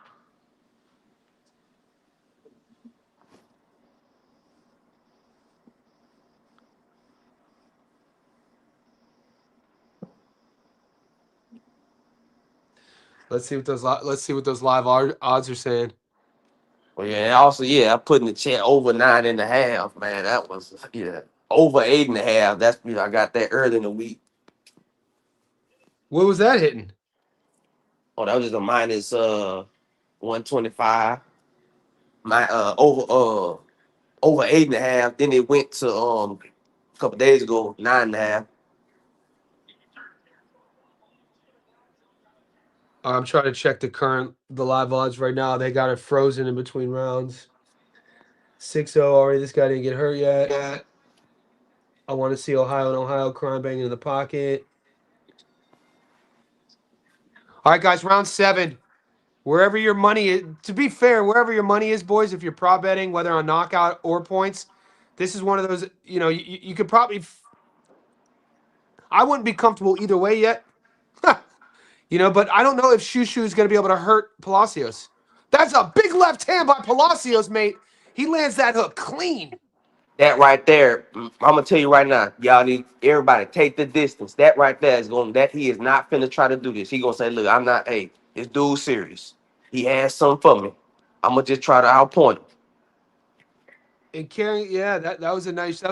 Let's see what those live odds are saying.
Well, yeah, also, yeah, I put in the chat over 9.5, man. That was, yeah, over 8.5. That's, I got that early in the week.
What was that hitting?
Oh, that was just a minus 125. My over 8.5. Then it went to a couple days ago 9.5.
I'm trying to check the live odds right now. They got it frozen in between rounds. 6-0 already. This guy didn't get hurt yet. I want to see Ohio crime banging in the pocket. All right, guys, round 7. Wherever your money is, to be fair, wherever your money is, boys, if you're prop betting, whether on knockout or points, this is one of those, you could probably, I wouldn't be comfortable either way yet. But I don't know if Shushu is going to be able to hurt Palacios. That's a big left hand by Palacios, mate. He lands that hook clean.
That right there, I'm gonna tell you right now, y'all need everybody take the distance. That right there is going. That he is not finna try to do this. He gonna say, "Look, I'm not. Hey, this dude's serious. He has something for me. I'm gonna just try to outpoint him."
And carrying, yeah, that was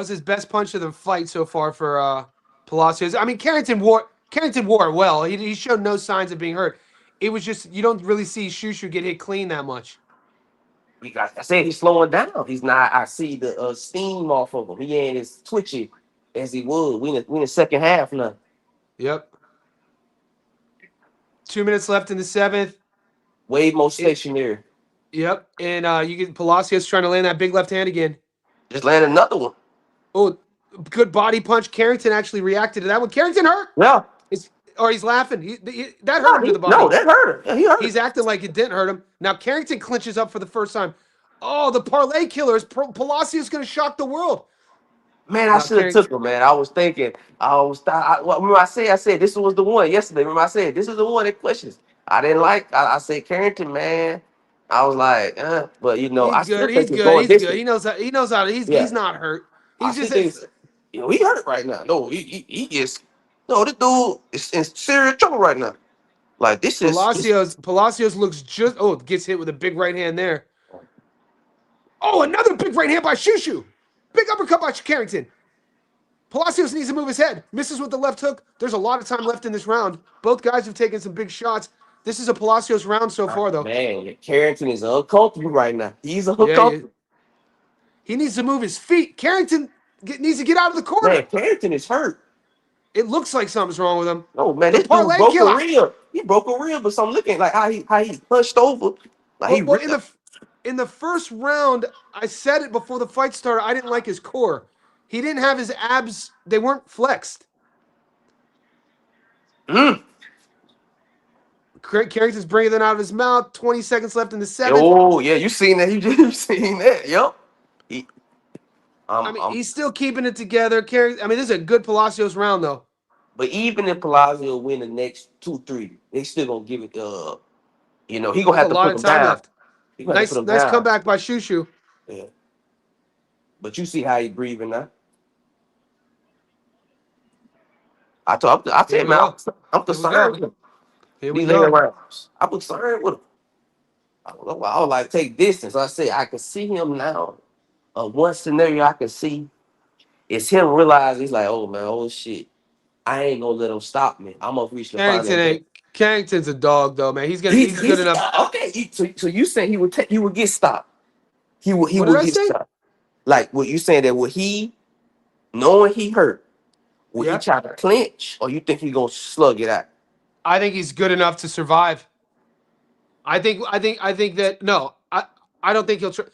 his best punch of the fight so far for Palacios. I mean, Carrington wore it well. He showed no signs of being hurt. It was just you don't really see Shushu get hit clean that much.
I said he's slowing down. He's not. I see the steam off of him. He ain't as twitchy as he was. We in the second half now.
Yep. 2 minutes left in the 7th.
Way more stationary.
Yep. And you get Palacios trying to land that big left hand again.
Just land another one.
Oh, good body punch. Carrington actually reacted to that one. Carrington hurt.
Yeah.
He's laughing. That hurt him to the body.
No, that hurt him. Yeah, he hurt
He's
him.
acting like it didn't hurt him. Now Carrington clinches up for the first time. Oh, the parlay killers. Palacios going to shock the world.
Man, I should have took him, man. I was thinking, remember I said this was the one yesterday. Remember I said this is the one that pushes. I didn't like. I said Carrington, man. I was like, but
He's
I
good.
still
He's
think
good. He's good.
going
He knows how. He knows how. He's not hurt. He's just.
He hurt right now. No, he is. No, this dude is in serious trouble right now. Like this is
Palacios looks just. Oh, gets hit with a big right hand there. Oh, another big right hand by Shushu. Big uppercut by Carrington. Palacios needs to move his head. Misses with the left hook. There's a lot of time left in this round. Both guys have taken some big shots. This is a Palacios round so far, though.
Man, Carrington is uncomfortable right now. He's uncomfortable.
He needs to move his feet. Carrington needs to get out of the corner.
Man, Carrington is hurt.
It looks like something's wrong with him.
No, man, this dude broke a rib. He broke a rib, but I'm looking like how he punched over. Like
in the first round, I said it before the fight started. I didn't like his core. He didn't have his abs. They weren't flexed. Carrington's bringing them out of his mouth. 20 seconds left in the 7th.
Oh, yeah. You seen that. You seen that. Yep.
He's still keeping it together. This is a good Palacios round, though.
But even if Palacios win the next 2-3, they still going to give it, he going to have to put him down. Left.
Nice comeback by Shushu.
Yeah. But you see how he's breathing now. I tell you, man, I'm concerned with him.
Here we go.
I'm concerned with him. I would like take distance. I say I can see him now. One scenario I can see is him realize he's like, oh man, oh shit, I ain't gonna let him stop me. I'm gonna reach the final.
Carrington's a dog though, man. He's good enough.
Okay, so you saying he would get stopped? He would get stopped. Like what you saying that would he, knowing he hurt, would he try to clinch, or you think he gonna slug it out?
I think he's good enough to survive. I think that no, I don't think he'll try.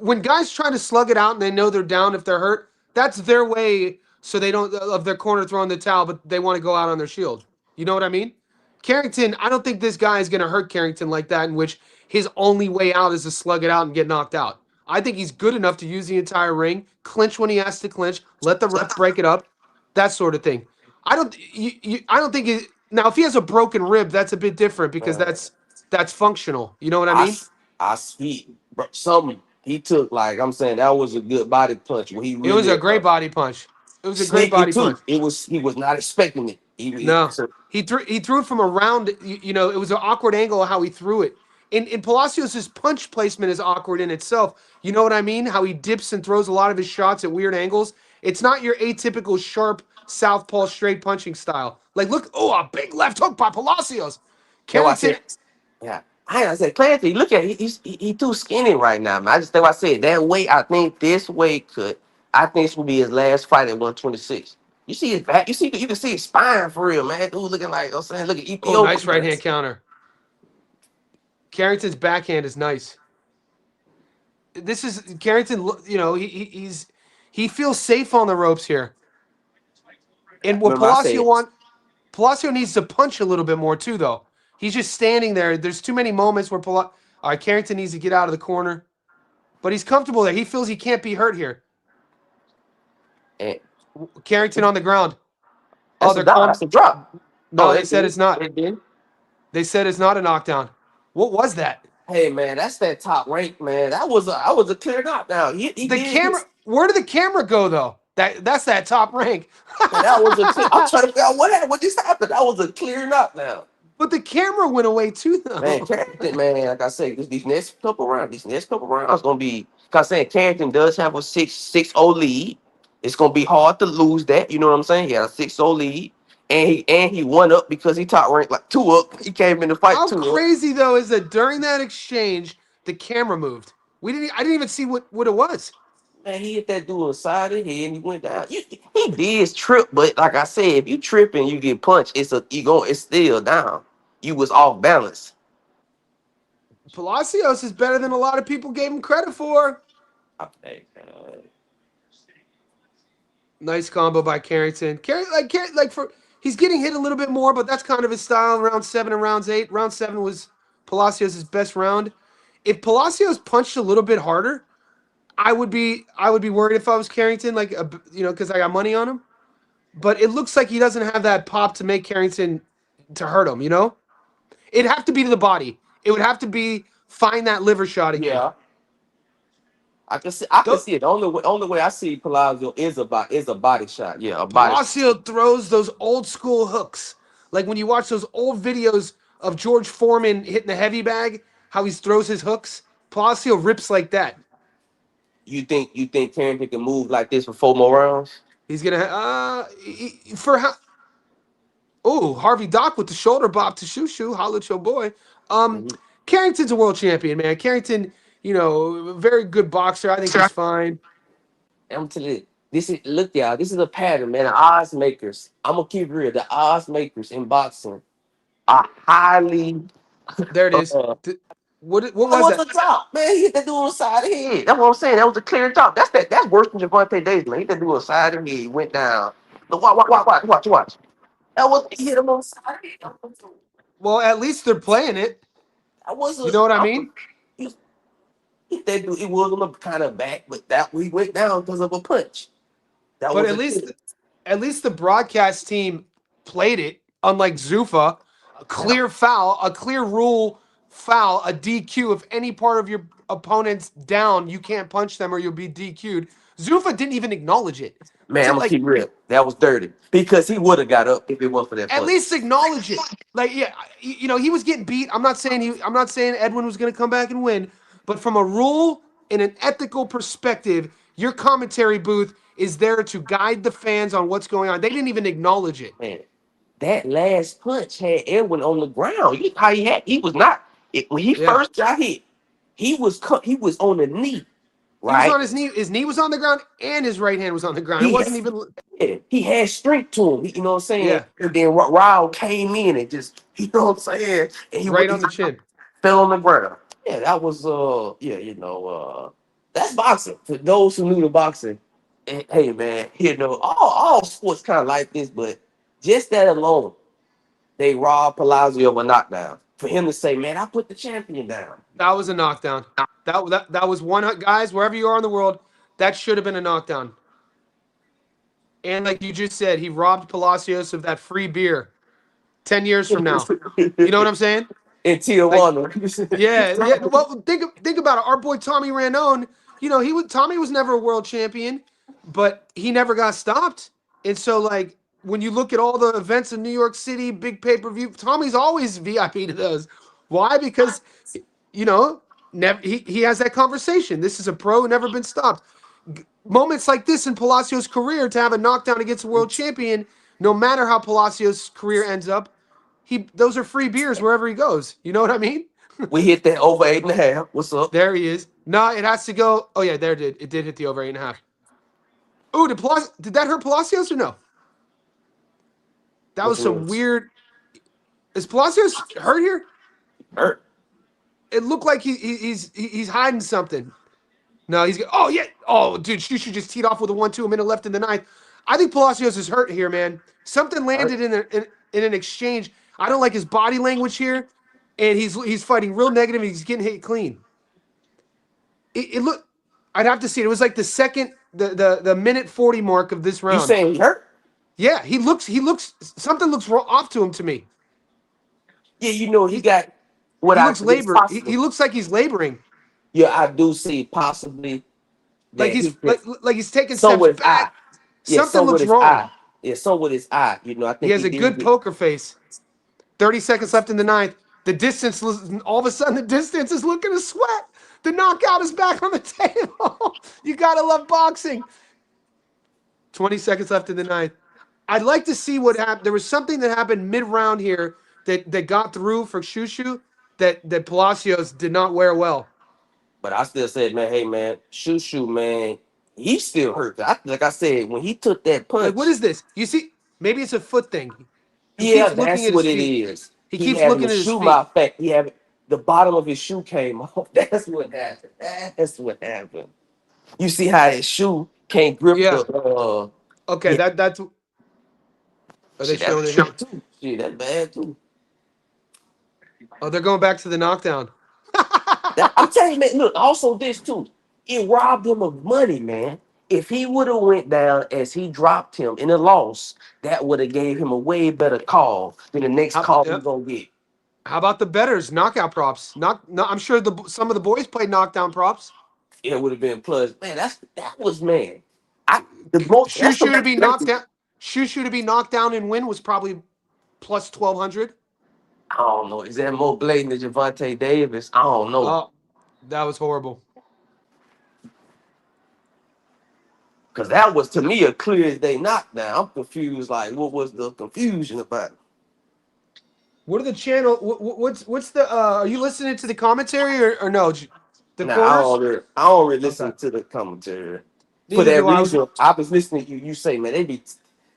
When guys try to slug it out and they know they're down if they're hurt, that's their way. So they don't of their corner throwing the towel, but they want to go out on their shield. You know what I mean? Carrington, I don't think this guy is going to hurt Carrington like that, in which his only way out is to slug it out and get knocked out. I think he's good enough to use the entire ring, clinch when he has to clinch, let the ref break it up, that sort of thing. I don't think it, now if he has a broken rib, that's a bit different because
Man,
that's functional. You know what I
I,
mean?
s- I see, bro, something he took. Like I'm saying, that was a good body punch when he
It was a
really
great body punch. It was a great
sneaky
body
too.
punch.
He was not expecting it.
No, he threw it from around. You know, it was an awkward angle of how he threw it. In Palacios' punch placement is awkward in itself. You know what I mean? How he dips and throws a lot of his shots at weird angles. It's not your atypical sharp southpaw straight punching style. Like, look, oh, a big left hook by Palacios.
That's why I
Carrington,
said, yeah. I said, Clancy, look at he too skinny right now, man. I just think I said that weight. I think this weight could. I think this will be his last fight at 126. You see his back. You can see his spine for real, man. Dude looking like I'm saying, look at
oh, nice right
Ethiopia.
hand counter. Carrington's backhand is nice. This is Carrington. You know, he feels safe on the ropes here. And what
Remember I said,
Palacio needs to punch a little bit more too, though. He's just standing there. There's too many moments where all right, Carrington needs to get out of the corner, but he's comfortable there. He feels he can't be hurt here.
and
Carrington on the ground. Oh,
that's a
they're
drop.
calling.
That's a drop. Oh,
No, they said it's not.
it did.
They said it's not a knockdown. What was that?
Hey man, that's that top rank, man. I was a clear knockdown. He
The
did
camera.
his.
Where did the camera go though? That's that top rank.
Man, that was a clear. I'm trying to figure out what happened. What just happened? That was a clear knockdown.
But the camera went away too,
Man,
though.
Carrington, man, like I said, these next couple rounds gonna be. Cause I'm saying Carrington does have a 6-0 lead. It's gonna be hard to lose that. You know what I'm saying? He had a 6-0 lead, and he won up because he top ranked like 2 up. He came in the fight
How
2 up.
crazy though is that during that exchange, the camera moved. I didn't even see what it was.
Man, he hit that dude on the side of the head and he went down. He did trip, but like I said, if you trip and you get punched, it's still down. You was off balance.
Palacios is better than a lot of people gave him credit for.
Okay,
Nice combo by Carrington. Like for he's getting hit a little bit more, but that's kind of his style. Round 7 and rounds 8. Round 7 was Palacios' best round. If Palacios punched a little bit harder, I would be worried if I was Carrington, like you know, because I got money on him. But it looks like he doesn't have that pop to make Carrington to hurt him. You know, it'd have to be to the body. It would have to be find that liver shot again.
yeah. I can
Though
see it. The only way I see Palazzo is a body shot. Yeah, a body shot.
Palacio throws those old school hooks, like when you watch those old videos of George Foreman hitting the heavy bag, how he throws his hooks. Palacio rips like that.
You think Carrington can move like this for 4 more rounds?
He's gonna for how. Oh, Harvey Dock with the shoulder bop to Shushu. Holla at your boy. Um,
Mhm.
Carrington's a world champion, man. Carrington, you know, very good boxer. I think he's fine.
I'm telling you, this is look, y'all. This is a pattern, man. The odds makers. I'm gonna keep it real. The odds makers in boxing are highly.
There it is.
Uh,
What
that
was
was
that?
a drop, man. He hit that dude on the side of the head. That's what I'm saying. That was a clear drop. That's worse than Javante Davis, man. He hit that dude on the side of the head. He went down. Look, watch. That was he hit him on the side of the head.
Well, at least they're playing it.
That was
You
a.
know what I
I
mean?
he hit that dude. It was on the kind of back, but that he went down because of a punch. That
But
was a.
at least the broadcast team played it. Unlike Zufa, a clear foul, a clear rule foul, a DQ. If any part of your opponent's down, you can't punch them or you'll be DQ'd. Zufa didn't even acknowledge it.
Man,
To
I'm gonna
like
keep real. That was dirty because he would have got up if it wasn't for that
at
punch.
least acknowledge it. Like, yeah, you know, he was getting beat. I'm not saying Edwin was going to come back and win, but from a rule and an ethical perspective, your commentary booth is there to guide the fans on what's going on. They didn't even acknowledge it.
Man, that last punch had Edwin on the ground. How he was not when he
Yeah.
first got hit. He was on the knee,
He was
right?
on his knee. His knee was on the ground and his right hand was on the ground. It
He
wasn't
had,
even
yeah, he had strength to him. You know what I'm saying?
yeah,
And then Rao came in and just you know what I'm saying, and
right on the chin.
fell on the ground. Yeah, that was that's boxing. For those who knew the boxing, and, hey man, you know, all sports kind of like this, but just that alone, they robbed Palazzo of a knockdown. for him to say, "Man, I put the champion down."
That was a knockdown. That was one, guys. Wherever you are in the world, that should have been a knockdown. And like you just said, he robbed Palacios of that free beer 10 years from now. You know what I'm saying?
In
Like,
Tijuana.
yeah, yeah. Well, think about it. Our boy Tommy Ranone. Tommy was never a world champion, but he never got stopped. And so, like, when you look at all the events in New York City, big pay-per-view, Tommy's always VIP to those. Why? Because never he has that conversation. This is a pro who never been stopped. Moments like this in Palacios' career to have a knockdown against a world champion, no matter how Palacios' career ends up, those are free beers wherever he goes. You know what I mean?
We hit that over 8.5. What's up?
There he is. No, it has to go. Oh yeah, it did hit the over 8.5. Oh, did that hurt Palacios or no? That was some weird. Is Palacios hurt here?
Hurt.
It looked like he's hiding something. No, he's. Oh yeah. Oh, dude, Shushu just teed off with a 1-2, a minute left in the ninth. I think Palacios is hurt here, man. Something landed in an exchange. I don't like his body language here, and he's fighting real negative. And he's getting hit clean. It looked. I'd have to see it. It was like the minute 40 mark of this round.
You saying he hurt?
Yeah, he looks. Something looks off to him to me.
Yeah, he got what
he
I
looks labor. He looks like he's laboring.
Yeah, I do see possibly.
Like he's taking
so
steps back.
Yeah,
something looks wrong.
Yeah, so with his eye. I think
he has a good poker face. 30 seconds left in the ninth. The distance, all of a sudden, the distance is looking to sweat. The knockout is back on the table. You gotta love boxing. 20 seconds left in the ninth. I'd like to see what happened. There was something that happened mid-round here that got through for Shushu that Palacios did not wear well.
But I still said, man, hey, man, Shushu, man, he still hurt. Like I said, when he took that punch.
Like, what is this? You see, maybe it's a foot thing.
Yeah, that's what it is.
He keeps looking at his feet.
He had the bottom of his shoe came off. That's what happened. That's what happened. You see how his shoe can't grip the.
Okay, yeah. That's. Are they showing it
too? Shit, that's bad too.
Oh, they're going back to the knockdown.
I'm telling you, man. Look, also this too. It robbed him of money, man. If he would have went down as he dropped him in a loss, that would have gave him a way better call than the next call he's gonna get.
How about the bettors? Knockout props. I'm sure some of the boys played knockdown props.
It would have been plus. Man, that was man.
Shushu to be knocked down. Shushu to be knocked down and win was probably plus 1,200.
I don't know. Is that more blatant than Gervonta Davis? I don't know.
Oh, that was horrible.
Because that was, to me, a clear as day knockdown. I'm confused. Like, what was the confusion about it?
What are the channel? What's the? Are you listening to the commentary or no?
I don't really listen to the commentary. For that reason, I was listening to you say, man, they be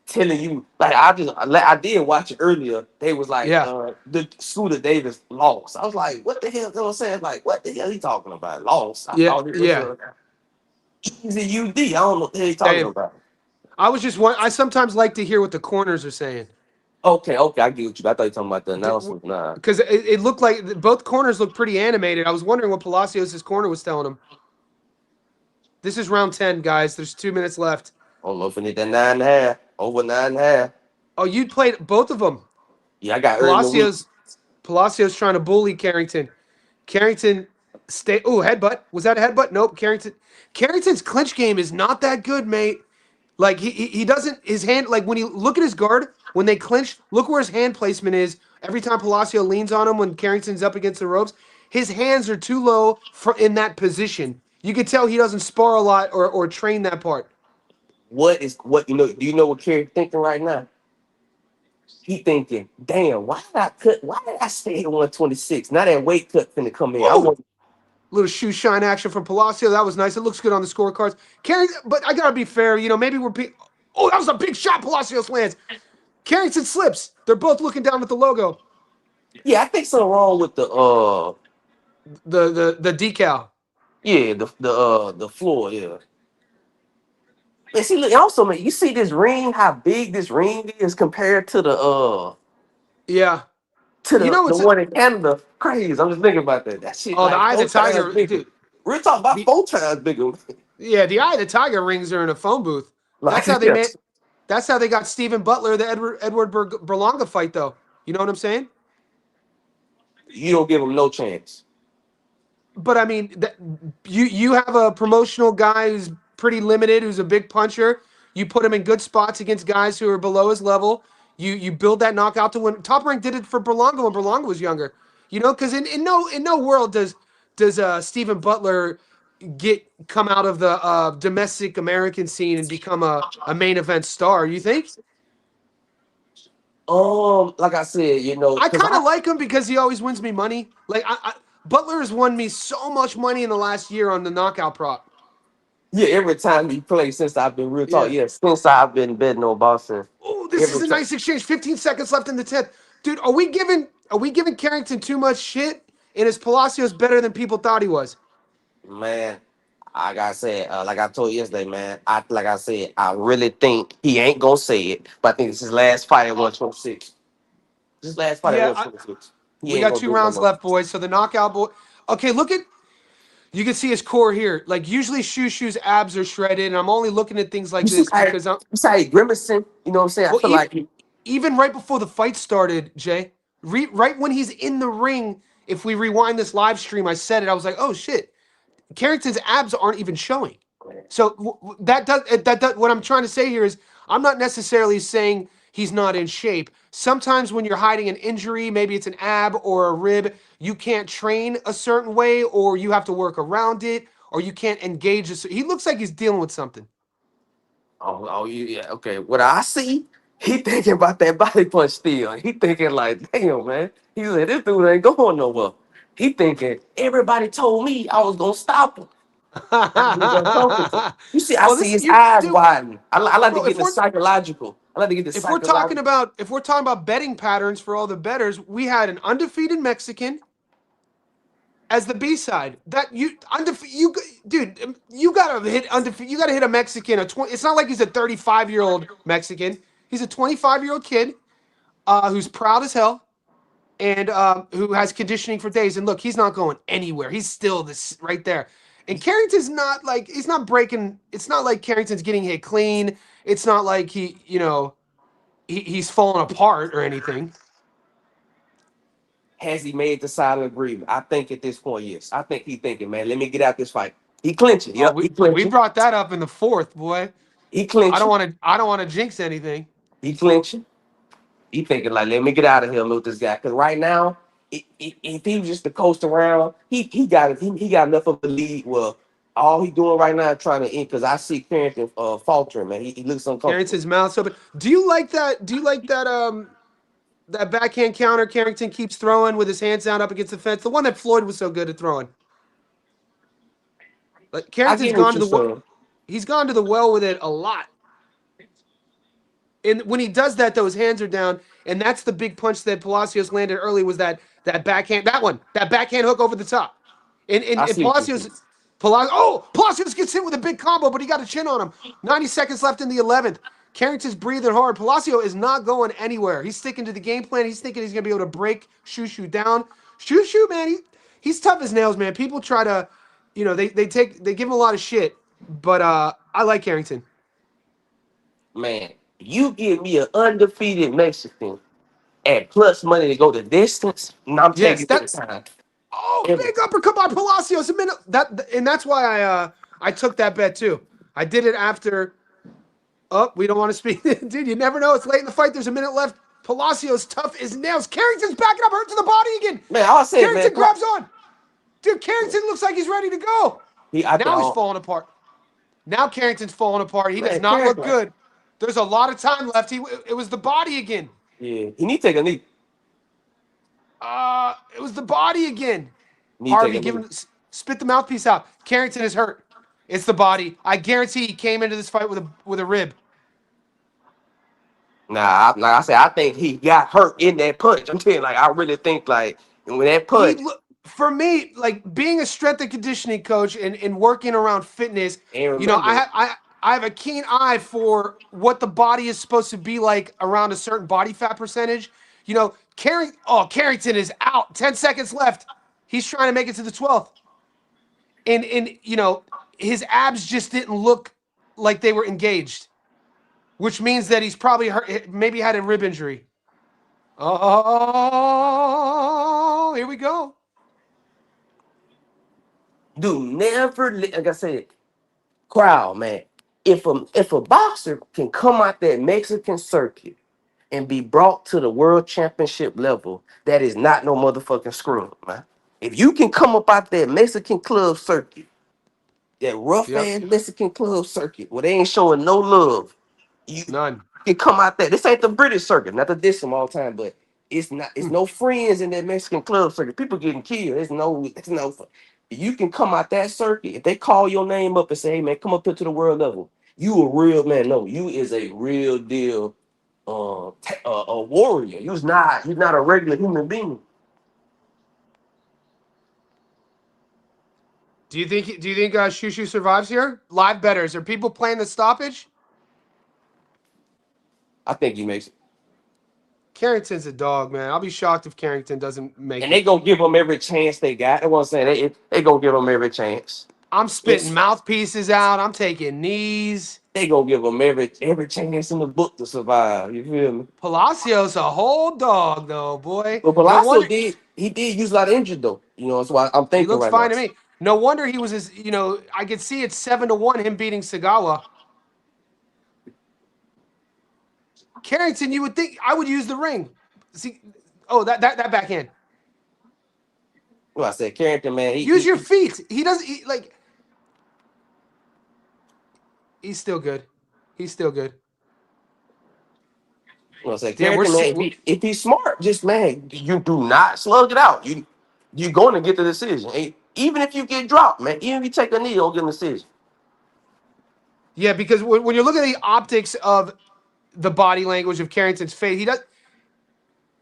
telling you, like, I did watch it earlier. They was like, the Scooter Davis lost. I was like, what the hell? You know what I'm saying? Like, what the hell he talking about? Lost. I thought it was easy UD. I don't know what the hell he's talking about.
I sometimes like to hear what the corners are saying.
Okay, I get what you. I thought you were talking about the announcement. Nah,
because it looked like both corners looked pretty animated. I was wondering what Palacios' corner was telling him. This is round 10, guys. There's 2 minutes left.
Oh, no, for that 9.5, over 9.5.
Oh, you played both of them.
Yeah, I got
Palacios trying to bully Carrington. Carrington stay. Oh, headbutt. Was that a headbutt? Nope. Carrington's clinch game is not that good, mate. Like he doesn't, his hand, like when you look at his guard, when they clinch, look where his hand placement is. Every time Palacio leans on him when Carrington's up against the ropes, his hands are too low in that position. You can tell he doesn't spar a lot or train that part.
Do you know what Carrington's thinking right now? He thinking, damn, why did I stay at 126? Now that weight cut finna come in.
Little shoe shine action from Palacio. That was nice. It looks good on the scorecards. But I gotta be fair. Maybe oh, that was a big shot. Palacios lands. Carrington slips. They're both looking down at the logo.
Yeah, I think something wrong with the
decal.
Yeah, the floor. Yeah. And see, look, also, man, you see this ring? How big this ring is compared to the to
You know
the
what's
one in Canada. Crazy. I'm just thinking about that. That shit
oh the
like
Eye of the
4 times
Tiger,
bigger.
dude.
We're talking about
The
4 times bigger.
yeah, the Eye of the Tiger rings are in a phone booth. That's how
Like,
they made. That's how they got Stephen Butler the Edward Berlanga fight though. You know what I'm saying?
you don't give them no chance.
But I mean, you have a promotional guy who's pretty limited, who's a big puncher. You put him in good spots against guys who are below his level. You build that knockout to win. Top Rank did it for Berlanga when Berlanga was younger. You know, because in no world does Stephen Butler come out of the domestic American scene and become a main event star. You think?
Like I said,
I
because
kind of like him because he always wins me money. Like Butler has won me so much money in the last year on the knockout prop.
yeah, every time he plays since I've been real talk,
Yeah.
yeah, since I've been betting on Boston,
Oh, this is
every
a
time,
nice exchange. 15 seconds left in the 10th. Dude, are we giving Carrington too much shit? And is Palacios better than people thought he was?
man. Like I said, like I told you yesterday, man. Like I said, I really think he ain't gonna say it, but I think it's his last fight at 126. His last fight at
Yeah,
126. He
we
ain't
got
gonna
two
do it no
rounds
more.
left, boys. So the knockout boy. Okay, look at you can see his core here. Like usually Shushu's abs are shredded, and I'm only looking at things like
You see,
this because I'm
you see how he grimacing? You know what I'm saying? I
well,
feel like
even right before the fight started, Jay, right when he's in the ring, if we rewind this live stream, I said it. I was like, oh shit, Carrington's abs aren't even showing. So that does what I'm trying to say here is I'm not necessarily saying he's not in shape. Sometimes when you're hiding an injury, maybe it's an ab or a rib, you can't train a certain way, or you have to work around it, or you can't engage. He looks like he's dealing with something.
yeah, okay. What I see, he thinking about that body punch still. He thinking like, damn, man. He said, this dude ain't going nowhere. He thinking, everybody told me I was gonna stop him. I was gonna focus him. You see, I
Well,
see
this
his
you
eyes
dude,
widen. I like to
bro.
get the psychological. I like to get the psychological.
If we're talking about betting patterns for all the betters, we had an undefeated Mexican as the B side. That you undefeated, dude, you gotta hit undefeated. You gotta hit a Mexican. It's not like he's a 35-year-old Mexican. He's a 25-year-old kid who's proud as hell and who has conditioning for days. And look, he's not going anywhere. He's still this right there. And Carrington's not like he's not breaking. It's not like Carrington's getting hit clean. It's not like he's falling apart or anything.
Has he made the silent agreement? I think at this point, yes. I think he's thinking, man, let me get out this fight. He clinching.
Oh,
Yep,
we
he
we
clinching.
brought that up in the fourth, boy.
He
I don't
clinching.
want to. I don't want to jinx anything.
He clinching. He thinking like, let me get out of here with this guy. Because right now, if he was just to coast around, he got enough of a lead. Well, all he doing right now is trying to end. Because I see Carrington faltering, man. He looks uncomfortable.
Carrington's mouth's open. Do you like that? Do you like that? That backhand counter Carrington keeps throwing with his hands down up against the fence. The one that Floyd was so good at throwing. Like
I
Carrington's
get what
gone to
you're
the
saying.
he's gone to the well with it a lot. And when he does that, though, his hands are down, and that's the big punch that Palacios landed early. Was that backhand? That backhand hook over the top.
I
And
see what you're saying.
Palacios gets hit with a big combo, but he got a chin on him. 90 seconds left in the 11th. Carrington's breathing hard. Palacio is not going anywhere. He's sticking to the game plan. He's thinking he's gonna be able to break Shushu down. Shushu, man, he's tough as nails, man. People try to, they give him a lot of shit, but I like Carrington.
Man, you give me an undefeated Mexican at plus money to go the distance, and I'm
Yes,
taking every
that's
time. Every
big
time.
uppercut by Palacios a minute and that's why I took that bet too. I did it after. Oh, we don't want to speak, dude. You never know. It's late in the fight. There's a minute left. Palacios tough as nails. Carrington's backing up, hurt to the body again.
Man, all I said, man,
Carrington grabs on. Dude, Carrington looks like he's ready to go.
I think,
Now he's falling apart. Now Carrington's falling apart. He does
man,
not look
Carrington,
good. There's a lot of time left. It was the body again.
yeah, he need to take a knee.
It was the body again.
He need to take
Harvey,
a knee.
spit the mouthpiece out. Carrington is hurt. It's the body. I guarantee he came into this fight with a rib.
Nah, like I said, I think he got hurt in that punch. I'm telling you, like, I really think, like, when that punch,
For me, like being a strength and conditioning coach and working around fitness,
and
I
remember,
I have a keen eye for what the body is supposed to be like around a certain body fat percentage. Carrington is out. 10 seconds left. He's trying to make it to the 12th. And his abs just didn't look like they were engaged, which means that he's probably hurt, maybe had a rib injury. Oh, here we go.
Dude, never, like I said, crowd, man. If a boxer can come out that Mexican circuit and be brought to the world championship level, that is not no motherfucking screw, man. If you can come up out that Mexican club circuit, that rough
Yep.
ass Mexican club circuit where they ain't showing no love, you
None.
can come out there. This ain't the British circuit, not to diss them all the time, but it's not. It's no friends in that Mexican club circuit. People getting killed. It's no. You can come out that circuit. If they call your name up and say, "Hey man, come up here to the world level," you a real man. No, you is a real deal. A warrior. You're not a regular human being.
Do you think Shushu survives here? Live betters. Are people playing the stoppage?
I think he makes it.
Carrington's a dog, man. I'll be shocked if Carrington doesn't make
And
it.
they gonna give him every chance they got. That's what I'm saying. They gonna give him every chance.
I'm spitting
Yes.
mouthpieces out. I'm taking knees.
They gonna give him every chance in the book to survive. You feel me?
Palacios a whole dog, though, boy.
But
No
Palacio
wonder
did use a lot of injured though. That's why I'm
he
thinking
looks
right
fine
now.
to me. No wonder he was I could see it's 7-1 him beating Sagawa. Carrington, you would think I would use the ring. See, that backhand.
Well, I said Carrington, man.
Use your feet. He doesn't he's still good. He's still good.
I said
Damn,
Carrington, man. If he's smart, just man, you do not slug it out. You're going to get the decision. Even if you get dropped, man. Even if you take a knee, you'll get a decision.
Yeah, because when you're looking at the optics of the body language of Carrington's face,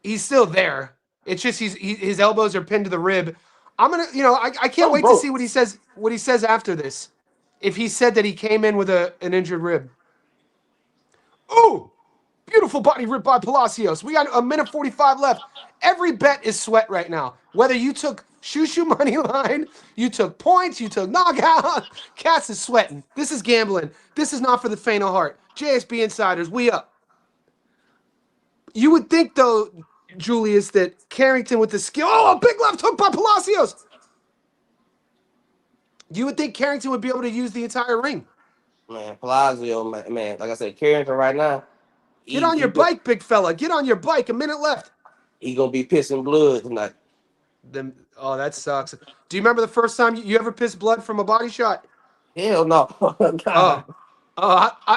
he's still there. It's just his elbows are pinned to the rib. I'm gonna, I can't wait to see what he says after this. If he said that he came in with an injured rib. Ooh, beautiful body rib by Palacios. We got a minute 45 left. Every bet is sweat right now. Whether you took Shushu money line, you took points, you took knockout. Cass is sweating. This is gambling. This is not for the faint of heart. JSB Insiders, we up. You would think, though, Julius, that Carrington with the skill. Oh, a big left hook by Palacios. You would think Carrington would be able to use the entire ring.
Man, Palacio, man, like I said, Carrington right now.
Get on your bike, big fella. Get on your bike. A minute left.
He gonna be pissing blood tonight.
Oh, that sucks. Do you remember the first time you ever pissed blood from a body shot?
Hell no.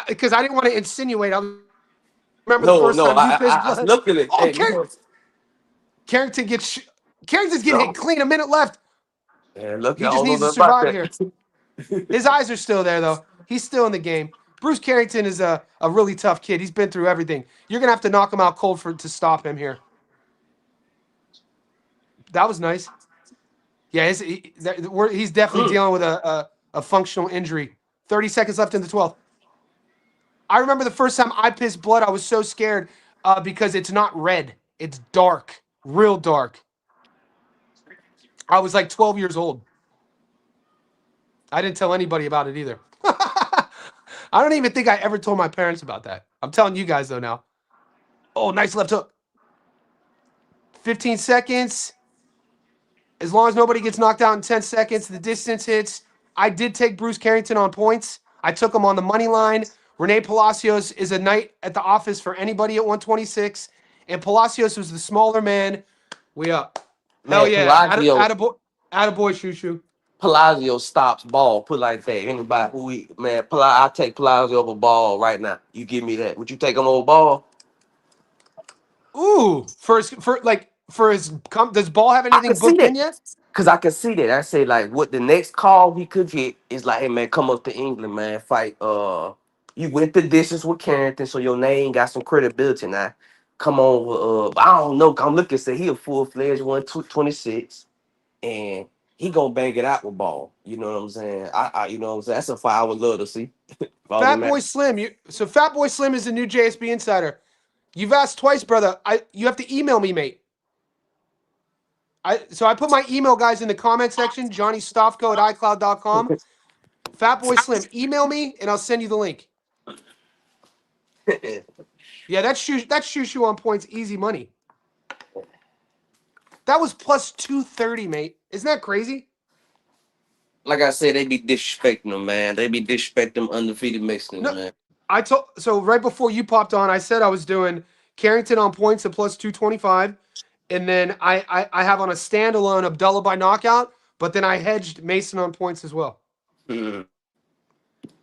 Because I didn't want to insinuate. I remember the first time you pissed blood.
I looked at it.
Oh, Carrington's getting hit clean. A minute left.
Yeah, look,
he just needs to survive here. His eyes are still there, though. He's still in the game. Bruce Carrington is a really tough kid. He's been through everything. You're going to have to knock him out cold to stop him here. That was nice. Yeah, he's definitely dealing with a functional injury. 30 seconds left in the 12th. I remember the first time I pissed blood, I was so scared because it's not red. It's dark, real dark. I was like 12 years old. I didn't tell anybody about it either. I don't even think I ever told my parents about that. I'm telling you guys, though, now. Oh, nice left hook. 15 seconds. As long as nobody gets knocked out in 10 seconds, the distance hits. I did take Bruce Carrington on points. I took him on the money line. Rene Palacios is a night at the office for anybody at 126. And Palacios was the smaller man. We up. Hell yeah. Attaboy, Shushu.
Palacio stops ball, put like that. Anybody I'll take Palacio over ball right now. You give me that. Would you take him over ball?
Ooh, does Ball have anything booked in yet?
Because I can see that. I say, like, what the next call he could get is like, hey, man, come up to England, man, fight. You went the distance with Carrington, so your name got some credibility now. Come on, I don't know. I'm looking, say he a full-fledged 126, and he gonna bang it out with Ball. You know what I'm saying? You know what I'm saying? That's a fight I would love to see.
Fatboy Slim. Fatboy Slim is the new JSB Insider. You've asked twice, brother. You have to email me, mate. I put my email guys in the comment section, johnnystofco@icloud.com. Fatboy Slim, email me and I'll send you the link. Yeah, that's Shushu on points, easy money. That was plus 230, mate. Isn't that crazy?
Like I said, they be disrespecting them, man. They be disrespecting them undefeated Mexicans,
No,
man.
I told so right before you popped on, I said I was doing Carrington on points at plus 225, and then I have on a standalone Abdullah by knockout, but then I hedged Mason on points as well.
Mhm.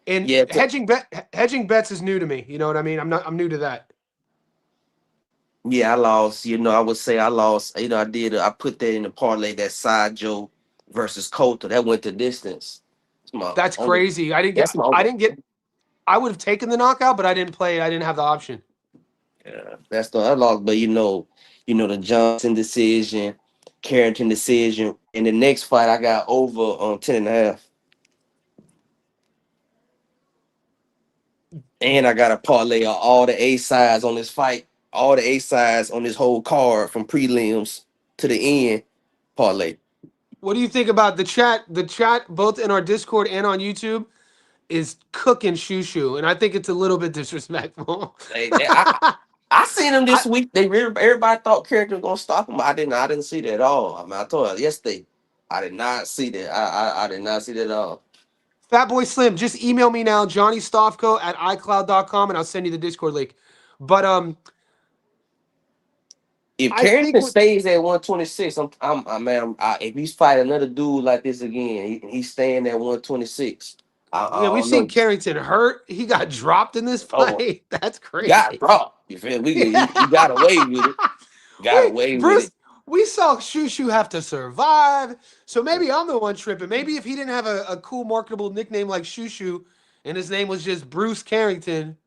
And
Yeah,
hedging bets is new to me. You know what I mean? I'm new to that.
yeah, I lost. I would say I lost. I did. I put that in the parlay, that side Joe versus Coulter. That went the distance. It's my
That's
only.
crazy. I didn't get
That's my
I
only.
didn't get I would have taken the knockout, but I didn't play it. I didn't have the option.
Yeah, that's the I lost. But the Johnson decision, Carrington decision. In the next fight, I got over on 10.5. And I got a parlay of all the A sides on this fight, all the A sides on this whole card from prelims to the end parlay.
What do you think about the chat? The chat, both in our Discord and on YouTube, is cooking Shushu, and I think it's a little bit disrespectful.
They, they, I, I seen them
I,
this week. Everybody thought character was gonna stop him. I didn't see that at all. I mean, I told you yesterday. I did not see that. I did not see that at all.
Fatboy Slim, just email me now, johnnystofco@icloud.com, and I'll send you the Discord link. But
If
I think
Carrington
with
stays at 126, if he's fighting another dude like this again, he's staying at 126. I
yeah, we've
don't
seen
know.
Carrington hurt. He got dropped in this
Oh,
fight. That's
got
crazy.
dropped. You feel me? He got away with it. Got
we
away with
Bruce,
it.
we saw Shushu have to survive. So maybe I'm the one tripping. Maybe if he didn't have a cool marketable nickname like Shushu, and his name was just Bruce Carrington,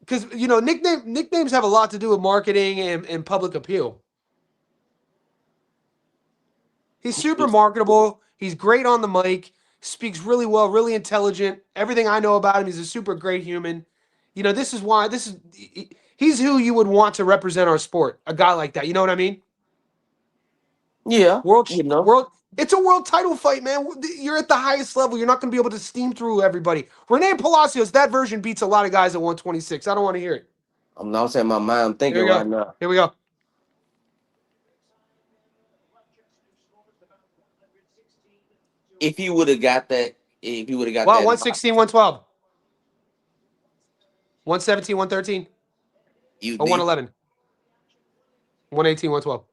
because nicknames have a lot to do with marketing and public appeal. He's super marketable. He's great on the mic. Speaks really well, really intelligent. Everything I know about him, he's a super great human. This is why he's who you would want to represent our sport. A guy like that. You know what I mean?
Yeah,
World
you know.
world It's a world title fight, man. You're at the highest level. You're not going to be able to steam through everybody. Rene Palacios, that version beats a lot of guys at 126. I don't want to hear it.
I'm not saying my mind. I'm
Here
thinking
we
right
go.
now.
Here we go.
If he would have got that, if he would have got
Wow,
that,
116, 112, 117, 113,
you
or
D.
111, 118, 112,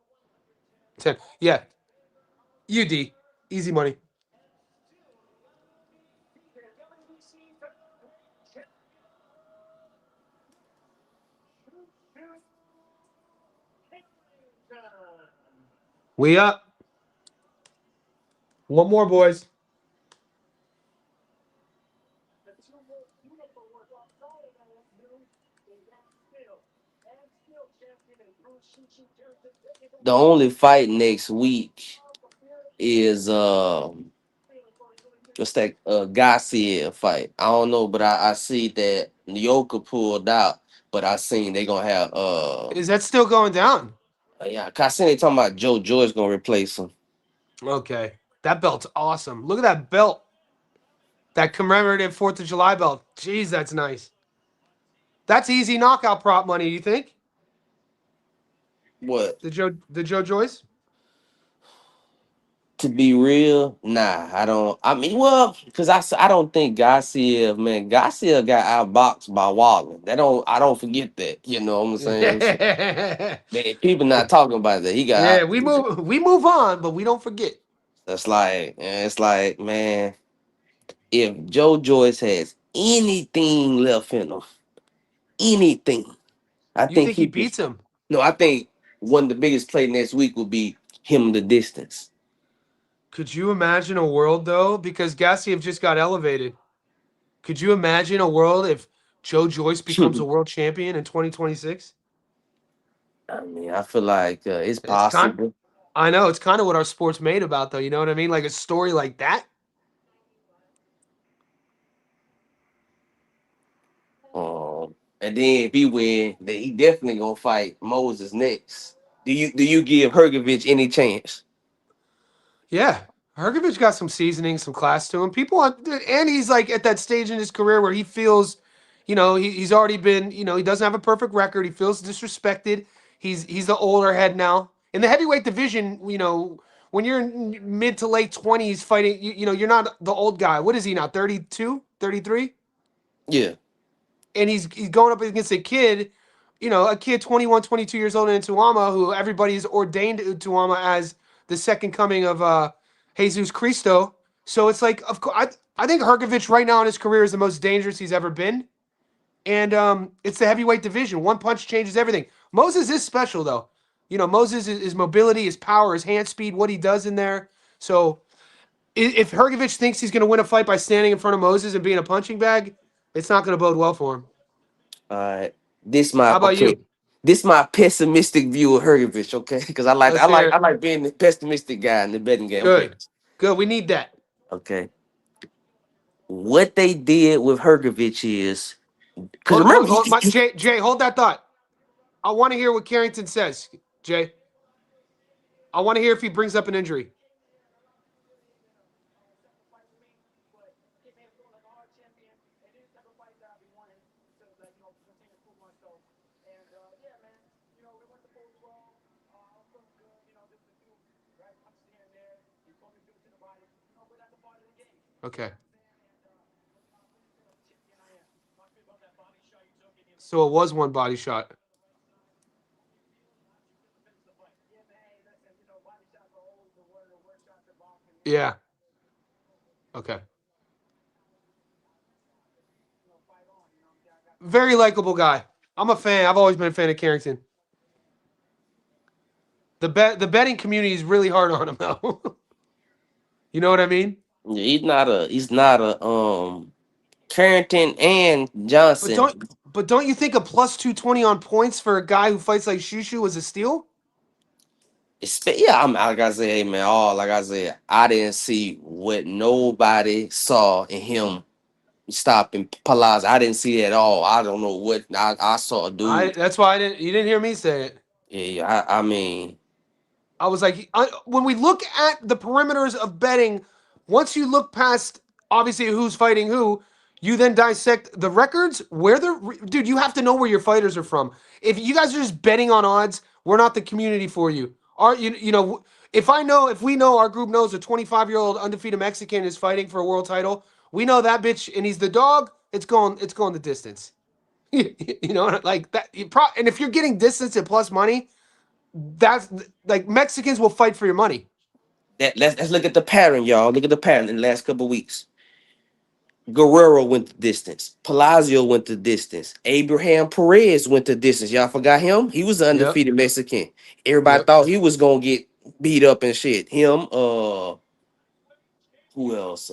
10. Yeah. UD. Easy money. We up. One more, boys.
The only fight next week is what's that Garcia fight. I don't know, but I see that Nyoka pulled out, but I seen they gonna have
Is that still going down?
yeah, 'cause I seen they talking about Joe George gonna replace him.
Okay. That belt's awesome. Look at that belt. That commemorative 4th of July belt. Jeez, that's nice. That's easy knockout prop money, you think?
What?
The Joe Joyce?
To be real, nah, I don't. I mean, well, because I don't think Garcia got outboxed by Waller. I don't forget that. You know what I'm saying? So,
Yeah,
people not talking about that. He got out.
we move on, but we don't forget.
It's like, man, if Joe Joyce has anything left in him, anything, I
You
think
think he
he could.
beats him?
No, I think one of the biggest play next week will be him the distance.
Could you imagine a world though? Because Gassiev just got elevated. Could you imagine a world if Joe Joyce becomes a world champion in 2026?
I mean, I feel like it's
It's kind
possible.
I know it's kind of what our sport's made about though, you know what I mean? Like a story like that.
And then if he win, then he definitely gonna fight Moses next. Do you give Hergovich any chance?
Yeah, Hergovich got some seasoning, some class to him. And he's like at that stage in his career where he feels, he's already been, he doesn't have a perfect record. He feels disrespected. He's the older head now in the heavyweight division. When you're in mid to late 20s fighting, you're not the old guy. What is he now? 32, 33,
Yeah.
and he's going up against a kid. A kid 21, 22 years old in Tuama, who everybody's ordained Tuama as the second coming of Jesus Cristo. So it's like, of course, I think Hergovich right now in his career is the most dangerous he's ever been. And it's the heavyweight division. One punch changes everything. Moses is special, though. Moses, his mobility, his power, his hand speed, what he does in there. So if Hergovich thinks he's going to win a fight by standing in front of Moses and being a punching bag, it's not going to bode well for him.
All right. This my
How about
okay.
you?
This my pessimistic view of Hergovich, okay? Because I like
Let's
I
hear
like I
it.
like being the pessimistic guy in the betting game. Okay.
Good. Good. We need that.
Okay. What they did with Hergovich is because
Hold, hold,
remember
hold, Jay, hold that thought. I want to hear what Carrington says, Jay. I want to hear if he brings up an injury. Okay. So it was one body shot. Yeah. Okay. Very likable guy. I'm a fan. I've always been a fan of Carrington. The betting community is really hard on him though. You know what I mean?
he's not a Carrington and
But
Johnson.
don't you think a plus 220 on points for a guy who fights like Shushu was a steal?
Yeah, I'm like I said, hey man, all like I said, I didn't see what nobody saw in him stopping Palaz. I didn't see it at all. I don't know what I saw a
I
dude.
That's why I didn't you didn't hear me say it.
Yeah, I mean,
I was like, when we look at the perimeters of betting, once you look past obviously who's fighting who, you then dissect the records. Dude, you have to know where your fighters are from. If you guys are just betting on odds, we're not the community for you. If we know our group knows a 25-year-old undefeated Mexican is fighting for a world title, we know that bitch, and he's the dog. It's going the distance. Like that. And if you're getting distance at plus money, that's like Mexicans will fight for your money.
let's look at the pattern, y'all. Look at the pattern in the last couple of weeks. Guerrero went the distance. Palacio went the distance. Abraham Perez went the distance. Y'all forgot him? He was an
Yep.
undefeated Mexican. Everybody
Yep.
thought he was gonna get beat up and shit. Him, who else?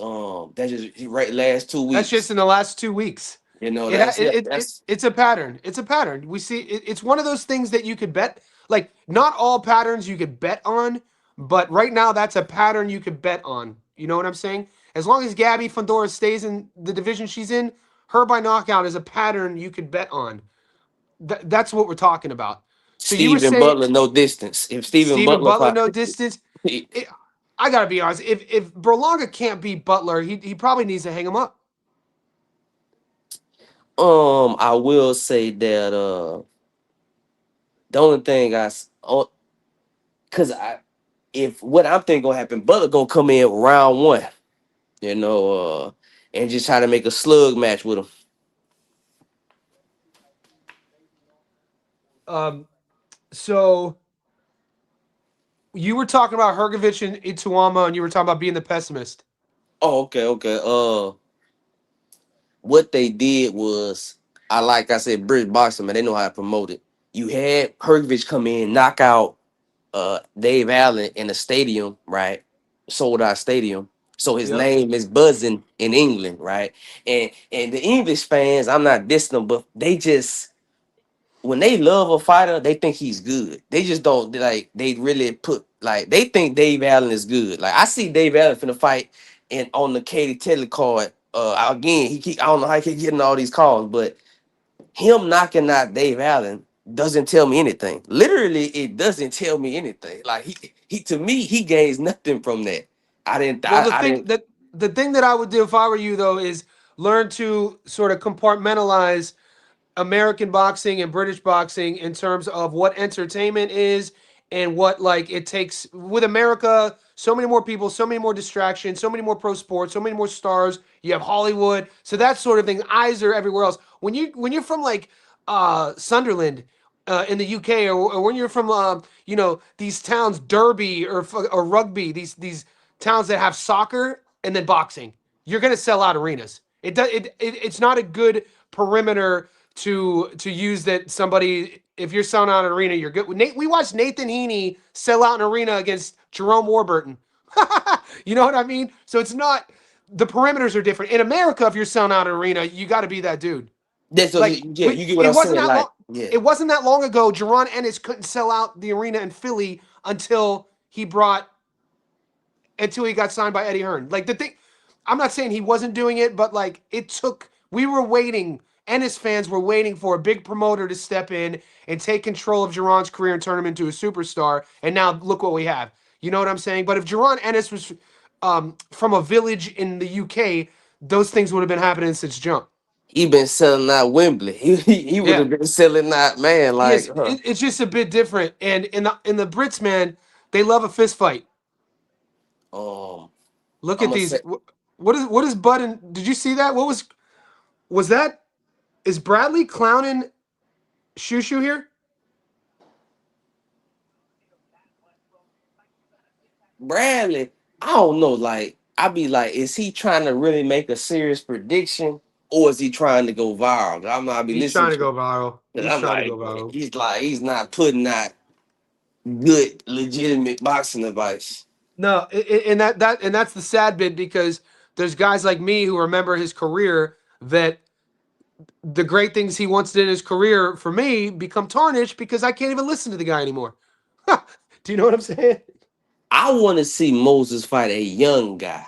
That's just right last two
That's just
weeks.
in the last 2 weeks.
You know,
It,
that's
it,
yeah,
it, it
that's
it's a pattern. It's a pattern. We see it's one of those things that you could bet. Like not all patterns you could bet on, but right now that's a pattern you could bet on. You know what I'm saying? As long as Gabby Fundora stays in the division she's in, her by knockout is a pattern you could bet on. That's what we're talking about. So you were
Stephen
saying
Butler, no distance. If Stephen
Stephen
Butler
Butler
fought,
no distance. It, I gotta be honest. If Berlanga can't beat Butler, he probably needs to hang him up.
I will say that the only thing cause I if what I'm thinking gonna happen, Butler gonna come in round one, you know, and just try to make a slug match with him.
Um, so you were talking about Hergovich and Ituama, and you were talking about being the pessimist.
Oh, okay, okay. What they did was, like I said, British boxing, man, they know how to promote it. You had Hergovich come in, knock out Dave Allen in a stadium, right? Sold out stadium. So his
Yep.
name is buzzing in England, right? And the English fans, I'm not dissing them, but they just when they love a fighter, they think he's good. They just don't like they really put like they think Dave Allen is good. Like I see Dave Allen finna fight and on the Katie Taylor card. Again, I don't know how he keep getting all these calls, but him knocking out Dave Allen, doesn't tell me anything. Literally, it doesn't tell me anything. Like he to me, he gains nothing from that.
Well,
I didn't.
the thing that I would do if I were you though is learn to sort of compartmentalize American boxing and British boxing in terms of what entertainment is and what like it takes with America. So many more people, so many more distractions, so many more pro sports, so many more stars. You have Hollywood, so that sort of thing. Eyes are everywhere else. When you're from like Sunderland in the UK, or when you're from you know these towns, Derby or Rugby, these towns that have soccer and then boxing, you're gonna sell out arenas. It's not a good perimeter to use that somebody if you're selling out an arena, you're good. We watched Nathan Heaney sell out an arena against Jerome Warburton. You know what I mean? So it's not the perimeters are different. In America, if you're selling out an arena, you got to be that dude.
That's so
Like
yeah, you get what
it
I'm
wasn't
saying.
that
Like
long.
yeah,
It wasn't that long ago. Jerron Ennis couldn't sell out the arena in Philly until he got signed by Eddie Hearn. Like the thing, I'm not saying he wasn't doing it, but like it took. We were waiting. Ennis fans were waiting for a big promoter to step in and take control of Jerron's career and turn him into a superstar. And now look what we have. You know what I'm saying? But if Jerron Ennis was from a village in the UK, those things would have been happening since jump.
he been selling out Wembley. He would
Yeah,
have been selling out, man.
he
Like
is. It's just a bit different. And in the Brits, man, they love a fist fight.
um,
Look
I'm
at
gonna
these.
say
What is Bud and did you see that? Was that is Bradley clowning Shushu here?
Bradley. I don't know. Like I be like, is he trying to really make a serious prediction, or is he trying to go viral? I'm not be
He's
listening
trying to
to.
go viral.
Cause
He's
I'm
trying to go
like,
viral.
he's not putting out good, legitimate boxing advice.
No, and that's the sad bit because there's guys like me who remember his career that the great things he once did in his career for me become tarnished because I can't even listen to the guy anymore. Do you know what I'm saying?
I want to see Moses fight a young guy,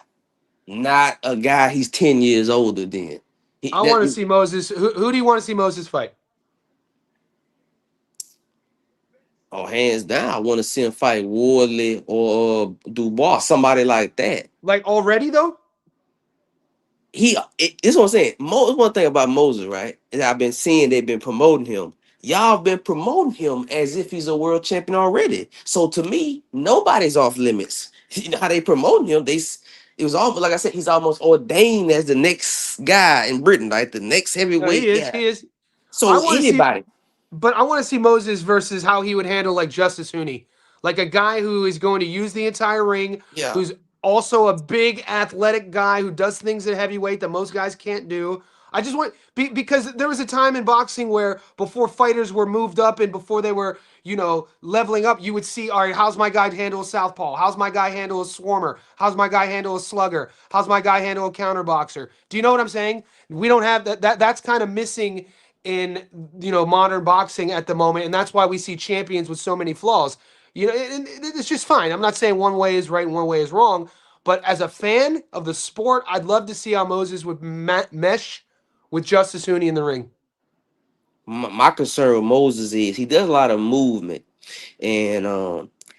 not a guy he's 10 years older than.
I want to see Moses. Who do you want to see Moses fight?
Oh, hands down, I want to see him fight Wardley or Dubois, somebody like that.
Like already though?
This what I'm saying. One thing about Moses, right? Is I've been seeing they've been promoting him. Y'all been promoting him as if he's a world champion already. So to me, nobody's off limits. You know how they promoting him? It was almost like I said, he's almost ordained as the next guy in Britain, right? The next
No, he
heavyweight
is.
guy.
He is. I
So
want to see.
anybody,
But I want to see Moses versus how he would handle like Justice Hooney, like a guy who is going to use the entire ring,
yeah.
who's also a big athletic guy who does things at heavyweight that most guys can't do. I just want because there was a time in boxing where before fighters were moved up and before they were leveling up, you would see, all right, how's my guy handle a southpaw? How's my guy handle a swarmer? How's my guy handle a slugger? How's my guy handle a counter boxer? Do you know what I'm saying? We don't have that. That's kind of missing in modern boxing at the moment, and that's why we see champions with so many flaws. It's just fine. I'm not saying one way is right and one way is wrong, but as a fan of the sport, I'd love to see how Moses would mesh with Justice Hooney in the ring.
My concern with Moses is he does a lot of movement. And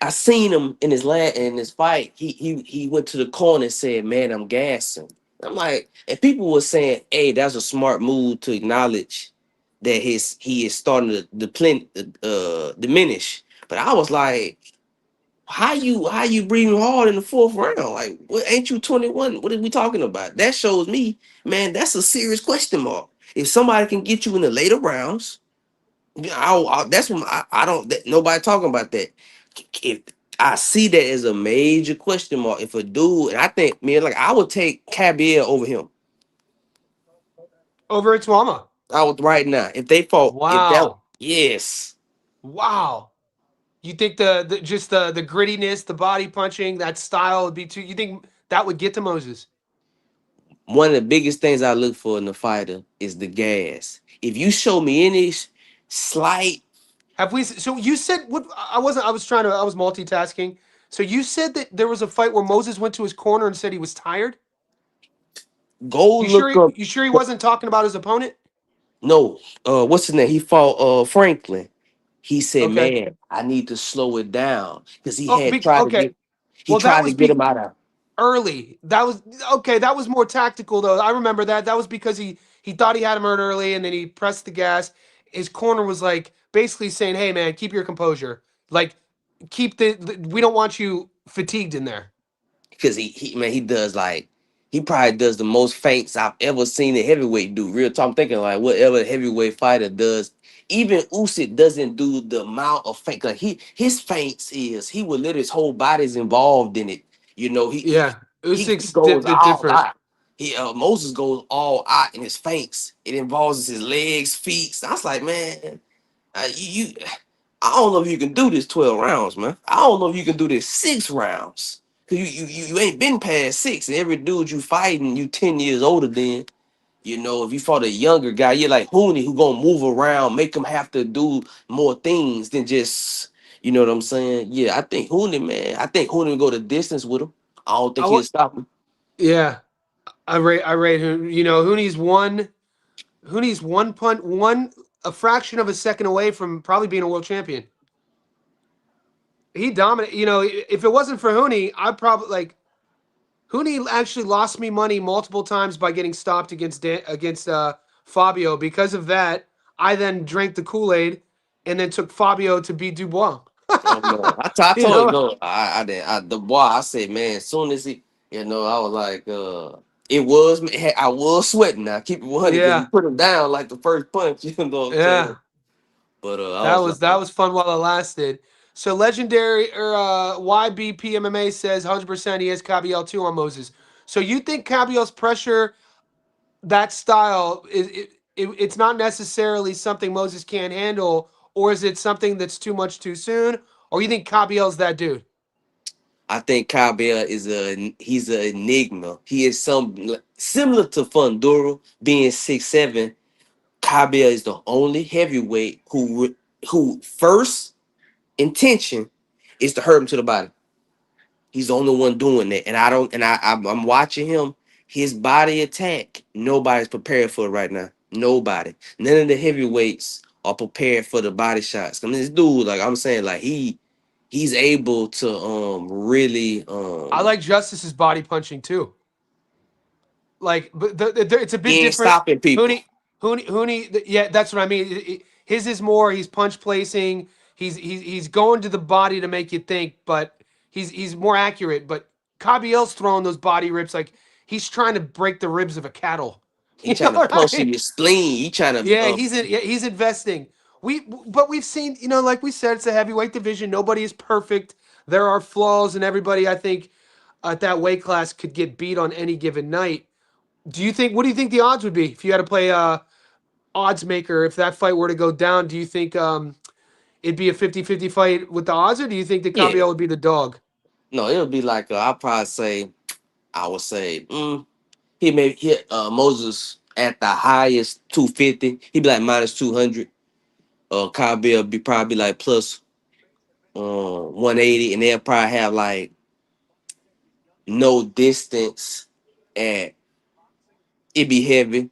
I seen him in his fight. He went to the corner and said, "Man, I'm gassing." I'm like, and people were saying, "Hey, that's a smart move to acknowledge that he is starting to diminish." But I was like, how you breathing hard in the fourth round? Like, what ain't you 21? What are we talking about? That shows me, man, that's a serious question mark. If somebody can get you in the later rounds, yeah, that's when I don't. Nobody talking about that. If I see that as a major question mark, if a dude, and I think, man, like I would take Cabier over him.
Over Tuama.
I would right now. If they fought, if that,
Wow.
yes,
Wow. You think the grittiness, the body punching, that style would be too? You think that would get to Moses?
one of the biggest things I look for in a fighter is the gas. If you show me any slight
Have we? So you said what? I wasn't. I was trying to. I was multitasking. So you said that there was a fight where Moses went to his corner and said he was tired.
go
You sure?
look up,
You sure he wasn't talking about his opponent?
no, what's his name? He fought Franklin. He said,
Okay.
"Man, I need to slow it down," because
Oh, okay.
he
Well, that
tried to
was
get him out of.
early. That was okay. That was more tactical though. I remember that. That was because he thought he had him hurt early, and then he pressed the gas. His corner was like basically saying, "Hey man, keep your composure. Like keep we don't want you fatigued in there."
Because he man, he does like he probably does the most feints I've ever seen a heavyweight do. Real talk, I'm thinking like whatever heavyweight fighter does, even Usyk doesn't do the amount of feint. Like his feints is he will let his whole body's involved in it. You know,
Yeah,
he
Usyk's
goes all
different.
out. He Moses goes all out in his feints. It involves his legs, feet. So I was like, man, you I don't know if you can do this 12 rounds, man. I don't know if you can do this 6 rounds. Cause you ain't been past six. And every dude you fighting, you 10 years older than. You know, if you fought a younger guy, you're like Hooney who gonna move around, make him have to do more things than just, you know what I'm saying? Yeah, I think Hooney, man. I think Hooney will go the distance with him. I don't think
I
he'll
want.
stop him.
Yeah, I rate who. You know, Hooney's one punt, a fraction of a second away from probably being a world champion. He dominated. You know, if it wasn't for Hooney, I'd probably like Hooney actually lost me money multiple times by getting stopped against Fabio. Because of that, I then drank the Kool Aid and then took Fabio to beat Dubois.
Oh no, I
You
told you
know,
no. I didn't. The boy, I said, man. As soon as he, I was like, it was. I was sweating. Now keep it 100 because he
yeah,
put him down like the first punch. You know what I'm saying?
yeah.
But I
That
was
was
like,
that was fun while it lasted. So legendary or YBP MMA says 100% he has Cabiel too on Moses. So you think Cabiel's pressure, that style, it's not necessarily something Moses can't handle, or is it something that's too much too soon, or you think Cabiel's that dude?
I think Kyle Bell he's an enigma. He is similar to Fundura being 6'7". Kyle Bell is the only heavyweight who first intention is to hurt him to the body. He's the only one doing that, and I don't. And I'm watching him. His body attack. Nobody's prepared for it right now. Nobody. None of the heavyweights are prepared for the body shots. I mean, this dude, like I'm saying, like he's able to really
I like Justice's body punching too. Like, but it's a bit
he ain't
different.
stopping people.
Yeah, that's what I mean. His is more. He's punch placing. He's going to the body to make you think, but he's more accurate. But Cabiel's throwing those body rips like he's trying to break the ribs of a cattle.
He
You know
trying to
what I
puncture
mean?
your spleen. He trying to
Yeah, he's investing. But we've seen, like we said, it's a heavyweight division. Nobody is perfect. There are flaws, and everybody, I think, at that weight class could get beat on any given night. What do you think the odds would be if you had to play odds maker? If that fight were to go down, do you think it'd be a 50-50 fight with the odds, or do you think that
yeah.
Cabiel would be the dog?
No, it'll be like I'll probably say I would say he may hit Moses at the highest 250. He'd be like minus 200. Kyle Bell be probably like plus 180, and they'll probably have like no distance, and it be heavy,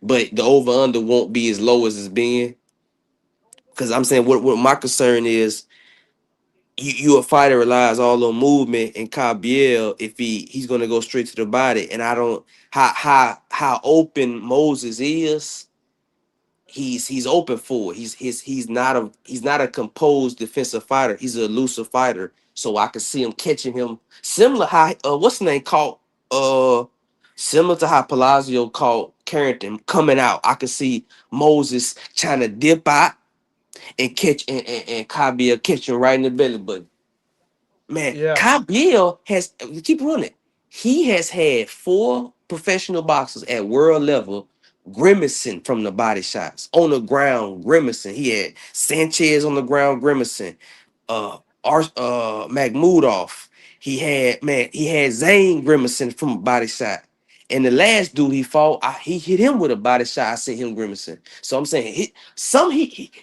but the over under won't be as low as it's been. Because I'm saying what my concern is, you a fighter relies all on movement, and Kyle Biel, if he's gonna go straight to the body, and I don't how open Moses is. He's open for it. He's not a composed defensive fighter. He's a elusive fighter. So I could see him catching him similar how what's the name called similar to how Palazzo caught Carrington coming out. I could see Moses trying to dip out and catch and Kabia catching right in the belly button. Man,
Yeah.
Kabia has keep running. He has had 4 professional boxers at world level grimacing from the body shots on the ground, grimacing. He had Sanchez on the ground grimacing. Magmudov. He had Zane grimacing from a body shot. And the last dude he fought, he hit him with a body shot. I see him grimacing. So I'm saying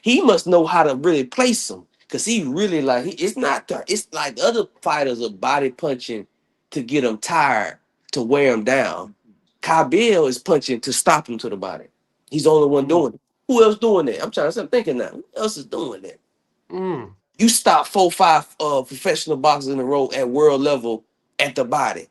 he must know how to really place him. Cause he really like it's not it's like other fighters are body punching to get him tired, to wear him down. Kabil is punching to stop him to the body. He's the only one
Mm.
doing it. Who else doing that? I'm thinking now. Who else is doing that?
Mm.
You stop 4, 5 professional boxers in a row at world level at the body.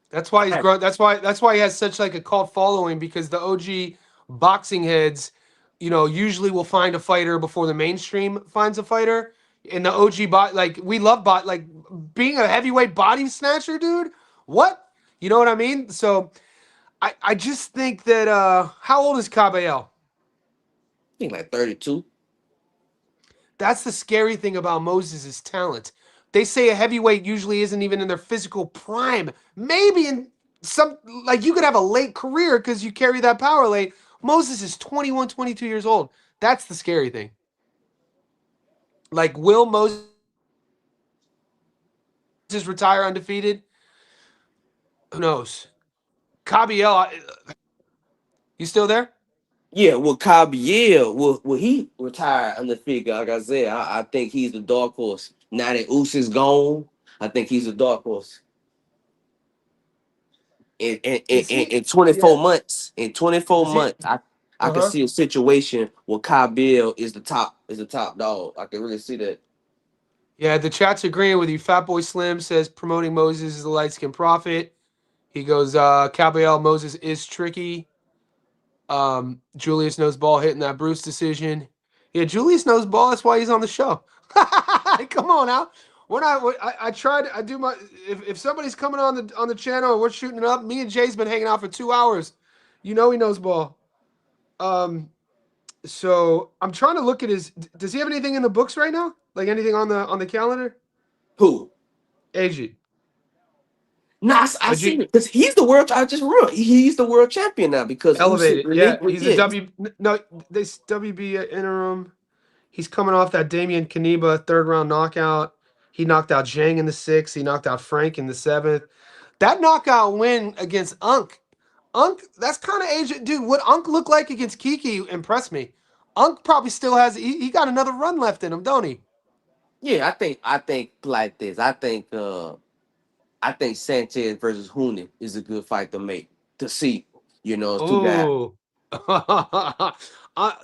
That's why he's grown. That's why he has such like a cult following, because the OG boxing heads, usually will find a fighter before the mainstream finds a fighter. And the OG like we love like being a heavyweight body snatcher, dude. What? You know what I mean? So I just think that how old is Cabello?
I think like 32.
That's the scary thing about Moses' talent. They say a heavyweight usually isn't even in their physical prime. Maybe in some, like you could have a late career because you carry that power late. Moses is 21, 22 years old. That's the scary thing. Like, will Moses retire undefeated? Who knows? Cabiel, you still there?
Yeah, well, Cabiel, will he retire undefeated? Like I said, I think he's the dark horse. Now that Usyk is gone, I think he's the dark horse.
Is he?
In 24
Yeah.
months,
Does he?
I
Uh
can
huh.
see a situation where Cabiel is the top dog. I can really see that.
Yeah, the chat's agreeing with you. Fatboy Slim says promoting Moses is the light skin prophet. He goes, Cabiel Moses is tricky. Julius knows ball hitting that Bruce decision. Yeah, Julius knows ball. That's why he's on the show. Come on now. We're not. I tried. I do my. If somebody's coming on the channel and we're shooting it up, me and Jay's been hanging out for 2 hours. You know he knows ball. Um. So I'm trying to look at his. Does he have anything in the books right now? Like anything on the calendar?
Who?
AG.
Nah, I
Did you
see it because he's the world. I just real. He's the world champion now because Usyk
elevated? Yeah,
relinquished.
he's a
Yeah,
W. No, this WB interim. He's coming off that Damian Kaniba third round knockout. He knocked out Zhang in the sixth. He knocked out Frank in the seventh. That knockout win against Unk. Unk, that's kind of Asian. Dude, what Unk look like against Kiki impressed me. Unk probably still has, he got another run left in him, don't he?
yeah. I think like this. I think Sanchez versus Huni is a good fight to make to see. It's two guys.
Oh.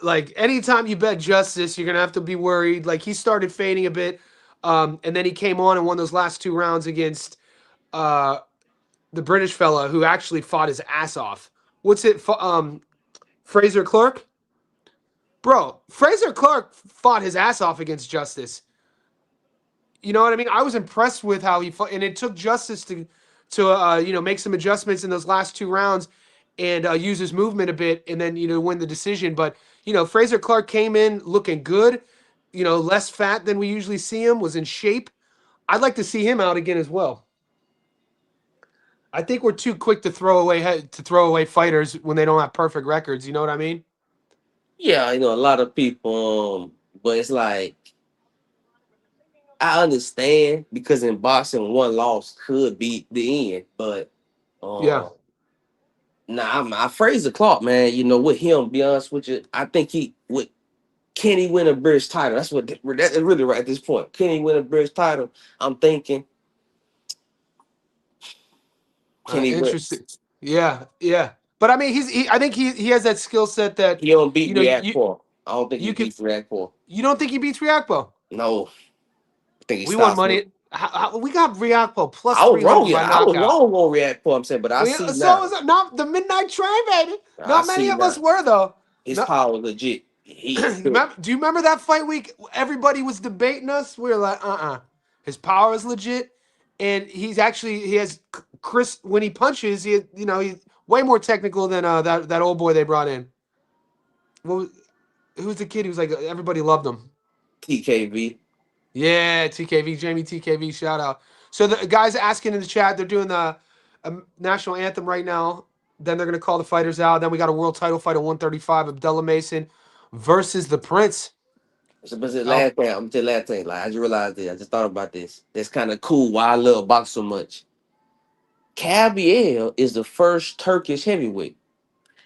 Like anytime you bet Justice, you're gonna have to be worried. Like he started fading a bit. And then he came on and won those last two rounds against uh the British fella who actually fought his ass off. What's it? Fraser Clark, bro. Fraser Clark fought his ass off against Justice. You know what I mean? I was impressed with how he fought, and it took Justice to make some adjustments in those last two rounds and use his movement a bit, and then win the decision. But Fraser Clark came in looking good. Less fat than we usually see him. Was in shape. I'd like to see him out again as well. I think we're too quick to throw away fighters when they don't have perfect records. You know what I mean?
Yeah, a lot of people. But it's like I understand because in boxing, one loss could be the end. But
Yeah.
uh, nah, I Fraser Clark, man. With him, be honest with you, I think he would. Can he win a British title? That's really right at this point. Can he win a British title? I'm thinking, can he win?
Interesting. Yeah, yeah. But I mean, I think he has that skill set that
He don't beat
you know you
React I don't think he
you could.
beats React.
You don't think he beats Riakpo?
No, I think he
We won
stops him.
money. We got Riakpo plus
I was wrong.
300 by
Yeah, I was
knockout.
wrong on React I'm saying, but I see
So
now.
was it not the midnight train, baby?
I
Not many
see
of us
now.
were though.
His
No,
power is legit. He
do you remember that fight week? Everybody was debating us. We were like, his power is legit, and he has Chris when he punches. He's way more technical than that old boy they brought in. What was, who's the kid who's like everybody loved him?
TKV.
Yeah, TKV, Jamie TKV, shout out. So the guys asking in the chat, they're doing the national anthem right now. Then they're gonna call the fighters out. Then we got a world title fight at 135. Abdullah Mason versus the Prince.
So, but the
Al-
last thing, I'm gonna tell you the last thing. Like I just realized this. I just thought about this. That's kind of cool. Why I love boxing so much. Cabiel is the first Turkish heavyweight.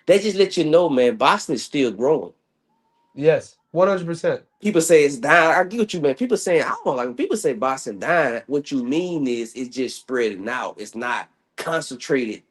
That just let you know, man. Boxing is still growing.
yes, 100%.
People say it's dying. I get what you mean. People saying I don't know, like when people say boxing dying. What you mean is it's just spreading out. It's not concentrated.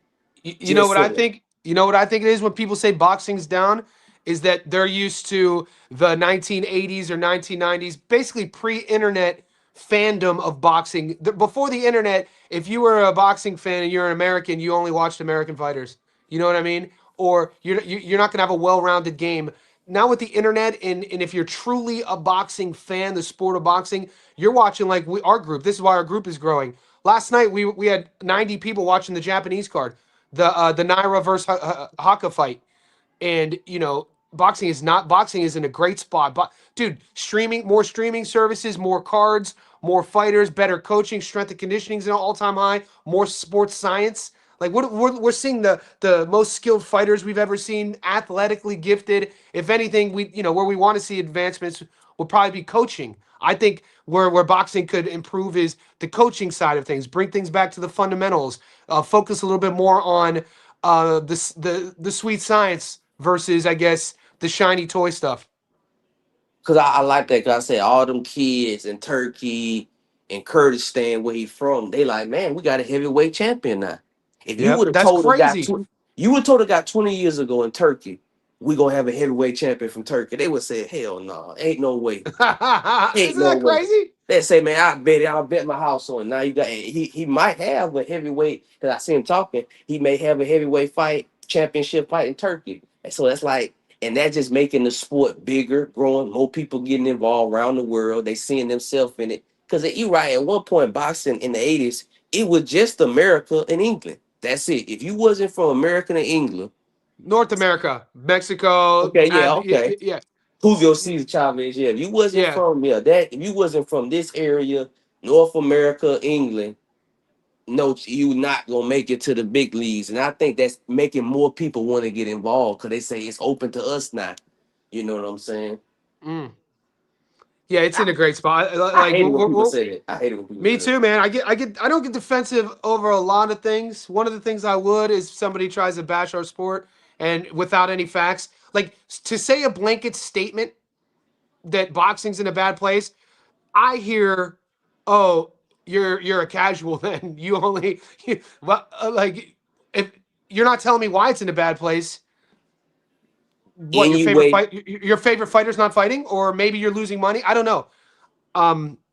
You know
Just
what I
saying.
think? You know what I think it is when people say boxing's down? is that they're used to the 1980s or 1990s, basically pre-internet fandom of boxing. Before the internet, if you were a boxing fan and you're an American, you only watched American fighters. You know what I mean? Or you're not going to have a well-rounded game. Now with the internet, and if you're truly a boxing fan, the sport of boxing, you're watching like our group. This is why our group is growing. Last night we had 90 people watching the Japanese card, the Naira versus Haka fight, and boxing is in a great spot. But dude, more streaming services, more cards, more fighters, better coaching, strength and conditioning is an all-time high, more sports science. Like we're seeing the most skilled fighters we've ever seen, athletically gifted. If anything, where we want to see advancements will probably be coaching. I think where boxing could improve is the coaching side of things, bring things back to the fundamentals, focus a little bit more on the sweet science versus, I guess, the shiny toy stuff.
Cause I like that. Cause I said all them kids in Turkey and Kurdistan, where he from, they like, man, we got a heavyweight champion now. If you
Yep,
would have
that's
told a guy,
crazy.
you would have told a guy 20 years ago in Turkey, we gonna have a heavyweight champion from Turkey, they would say, hell no, ain't no way, ain't
Isn't
no
that
way.
crazy?
They say, man, I bet it. I'll bet my house on it. Now you got he might have a heavyweight. Cause I see him talking. He may have a heavyweight fight, championship fight in Turkey. And so that's like, and that's just making the sport bigger, growing, more people getting involved around the world. They seeing themselves in it. Cause you right, at one point boxing in the 80s, it was just America and England. That's it. If you wasn't from America and England,
North America, Mexico,
okay, yeah, okay.
yeah,
Julio Cesar Chavez, yeah. If you wasn't
yeah.
from if you wasn't from this area, North America, England, no, you not gonna make it to the big leagues. And I think that's making more people want to get involved because they say it's open to us now. You know what I'm saying?
Mm. Yeah, it's in
I,
a great spot.
I
Like
hate it when people say that. I hate it when people
me
say that.
too, man. I don't get defensive over a lot of things. One of the things I would is somebody tries to bash our sport and without any facts. Like to say a blanket statement that boxing's in a bad place, I hear, oh, you're a casual then. You only well, like if you're not telling me why it's in a bad place. What
Anyway,
your favorite fighter's not fighting, or maybe you're losing money. I don't know.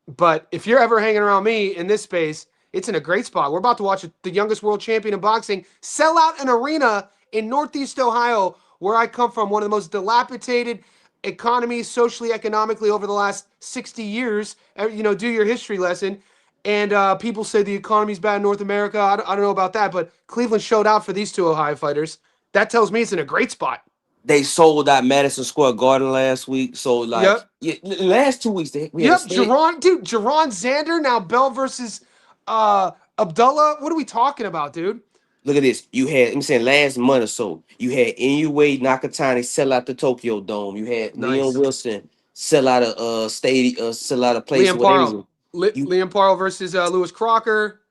But if you're ever hanging around me in this space, it's in a great spot. We're about to watch the youngest world champion in boxing sell out an arena in Northeast Ohio, where I come from, one of the most dilapidated economies, socially, economically, over the last 60 years. Do your history lesson. And people say the economy's bad in North America. I don't know about that, but Cleveland showed out for these two Ohio fighters. That tells me it's in a great spot.
they sold out Madison Square Garden last week. So like,
Yep.
yeah, the last 2 weeks we had a
Yep,
state.
Jaron Zander, now Bell versus Abdullah. What are we talking about, dude?
Look at this. You had, I'm saying last month or so, you had Inoue Nakatani sell out the Tokyo Dome. You had Leon
Nice.
Wilson sell out a stadium, sell out a place
Liam
where they
Parle.
was. You
Liam Parle versus Lewis Crocker.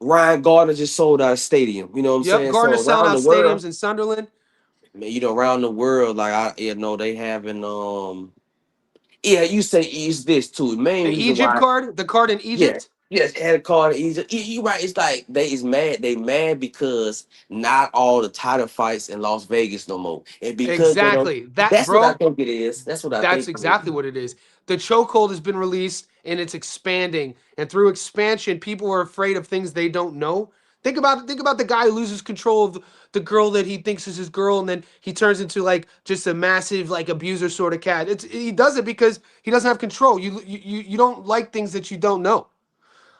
Ryan Gardner just sold out a stadium. You know what I'm
Yep,
saying?
Gardner
So
selling
around
out
the world,
stadiums in Sunderland.
man, around the world, like they having yeah, you say is this too. The main
The
reason
Egypt
why.
card, the card in
Yeah.
Egypt.
Yes, had a card easy. You right. It's like they is mad. They mad because not all the title fights in Las Vegas no more. And because they don't,
Exactly. That,
that's what I
bro,
think it is. That's what I
that's
think it is.
exactly what it is. The chokehold has been released and it's expanding. And through expansion, people are afraid of things they don't know. Think about the guy who loses control of the girl that he thinks is his girl, and then he turns into like just a massive like abuser sort of cat. He does it because he doesn't have control. You don't like things that you don't know.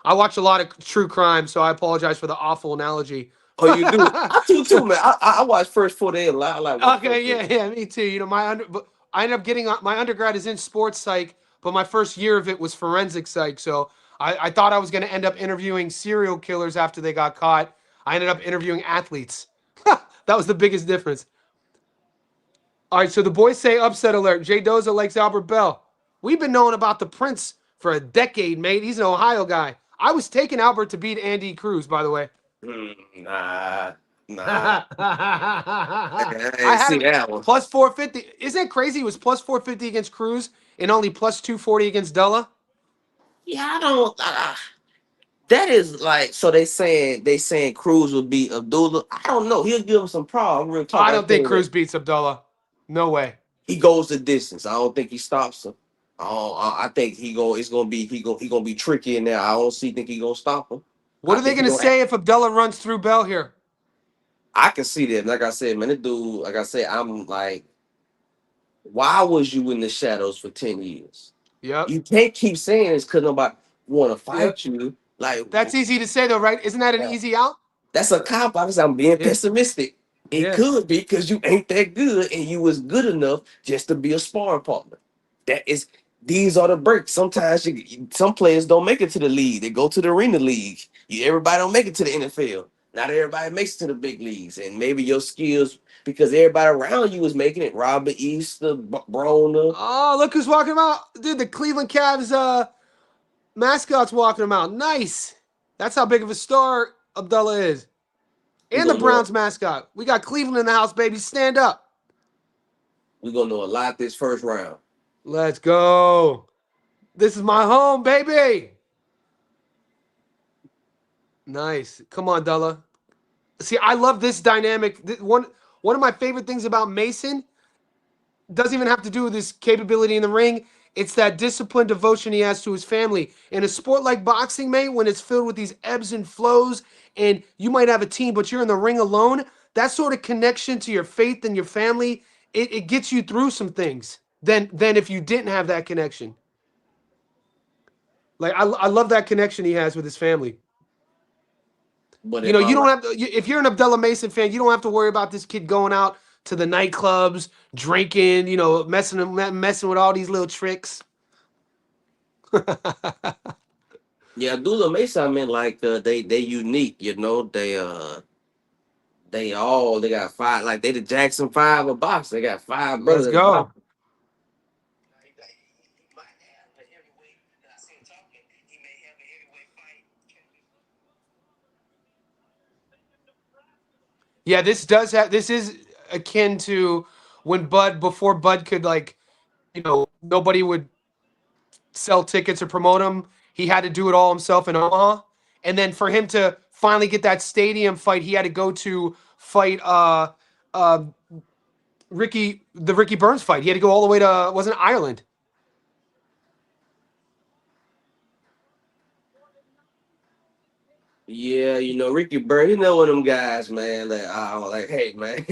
I watch a lot of true crime, so I apologize for the awful analogy.
Oh, you do? I do too, man. I watched first 4 days a lot. I like watch
Okay,
first 4
yeah,
days.
yeah, me too. But I ended up getting my undergrad is in sports psych, but my first year of it was forensic psych. So I thought I was going to end up interviewing serial killers after they got caught. I ended up interviewing athletes. That was the biggest difference. All right, so the boys say upset alert. Jay Doza likes Albert Bell. We've been knowing about the Prince for a decade, mate. He's an Ohio guy. I was taking Albert to beat Andy Cruz, by the way.
Nah, nah. I
I
ain't
had
see
him
that one.
plus 450. Isn't that crazy? It was plus 450 against Cruz and only plus 240 against Della.
Yeah, I don't. That is like so. They saying Cruz will beat Abdullah. I don't know. He'll give him some problems. Real talk.
I
I
don't think
tell you
Cruz
that.
beats Abdullah. No way.
He goes the distance. I don't think he stops him. I think it's gonna be he gonna be tricky in there. I don't think he gonna stop him.
What
I
are they
think he
going to
gonna.
say if Abdullah runs through Bell here?
I can see that. Like I said, man, this dude. Like I said, I'm like, why was you in the shadows for 10 years?
Yep.
You can't keep saying it's because nobody want to
Yeah.
fight you. Like
That's easy to say, though, right? Isn't that an easy out?
that's a cop out. I'm being
Yeah.
pessimistic. It
Yeah.
could be because you ain't that good and you was good enough just to be a sparring partner. That is, these are the breaks. Sometimes some players don't make it to the league. They go to the arena league. Everybody don't make it to the NFL. Not everybody makes it to the big leagues. And maybe your skills, because everybody around you was making it. Robert Easter, Broner.
Oh, look who's walking him out. Dude, the Cleveland Cavs mascot's walking him out. Nice. That's how big of a star Abdullah is.
We
And the
gonna know.
Browns mascot. We got Cleveland in the house, baby. Stand up.
We're gonna know a lot this first round.
Let's go. This is my home, baby. Nice. Come on, Della. See, I love this dynamic. One of my favorite things about Mason doesn't even have to do with his capability in the ring. It's that discipline, devotion he has to his family. In a sport like boxing, mate, when it's filled with these ebbs and flows, and you might have a team, but you're in the ring alone, that sort of connection to your faith and your family, it gets you through some things than if you didn't have that connection. Like I love that connection he has with his family.
But
You
if
know, you
I'm
don't have to. If you're an Abdullah Mason fan, you don't have to worry about this kid going out to the nightclubs, drinking, messing with all these little tricks.
Yeah, Dula Mesa, I mean, like they unique, they got five, like they the Jackson Five of box. They got five
Let's
brothers.
go. Yeah, this is akin to when before Bud could nobody would sell tickets or promote him. He had to do it all himself in Omaha. And then for him to finally get that stadium fight, he had to go to fight uh the Ricky Burns fight. He had to go all the way to wasn't it Ireland.
Yeah, Ricky Bird, one of them guys, man. Like, hey, man,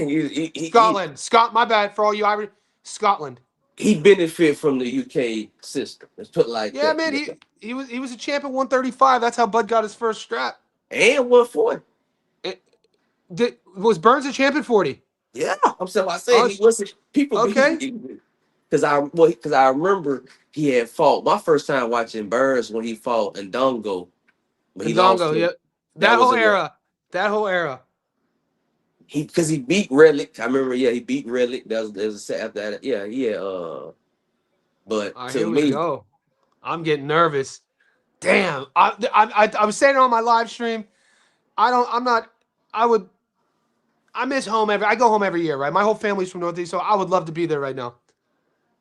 Scotland. My bad for all you Irish. Scotland.
he benefit from the UK system. Let's put it like
Yeah,
that.
man, he was a champ at 135. That's how Bud got his first strap.
And 140.
Was Burns a champ at 40?
Yeah, I said
Oh,
he wasn't. People
okay.
because I remember he had fought my first time watching Burns when he fought Ndongo, but he lost
Ndongo,
him.
yeah.
That
That
was
whole
in the
era. That whole era.
he beat Redlick. I remember, yeah, he beat Redlick. There was a set after that. Yeah, yeah. But
All right,
to
here we
me,
go. I'm getting nervous. Damn. I was saying it on my live stream. I'm not. I would. I miss home I go home every year, right? My whole family's from Northeast, so I would love to be there right now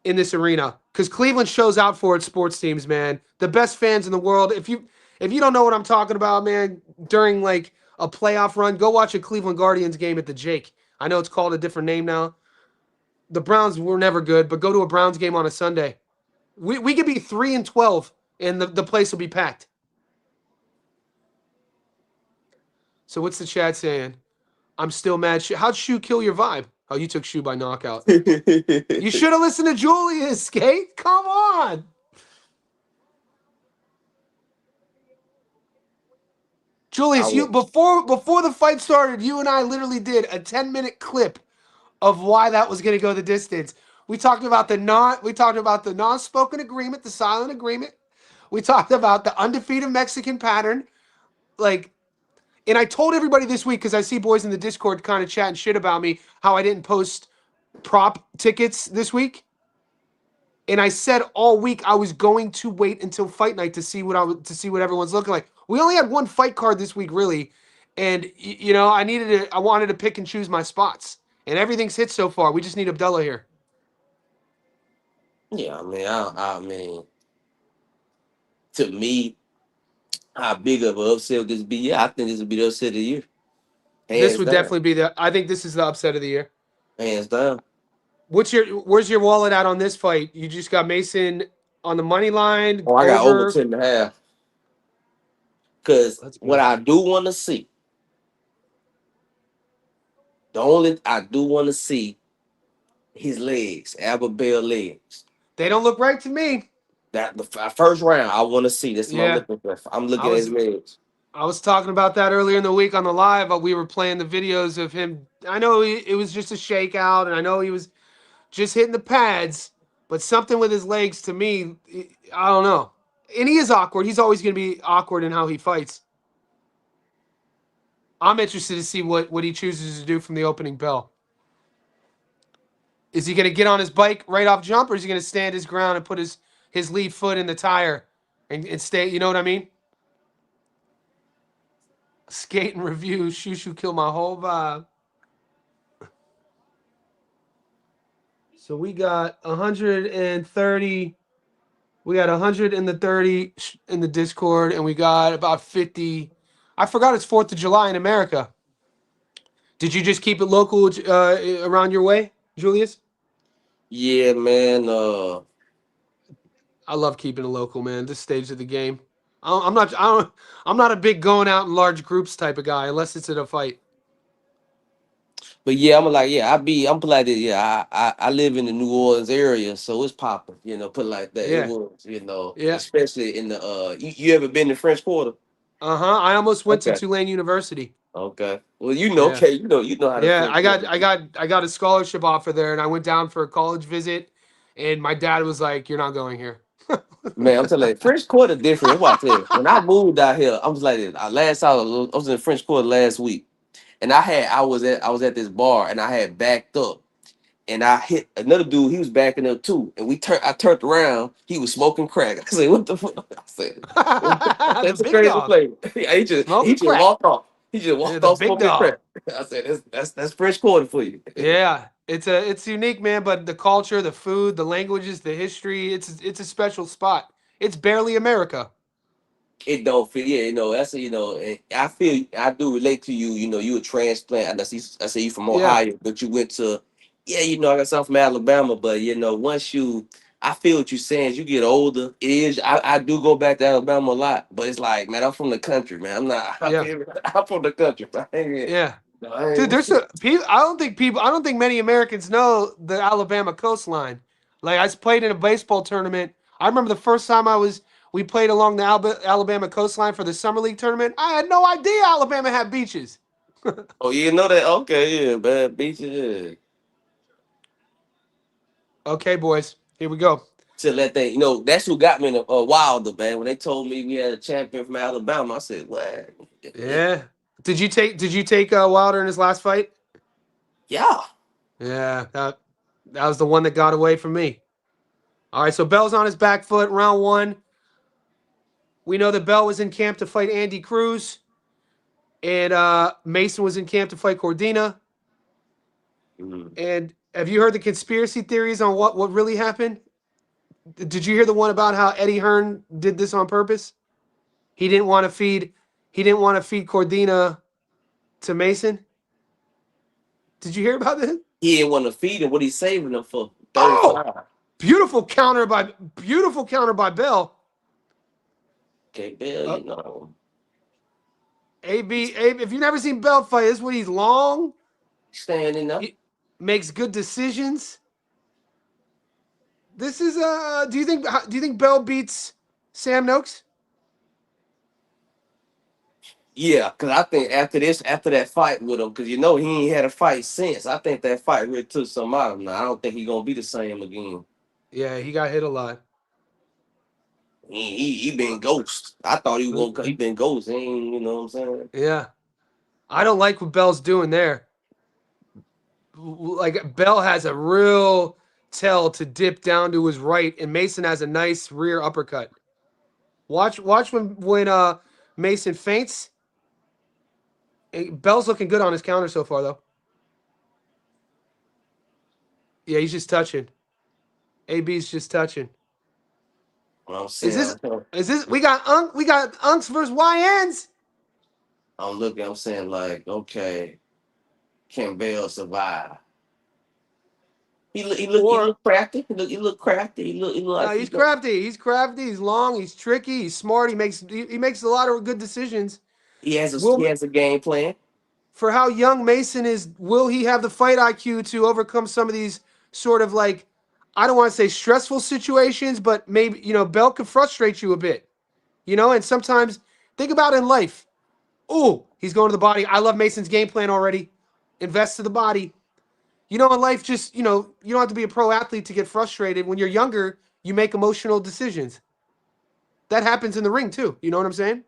in this arena because Cleveland shows out for its sports teams, man. The best fans in the world. If you don't know what I'm talking about, man, during like a playoff run, go watch a Cleveland Guardians game at the Jake. I know it's called a different name now. The Browns were never good, but go to a Browns game on a Sunday. We could be 3-12 and the place will be packed. So what's the chat saying? I'm still mad. How'd Shu kill your vibe? Oh, you took Shu by knockout. You should have listened to Julius, Skate. Come on. Julius, you before the fight started, you and I literally did a 10-minute clip of why that was going to go the distance. We talked about the non-spoken agreement, the silent agreement. We talked about the undefeated Mexican pattern. And I told everybody this week because I see boys in the Discord kind of chatting shit about me how I didn't post prop tickets this week. And I said all week I was going to wait until fight night to see what everyone's looking like. We only had one fight card this week, really, and I wanted to pick and choose my spots, and everything's hit so far. We just need Abdullah here.
Yeah, I mean, to me, how big of an upset would this be? Yeah, I think this would be the upset of the year.
This would definitely be I think this is the upset of the year.
Hands down.
Where's your wallet at on this fight? You just got Mason on the money line
Oh, I got over
over.
10.5. Because
Let's
what
go.
I do want to see, the only I do want to see his legs, Albert Bell legs.
They don't look right to me.
That the first round I want to see. That's what I'm
Yeah,
looking for. I'm
I
looking at his
was
legs.
I was talking about that earlier in the week on the live. We were playing the videos of him. I know it was just a shakeout, and I know he was just hitting the pads, but something with his legs to me, I don't know. And he is awkward. He's always going to be awkward in how he fights. I'm interested to see what he chooses to do from the opening bell. Is he going to get on his bike right off jump, or is he going to stand his ground and put his lead foot in the tire and stay? You know what I mean? Skate and review. Shushu kill my whole vibe. So we got 130. We got 130 in the Discord, and we got about 50. I forgot it's 4th of July in America. Did you just keep it local around your way, Julius?
Yeah, man.
I love keeping it local, man. This stage of the game, I'm not. I don't. I'm not a big going out in large groups type of guy unless it's in a fight.
But yeah, I'm like, yeah, I'm like this. Yeah, I live in the New Orleans area, so it's popping. Put it like that. It
Yeah,
was,
yeah.
especially in the you ever been to French Quarter?
I almost went to
Okay.
Tulane University.
Okay. Well,
Yeah,
okay, you know how the
yeah.
French
I got
Quarter.
I got I got a scholarship offer there, and I went down for a college visit, and my dad was like, "You're not going here."
Man, I'm telling you, French Quarter different. What I tell you, when I moved out here, I was like this. I was in the French Quarter last week, and I was at this bar, and I had backed up, and I hit another dude. He was backing up too, and I turned around. He was smoking crack. I said, "What the fuck?" I said,
The
"That's a
big
crazy
dog
place." He
smoking
just
crack.
walked off. He just
Yeah,
walked
the
off
big
smoking
dog.
crack. I said, "That's French Quarter for you."
Yeah, it's unique, man. But the culture, the food, the languages, the history, it's a special spot. It's barely America.
It don't fit. Yeah, that's and I feel I do relate to you. You a transplant. I say you from
Yeah,
Ohio, but you went to, yeah, I got something from Alabama. But I feel what you're saying. As you get older, it is. I do go back to Alabama a lot, but it's like, man, I'm from the country, man. I'm not.
yeah,
I'm from the country, man.
yeah.
I
Dude, there's
ain't-
a people. I don't think many Americans know the Alabama coastline. Like played in a baseball tournament. I remember the first time we played along the Alabama coastline for the summer league tournament. I had no idea Alabama had beaches.
Oh, you know that? Okay, yeah, bad beaches. Yeah.
Okay, boys, here we go.
To let they, that's who got me in a Wilder, man. When they told me we had a champion from Alabama, I said, "What?"
Yeah. Did you take Wilder in his last fight?
Yeah.
Yeah, that was the one that got away from me. All right, so Bell's on his back foot, round one. We know that Bell was in camp to fight Andy Cruz, and Mason was in camp to fight Cordina.
Mhm.
And have you heard the conspiracy theories on what really happened? Did you hear the one about how Eddie Hearn did this on purpose? He didn't want to feed he didn't want to feed Cordina to Mason. Did you hear about this?
He didn't want to feed him. What he's saving him for?
Oh,
35.
beautiful counter by Bell.
Okay, Bill,
Uh, AB, if you've never seen Bell fight, this is what he's long.
standing up.
He makes good decisions. This is do you think Bell beats Sam Noakes?
Yeah, because I think after that fight with him, because he ain't had a fight since. I think that fight really took some out of him. Now, I don't think he's gonna be the same again.
Yeah, he got hit a lot.
He been ghost. I thought he was gonna. He been ghost. He ain't, you know what I'm saying?
Yeah, I don't like what Bell's doing there. Like Bell has a real tell to dip down to his right, and Mason has a nice rear uppercut. Watch when Mason feints. Bell's looking good on his counter so far, though. Yeah, he's just touching. AB's just touching.
What I'm
Is
saying,
this is this we got Unks versus YNs?
I'm looking. I'm saying like, okay, can Bell survive? He
Or
look crafty. He look crafty. He look
no,
like he
he's
go.
crafty. He's crafty. He's long. He's tricky. He's smart. He makes a lot of good decisions.
He
Will
has a game plan.
for how young Mason is, will he have the fight IQ to overcome some of these sort of like, I don't want to say stressful situations, but maybe, Bell could frustrate you a bit, and sometimes think about it in life. Oh, he's going to the body. I love Mason's game plan already. Invest to the body. In life, just, you don't have to be a pro athlete to get frustrated. When you're younger, you make emotional decisions. That happens in the ring too. You know what I'm saying?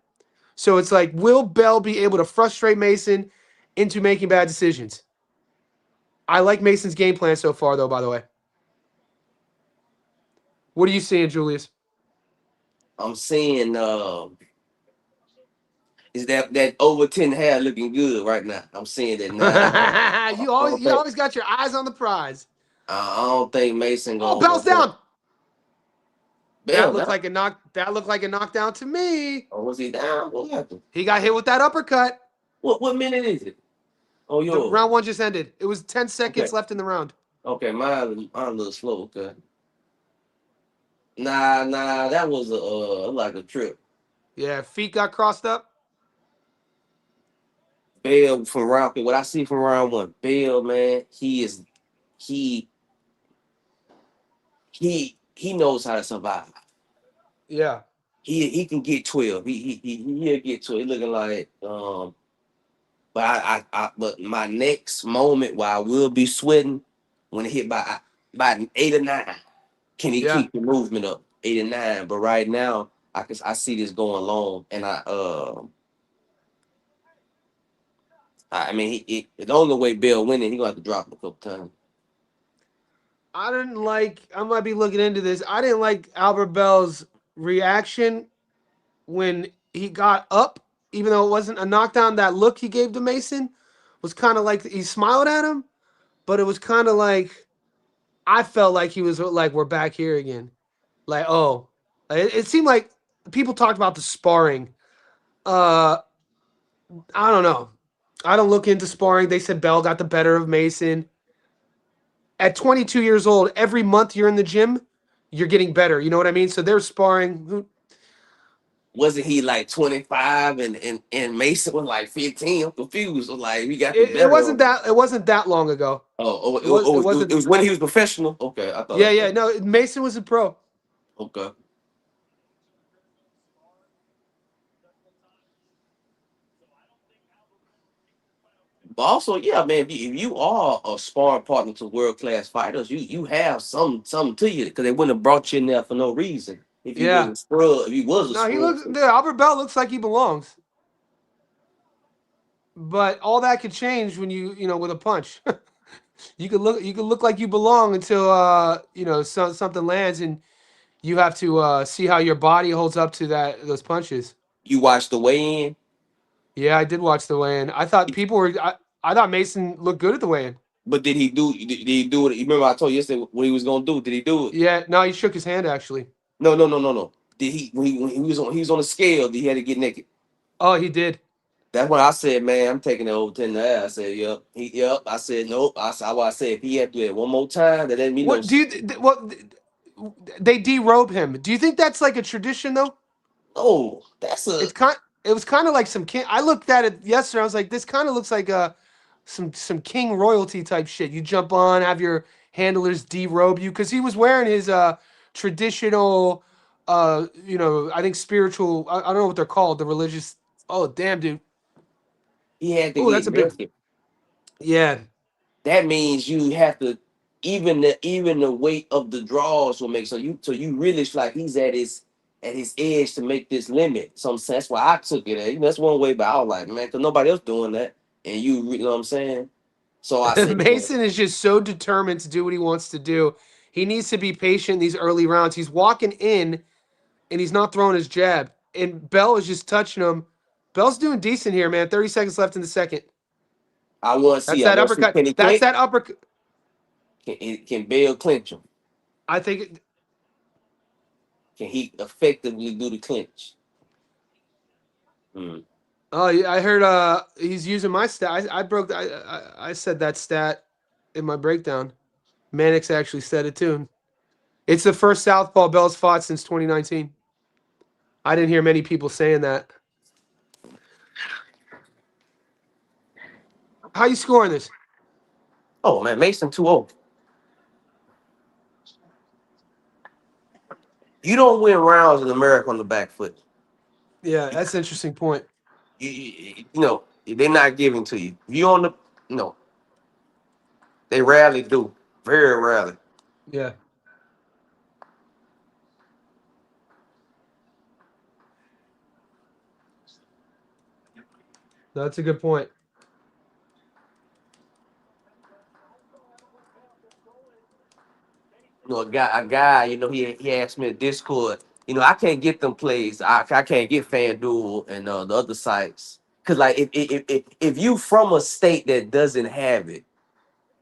So it's like, will Bell be able to frustrate Mason into making bad decisions? I like Mason's game plan so far, though, by the way. What are you seeing, Julius?
I'm seeing is that over 10 hair looking good right now. I'm seeing that now.
you always got your eyes on the prize.
I don't think Mason
Oh,
gonna
Bell's
go.
down.
Bell down.
That looked like a knockdown to me.
Or was he down? What happened?
He got hit with that uppercut.
What minute is it? Oh,
The
yours.
round one just ended. It was 10 seconds
Okay.
left in the round.
Okay, mine a little slow. Okay. Nah, that was like a trip.
Yeah, feet got crossed up.
Bell from round what I see from round one, Bell, man, he he knows how to survive.
Yeah.
He can get 12. He'll get 12. He looking like but but my next moment where I will be sweating when it hit by 8 or 9. Can he
Yeah.
keep the movement up? 8 or 9. But right now I see this going long, and I mean the only way Bell winning, he gonna have to drop him a couple times.
I might be looking into this. I didn't like Albert Bell's reaction when he got up, even though it wasn't a knockdown. That look he gave to Mason was kind of like he smiled at him, but it was kind of like I felt like he was like, we're back here again. Like, oh, it seemed like people talked about the sparring. Uh, I don't know. I don't look into sparring. They said Bell got the better of Mason. At 22 years old, every month you're in the gym, you're getting better. You know what I mean? So they're sparring.
Wasn't he like 25 and Mason was like 15? I'm confused. I'm like, we got the
It
better
wasn't
of him.
that. It wasn't that long ago. It
It
wasn't.
was when he was professional. Okay, I thought
Yeah,
okay.
yeah. No, Mason was a pro.
Okay. But also, yeah, man, if you are a sparring partner to world class fighters, you have something to you because they wouldn't have brought you in there for no reason. If he was
Yeah.
a scrub, if he was a
No, he
scrub.
looks. Albert Bell looks like he belongs. But all that could change when with a punch. You could look like you belong until something lands and you have to see how your body holds up to those punches.
You watch the weigh in,
Yeah, I did watch the weigh-in. I thought Mason looked good at the weigh-in.
but did he do it? You remember I told you yesterday what he was gonna do? Did he do it?
Yeah, no, he shook his hand actually.
No. Did when he was on the scale? Did he had to get naked?
Oh, he did.
That's when I said, man, I'm taking the over 10 to air. I said, yep. Yep. I said, nope. I said, if he had to do it one more time, that let me know.
What do you what they derobe him? Do you think that's like a tradition though?
Oh, that's a.
It was kind of like some king. I looked at it yesterday. I was like, this kind of looks like some king royalty type shit. You jump on, have your handlers derobe you because he was wearing his traditional I think spiritual. I don't know what they're called. The religious. Oh damn, dude.
He had to
Oh, that's
get
a big.
naked.
Yeah.
That means you have to even the weight of the draws will make so you really feel like he's at his edge to make this limit. So I'm saying that's why I took it. That's one way, but I was like, man, because nobody else doing that, and you know what I'm saying. So I said, man,
Mason is just so determined to do what he wants to do. He needs to be patient in these early rounds. He's walking in and he's not throwing his jab. And Bell is just touching him. Bell's doing decent here, man. 30 seconds left in the second.
I want to
That's
see. I
that
want to see
uppercut.
can he
That's
clinch?
that uppercut.
Can Bell clinch him?
I think
Can he effectively do the clinch? Hmm.
oh yeah, I heard he's using my stat. I said that stat in my breakdown. Mannix actually said it too. It's the first southpaw Bell's fought since 2019. I didn't hear many people saying that. How you scoring this?
Oh man, Mason 2-0. You don't win rounds in America on the back foot.
Yeah, that's an interesting point.
You know, they're not giving to you. If you on the no, they rarely do. Very rarely.
Yeah. No, that's a good point.
You know, a guy, he asked me in Discord, I can't get them plays. I can't get FanDuel and the other sites. Cause like if you from a state that doesn't have it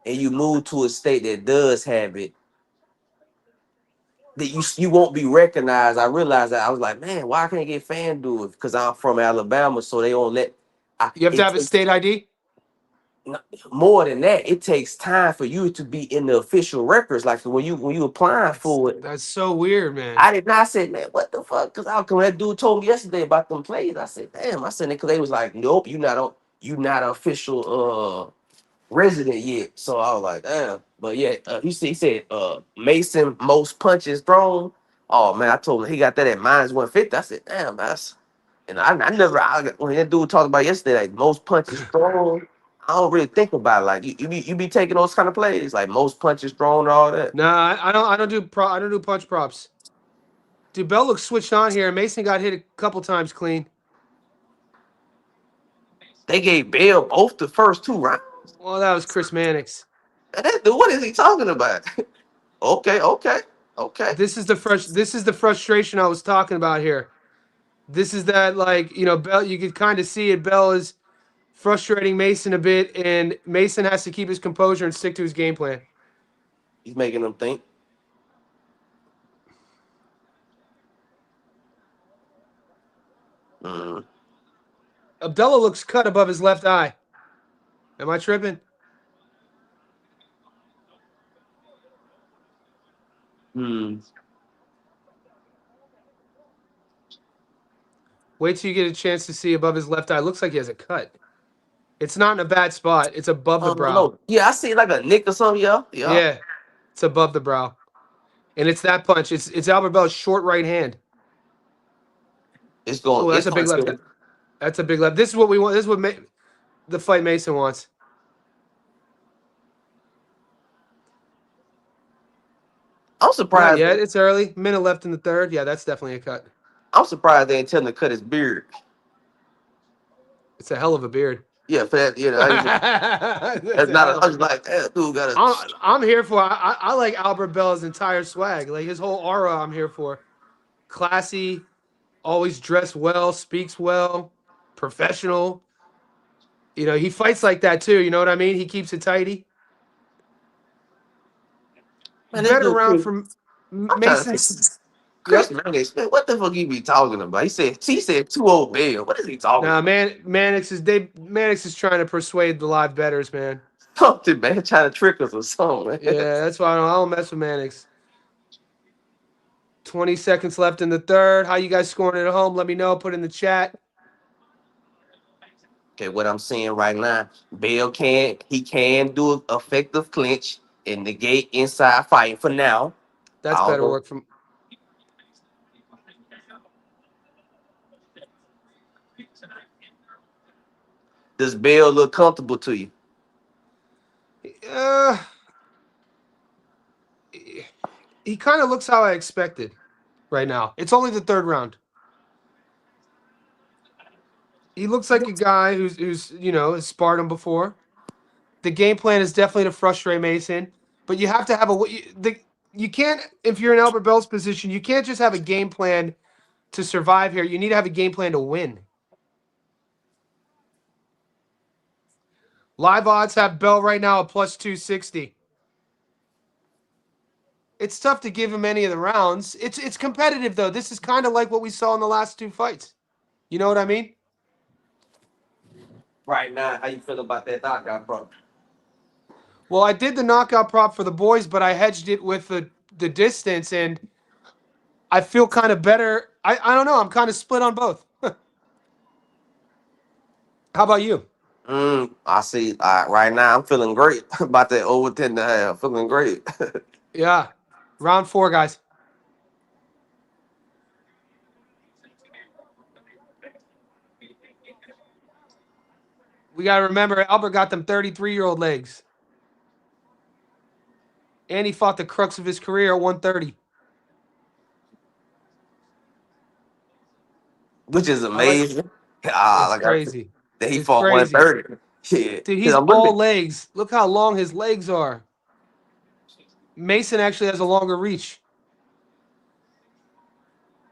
and you move to a state that does have it, that you won't be recognized. I realized that I was like, man, why can't I get FanDuel? Because I'm from Alabama, so they don't let.
You have to
It
have a
takes
state ID.
more than that. It takes time for you to be in the official records. Like when you applying for it.
That's so weird, man.
I did not say, man, what the fuck? Because that dude told me yesterday about them plays. I said, damn. I said, because they was like, nope, you not an official resident yet. So I was like, damn. But yeah, he said Mason most punches thrown. Oh man, I told him he got that at -150. I said, damn, and when that dude talked about yesterday, like most punches thrown. I don't really think about it. Like you be taking those kind of plays, like most punches thrown and all that.
Nah, I don't do punch props. Dude, Bell looks switched on here. Mason got hit a couple times clean.
They gave Bell both the first two rounds.
Well, that was Chris Mannix.
And that dude, what is he talking about? Okay, okay, okay.
This is the frustration I was talking about here. This is that, like, Bell, you could kind of see it. Bell is frustrating Mason a bit, and Mason has to keep his composure and stick to his game plan.
He's making them think. Mm.
Abdullah looks cut above his left eye. Am I tripping?
Hmm.
Wait till you get a chance to see above his left eye. Looks like he has a cut. It's not in a bad spot. It's above the brow.
No. Yeah, I see like a nick or something. Yeah, yeah.
Yeah, it's above the brow, and it's that punch. It's Albert Bell's short right hand.
It's going.
Oh, that's
It's
a big left.
going.
That's a big left. This is what we want. This is what the fight Mason wants.
I'm
Not
surprised.
yet. It's early. Minute left in the third. Yeah, that's definitely a cut.
I'm surprised they ain't telling him to cut his beard.
It's a hell of a beard.
Yeah, for that. That's not. I was like, that dude got a.
I'm here for. I like Albert Bell's entire swag. Like his whole aura. I'm here for. Classy, always dressed well, speaks well, professional. He fights like that too. You know what I mean? He keeps it tidy.
Man, this
Better
dude.
round from
I'm trying to
Mason.
think. Chris
Yep.
Mannix, man, what the fuck he be talking about? He said 2-0 Bell. What is he talking
Nah,
about?
man. Mannix is trying to persuade the live betters, man.
Something, man, trying to trick us or something, man.
Yeah, that's why I don't mess with Mannix. 20 seconds left in the third. How you guys scoring at home? Let me know. Put in the chat.
Okay, what I'm seeing right now, Bell can do an effective clinch and negate inside fighting for now.
That's
I don't
better
know.
work from.
Does Bell look comfortable to you?
Uh, he kind of looks how I expected right now. It's only the third round. He looks like a guy who's has sparred him before. The game plan is definitely to frustrate Mason, but you have to have you can't, if you're in Albert Bell's position, you can't just have a game plan to survive here. You need to have a game plan to win. Live odds have Bell right now at plus 260. It's tough to give him any of the rounds. It's competitive though. This is kind of like what we saw in the last two fights. You know what I mean?
Right now, how you feel about that knockout, bro?
Well, I did the knockout prop for the boys, but I hedged it with the distance, and I feel kind of better. I don't know. I'm kind of split on both. How about you?
I see. Right now, I'm feeling great about that over 10.5. Feeling great.
Yeah. Round 4, guys. We got to remember Albert got them 33-year-old legs. And he fought the crux of his career at 130.
Which is
I like
amazing.
it's
Like I said,
crazy.
that he
It's
fought
crazy.
130. Yeah,
Dude,
because
he's
I'm
all
looking.
legs. Look how long his legs are. Mason actually has a longer reach.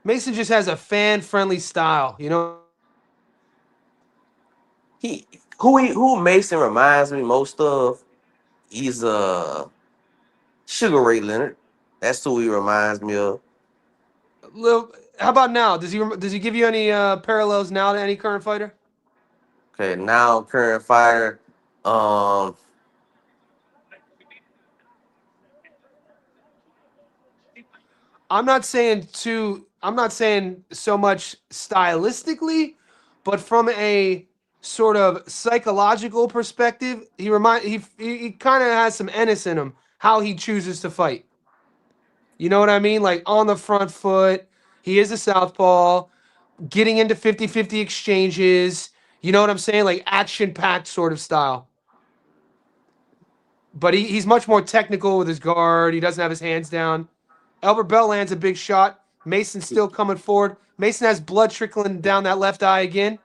Mason just has a fan-friendly style, you know?
Who Mason reminds me most of. He's Sugar Ray Leonard. That's who he reminds me of.
Lil, how about now? Does he give you any parallels now to any current fighter?
Okay, now current fighter. Um,
I'm not saying so much stylistically, but from a sort of psychological perspective, he kind of has some Ennis in him how he chooses to fight. You know what I mean? Like on the front foot, he is a southpaw, getting into 50-50 exchanges. You know what I'm saying? Like action-packed sort of style. But he's much more technical with his guard. He doesn't have his hands down. Albert Bell lands a big shot. Mason's still coming forward. Mason has blood trickling down that left eye again.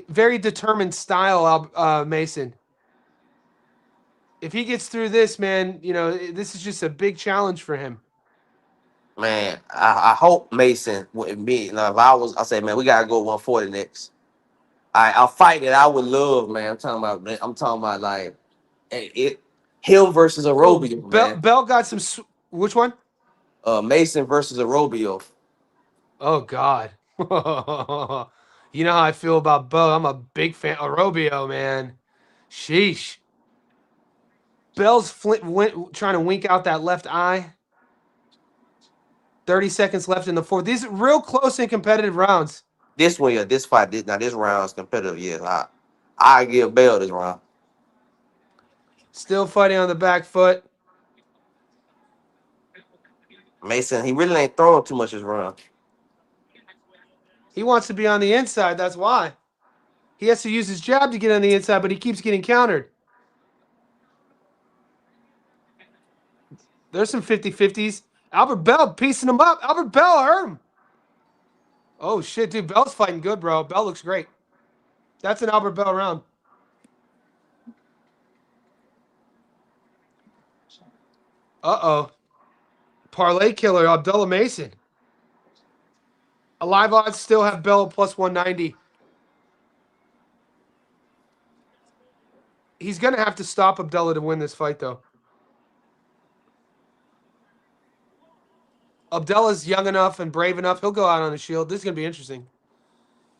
Very determined style, Mason. If he gets through this, man, you know, this is just a big challenge for him.
man, I hope Mason would be. Now, if I say, man, we gotta go 140 next. A fight that I would love, man. I'm talking about like it him versus a
Oh,
Robio, man.
Bell got some. Which one?
Mason versus a Robio.
Oh, God. You know how I feel about Bell. I'm a big fan of Robio, man. Sheesh. Bell's trying to wink out that left eye. 30 seconds left in the fourth. These are real close and competitive rounds.
This one, yeah, this fight, this round is competitive. Yes, I give Bell this round.
Still fighting on the back foot.
Mason, he really ain't throwing too much this round.
He wants to be on the inside. That's why. He has to use his jab to get on the inside, but he keeps getting countered. There's some 50-50s. Albert Bell piecing him up. Albert Bell hurt him. Oh, shit, dude. Bell's fighting good, bro. Bell looks great. That's an Albert Bell round. Uh-oh. Parlay killer, Abdullah Mason. Alive odds still have Bell plus 190. He's going to have to stop Abdullah to win this fight, though. Abdullah's young enough and brave enough. He'll go out on a shield. This is going to be interesting.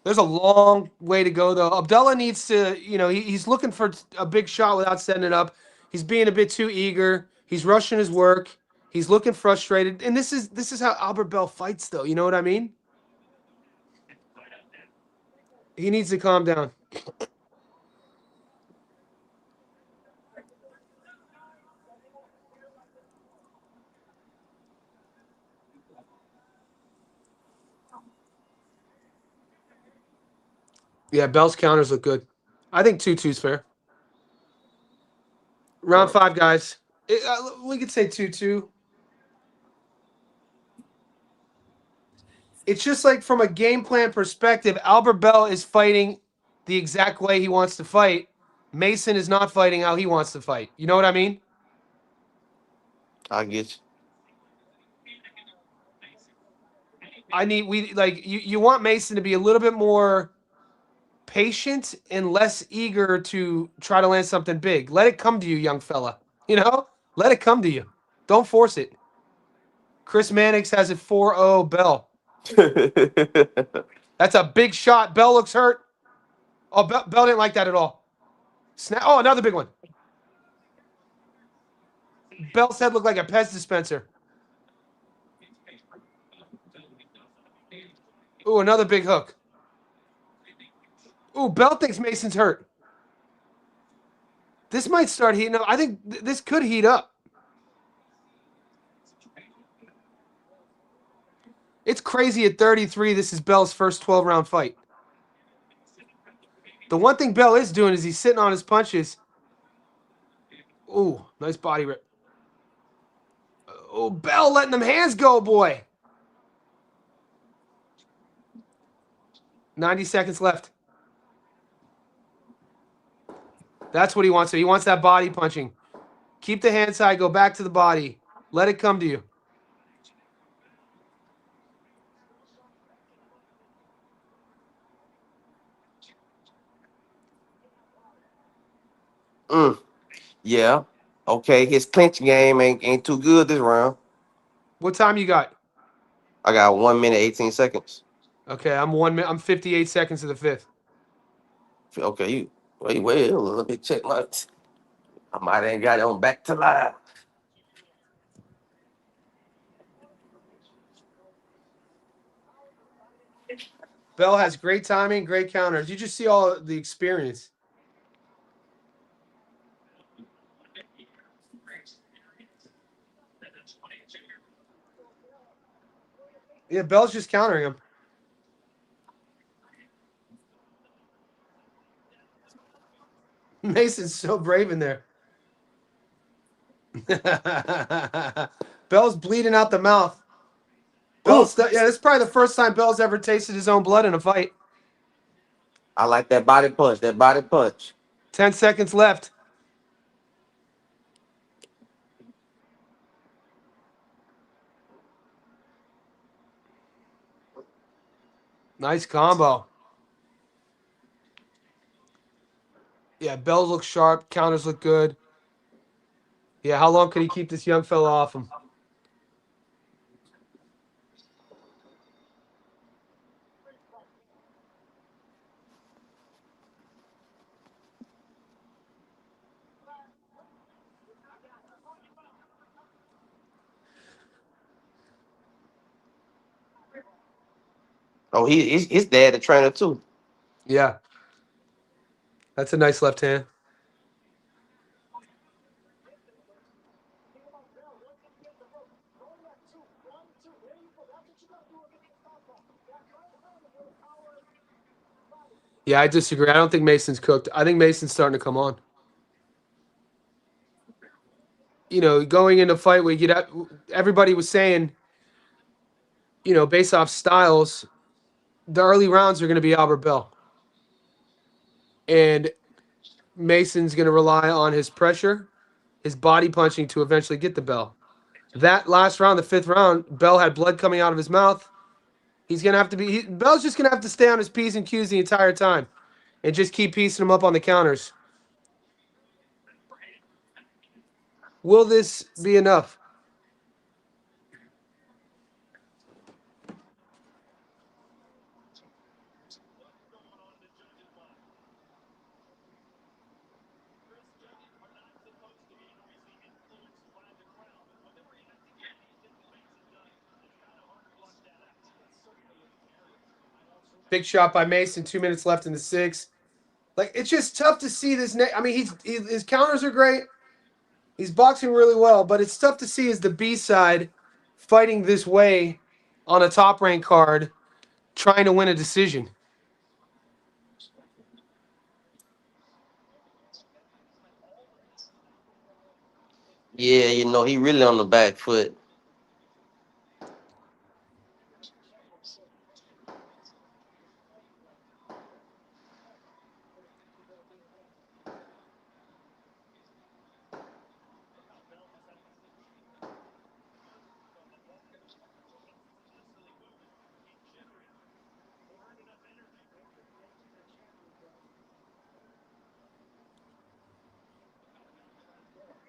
There's a long way to go, though. Abdullah needs to, you know, he's looking for a big shot without setting it up. He's being a bit too eager. He's rushing his work. He's looking frustrated. And this is how Albert Bell fights, though. You know what I mean? He needs to calm down. Yeah, Bell's counters look good. I think 2-2's fair. Round 5, guys. We could say 2-2. It's just like from a game plan perspective, Albert Bell is fighting the exact way he wants to fight. Mason is not fighting how he wants to fight. You know what I mean?
I get you.
You want Mason to be a little bit more patient and less eager to try to land something big. Let it come to you, young fella. You know? Let it come to you. Don't force it. Chris Mannix has it 4-0 Bell. That's a big shot. Bell looks hurt. Oh, Bell didn't like that at all. Snap. Oh, another big one. Bell's head looked like a Pez dispenser. Ooh, another big hook. Ooh, Bell thinks Mason's hurt. This might start heating up. I think this could heat up. It's crazy at 33. This is Bell's first 12-round fight. The one thing Bell is doing is he's sitting on his punches. Ooh, nice body rip. Oh, Bell letting them hands go, boy. 90 seconds left. That's what he wants. He wants that body punching. Keep the hand side, go back to the body. Let it come to you.
Yeah. Okay, his clinching game ain't too good this round.
What time you got?
I got 1 minute 18 seconds.
Okay, I'm 1 minute. I'm 58 seconds of the fifth.
Okay, you wait. Let me check my. I might ain't got it on back to live.
Bell has great timing, great counters. You just see all the experience. Yeah, Bell's just countering him. Mason's so brave in there. Bell's bleeding out the mouth. Bell's yeah, this is probably the first time Bell's ever tasted his own blood in a fight.
I like that body punch.
10 seconds left. Nice combo. Yeah, Bell looks sharp. Counters look good. Yeah, how long can he keep this young fella off him?
Oh, his dad a trainer too.
Yeah. That's a nice left hand. Yeah, I disagree. I don't think Mason's cooked. I think Mason's starting to come on. You know, going into fight, everybody was saying, you know, based off styles, the early rounds are going to be Albert Bell. And Mason's going to rely on his pressure, his body punching to eventually get the bell. That last round, the fifth round, Bell had blood coming out of his mouth. He's going to have to be, Bell's just going to have to stay on his P's and Q's the entire time and just keep piecing him up on the counters. Will this be enough? Big shot by Mason. 2 minutes left in the sixth. Like, it's just tough to see this. I mean, his counters are great. He's boxing really well, but it's tough to see as the B side fighting this way on a top rank card, trying to win a decision.
Yeah, you know, he really on the back foot.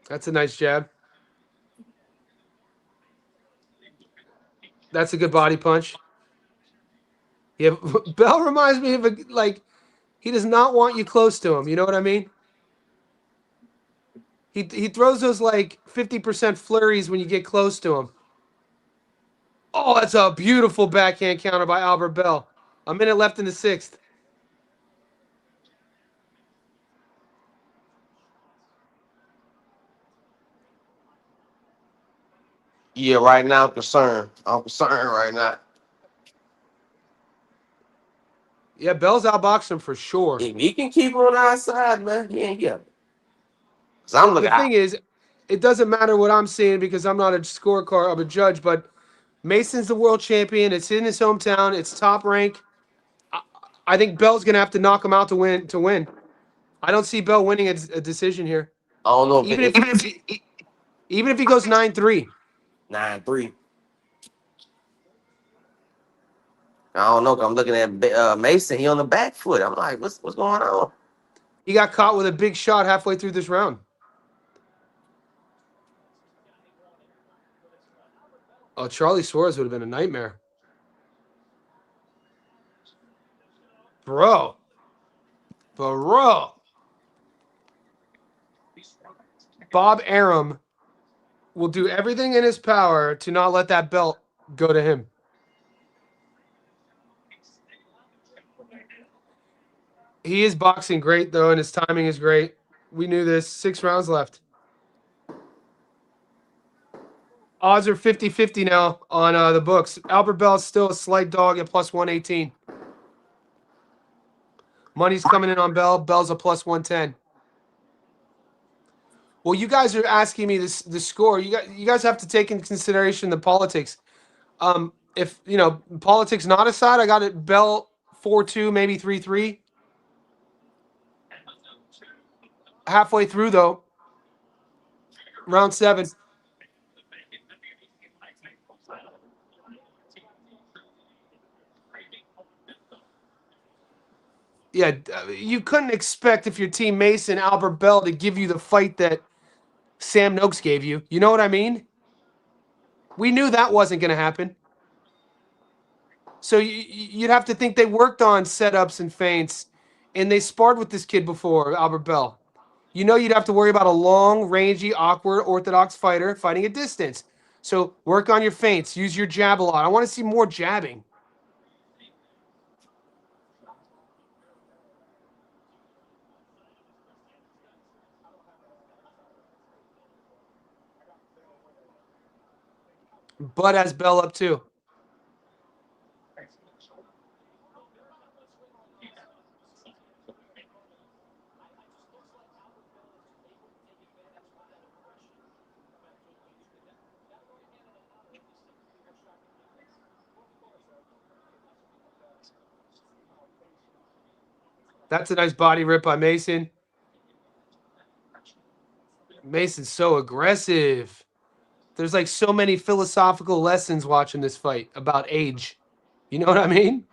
That's a nice jab. That's a good body punch. Yeah, Bell reminds me of like he does not want you close to him. You know what I mean? He throws those like 50% flurries when you get close to him. Oh, that's a beautiful backhand counter by Albert Bell. A minute left in the sixth.
Yeah, right now I'm concerned. I'm concerned right now.
Yeah, Bell's outboxing him for sure.
If he can keep on our side, man, he ain't here. Cause I'm
The
looking out.
thing is, it doesn't matter what I'm seeing because I'm not a scorecard of a judge, but Mason's the world champion. It's in his hometown. It's top rank. I think Bell's gonna have to knock him out to win. I don't see Bell winning a decision here.
I don't know
Even
if
if even if he goes 9-3.
9-3. I don't know. 'Cause I'm looking at Mason. He on the back foot. I'm like, what's going on?
He got caught with a big shot halfway through this round. Oh, Charlie Suarez would have been a nightmare. Bro. Bob Arum will do everything in his power to not let that belt go to him. He is boxing great, though, and his timing is great. We knew this. 6 rounds left. Odds are 50-50 now on the books. Albert Bell's still a slight dog at plus 118. Money's coming in on Bell. Bell's a plus 110. Well, you guys are asking me this the score. You guys have to take into consideration the politics. If politics not aside, I got it Bell 4-2, maybe 3-3. Halfway through though, round 7. Yeah, you couldn't expect if your team Mason Albert Bell to give you the fight that Sam Noakes gave you. You know what I mean? We knew that wasn't going to happen. So you'd have to think they worked on setups and feints, and they sparred with this kid before, Albert Bell. You know you'd have to worry about a long, rangy, awkward, orthodox fighter fighting at distance. So work on your feints. Use your jab a lot. I want to see more jabbing. Bud has Bell up too. That's a nice body rip by Mason. Mason's so aggressive. There's like so many philosophical lessons watching this fight about age. You know what I mean?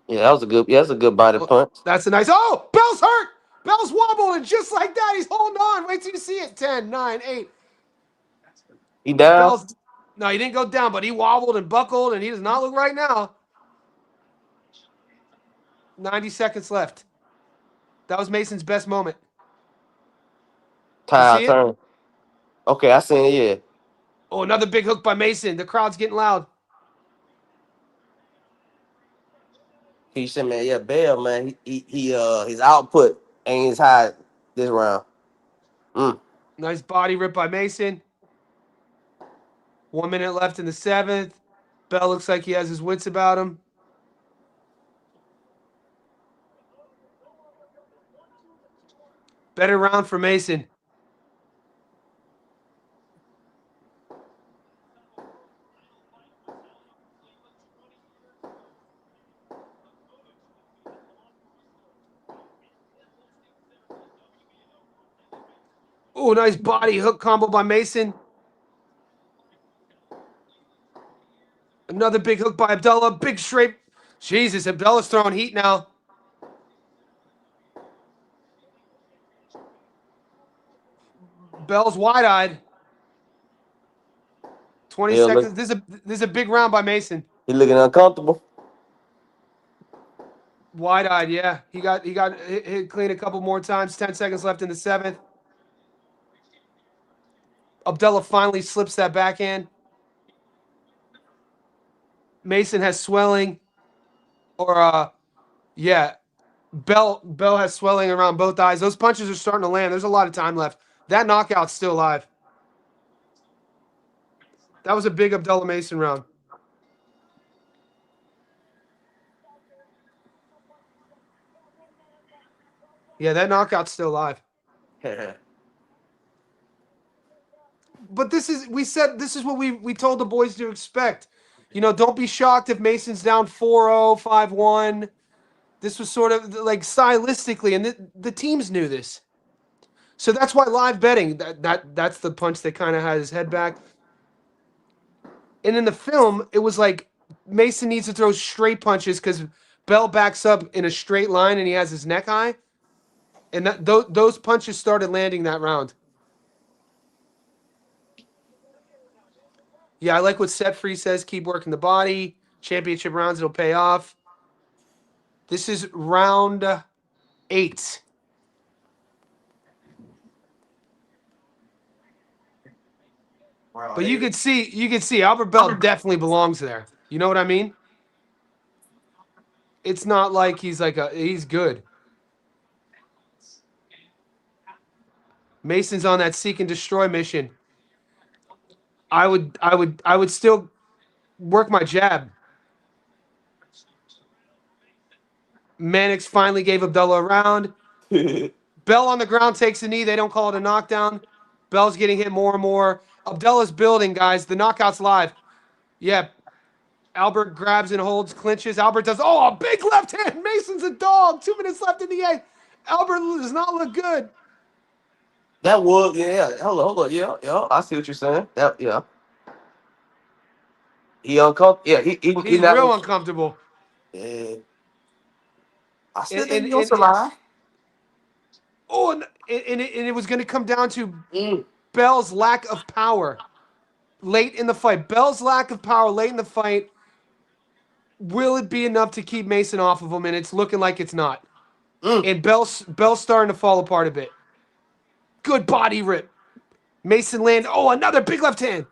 Yeah, that was a good. Yeah, that's a good body punch.
That's a nice. Oh, Bell's hurt. Bell's wobbling just like that. He's holding on. Wait till you see it. 10, 9, 8.
He down.
Bell's. No, he didn't go down, but he wobbled and buckled, and he does not look right now. 90 seconds left. That was Mason's best moment. You
Tide
see it?
turn. Okay, I seen it. Yeah.
Oh, another big hook by Mason. The crowd's getting loud.
He said, man, yeah, Bell, man, his output ain't as high this round.
Nice body rip by Mason. 1 minute left in the 7th. Bell looks like he has his wits about him. Better round for Mason. Oh, nice body hook combo by Mason. Another big hook by Abdullah. Big straight. Jesus, Abdullah's throwing heat now. Bell's wide-eyed. 20
Yeah,
seconds. This is a big round by Mason.
He looking uncomfortable.
Wide-eyed, yeah. He got hit clean a couple more times. 10 seconds left in the 7th. Abdullah finally slips that backhand. Mason has swelling, or yeah, Bell has swelling around both eyes. Those punches are starting to land. There's a lot of time left. That knockout's still alive. That was a big Abdullah Mason round. Yeah, that knockout's still alive. But this is what we told the boys to expect. You know, don't be shocked if Mason's down 4-0, 5-1. This was sort of like stylistically, and the teams knew this. So that's why live betting, that's the punch that kind of had his head back. And in the film, it was like Mason needs to throw straight punches because Bell backs up in a straight line and he has his neck high. And those punches started landing that round. Yeah, I like what Set Free says. Keep working the body. Championship rounds, it'll pay off. This is round 8. But you could see Albert Bell definitely belongs there. You know what I mean? It's not like he's good. Mason's on that seek and destroy mission. I would still work my jab. Mannix finally gave Abdullah a round. Bell on the ground takes a knee. They don't call it a knockdown. Bell's getting hit more and more. Abdullah's building, guys. The knockout's live. Yeah. Albert grabs and holds, clinches. Albert does, a big left hand. Mason's a dog. 2 minutes left in the 8th. Albert does not look good.
That would, yeah. Hold on, yeah. I see what you're saying. Yeah. He uncomfortable. Yeah,
He's real uncomfortable.
Yeah. I still think he'll survive.
And it was going to come down to Bell's lack of power late in the fight. Bell's lack of power late in the fight. Will it be enough to keep Mason off of him? And it's looking like it's not. And Bell's starting to fall apart a bit. Good body rip. Mason land. Another big left hand.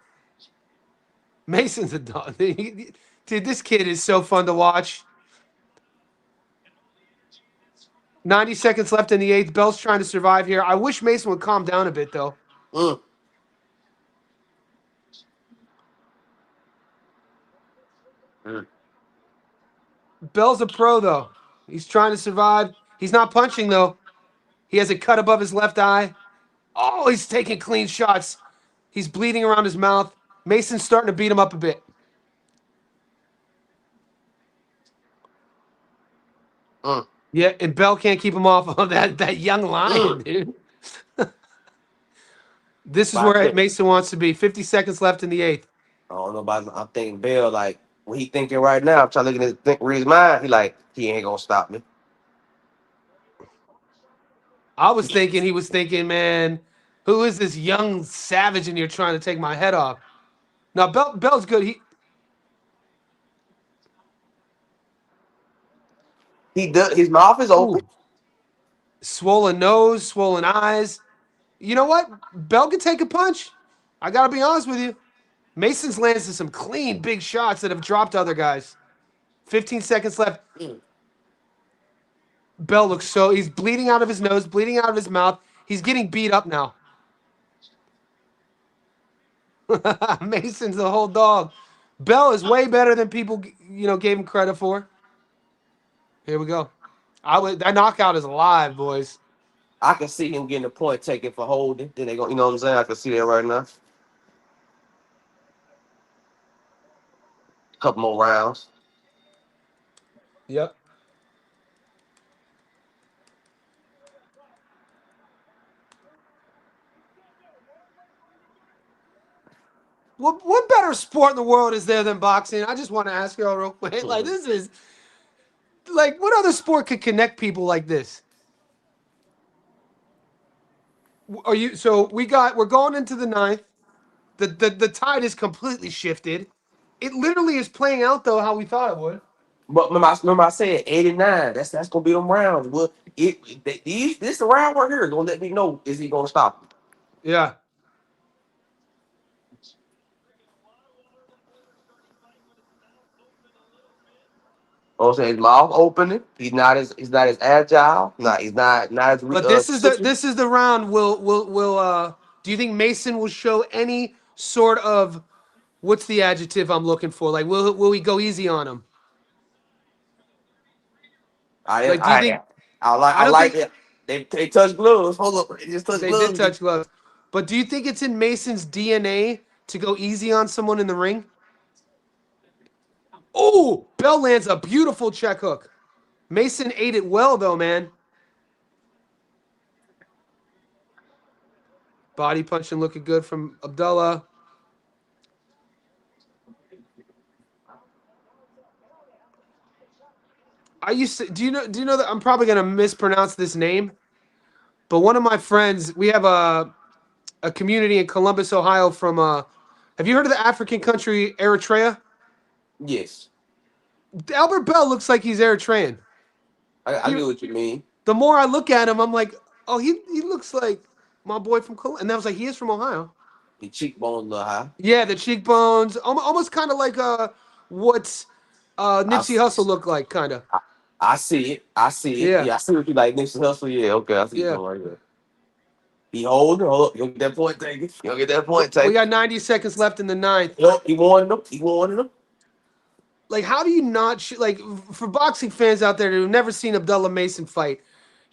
Mason's a dog. Dude, this kid is so fun to watch. 90 seconds left in the 8th. Bell's trying to survive here. I wish Mason would calm down a bit, though. Bell's a pro, though. He's trying to survive. He's not punching, though. He has a cut above his left eye. He's taking clean shots. He's bleeding around his mouth. Mason's starting to beat him up a bit. Yeah, and Bell can't keep him off of that young lion, dude. This is where Mason wants to be. 50 seconds left in the 8th.
I don't know about. I'm thinking Bell, like, what he thinking right now, I'm trying to look at read his mind. He ain't gonna stop me.
I was thinking he was thinking, man, who is this young savage and you're trying to take my head off? Now Bell's good.
He does. His mouth is open.
Swollen nose, swollen eyes. You know what? Bell can take a punch. I gotta be honest with you. Mason's landed some clean big shots that have dropped other guys. 15 seconds left. Bell looks he's bleeding out of his nose, bleeding out of his mouth. He's getting beat up now. Mason's the whole dog. Bell is way better than people, gave him credit for. Here we go. That knockout is alive, boys.
I can see him getting a point taken for holding. Then they go, you know what I'm saying? I can see that right now. Couple more rounds.
Yep. What better sport in the world is there than boxing? I just want to ask y'all real quick. Like, this is what other sport could connect people like this? We're going into the 9th. The tide is completely shifted. It literally is playing out though how we thought it would.
But remember I said 89. That's gonna be them rounds. Well, this round right here is gonna let me know, is he gonna stop him?
Yeah.
Also, his mouth opening. He's not as agile. He's not as
But this is the
switchy.
this is the round. Will do you think Mason will show any sort of what's the adjective I'm looking for? Like will we go easy on him?
I
Like do you
I
think
I
I don't
like
think
it. They touch gloves. Hold up, they just touch
they did
gloves.
touch gloves. But do you think it's in Mason's DNA to go easy on someone in the ring? Oh, Bell lands a beautiful check hook. Mason ate it well though, man. Body punching looking good from Abdullah. I used to do you know that I'm probably gonna mispronounce this name, but one of my friends, we have a community in Columbus, Ohio from have you heard of the African country Eritrea?
Yes,
Albert Bell looks like he's Eritrean.
I
He
get what you mean.
the more I look at him, I'm like, oh, he looks like my boy from Columbus. And I was like, he is from Ohio.
The cheekbones a little high.
Yeah, the cheekbones, almost kind of like what
I,
Nipsey Hussle looked like, kind of.
I, I see it. I see it.
Yeah,
Yeah, I see what you like. Nipsey Hustle. Yeah, okay. I see you
yeah.
doing right here. He hold up. You don't get that point taken. You don't get that point
We
taken.
got 90 seconds left in the ninth.
Yup, he wanted them. He wanted them.
Like, how do you not like for boxing fans out there who've never seen Abdullah Mason fight?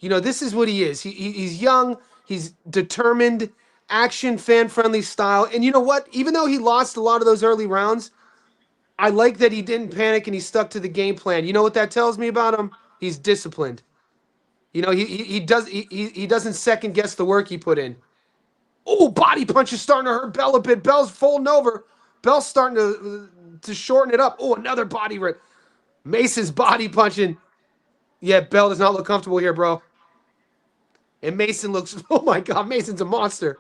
You know, this is what he is. He's young, he's determined, action, fan friendly style. And you know what? Even though he lost a lot of those early rounds, I like that he didn't panic and he stuck to the game plan. You know what that tells me about him? He's disciplined. You know, he doesn't second guess the work he put in. Oh, body punch is starting to hurt Bell a bit. Bell's folding over. Bell's starting to shorten it up. Oh, another body rip. Mason's body punching. Yeah, Bell does not look comfortable here, bro. And Mason looks, oh my God, Mason's a monster.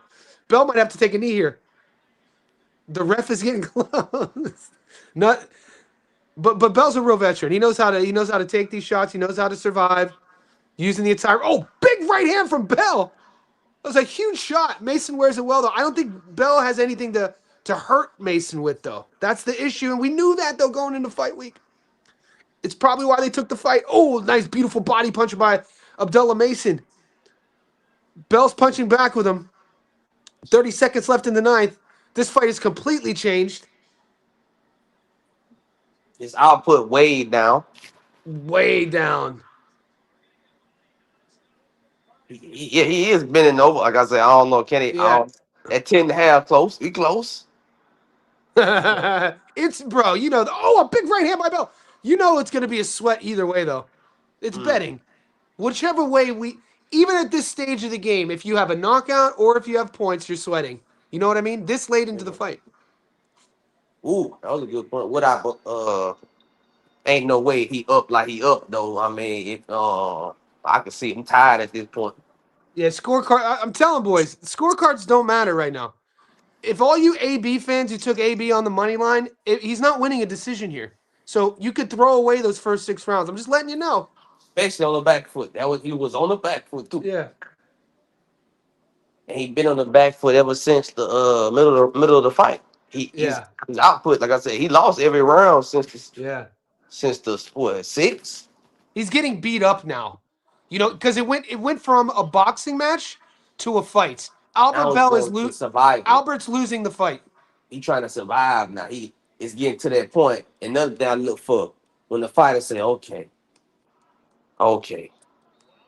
Bell might have to take a knee here. The ref is getting close. Not, but Bell's a real veteran. He knows how to take these shots. He knows how to survive using the entire. Oh, big right hand from Bell. That was a huge shot. Mason wears it well though. I don't think Bell has anything to hurt Mason with though. That's the issue, and we knew that though going into fight week. It's probably why they took the fight. Oh, nice, beautiful body punch by Abdullah Mason. Bell's punching back with him. 30 seconds left in the ninth. This fight is completely changed.
His output way down.
Way down.
He is bending over. Like I said, I don't know. Can he?
Yeah.
At 10 and a half, close. He close.
It's, bro, a big right hand by Bell. You know it's going to be a sweat either way, though. It's betting. Whichever way even at this stage of the game, if you have a knockout or if you have points, you're sweating. You know what I mean? This late into the fight.
Ooh, that was a good point. Ain't no way he up like he up though. I mean, I can see him tired at this point.
Yeah, scorecard. I'm telling boys, scorecards don't matter right now. If all you AB fans who took AB on the money line, he's not winning a decision here. So you could throw away those first 6 rounds. I'm just letting you know.
Especially on the back foot. He was on the back foot too.
Yeah.
And he been on the back foot ever since the middle of the fight.
Yeah.
His output, like I said, he lost every round
Yeah.
since the what, 6?
He's getting beat up now. Because it went from a boxing match to a fight.
Now
Albert
it's
Bell is
going to survival.
Albert's losing the fight.
He trying to survive now. He is getting to that point. Another thing I look for when the fighter say, okay,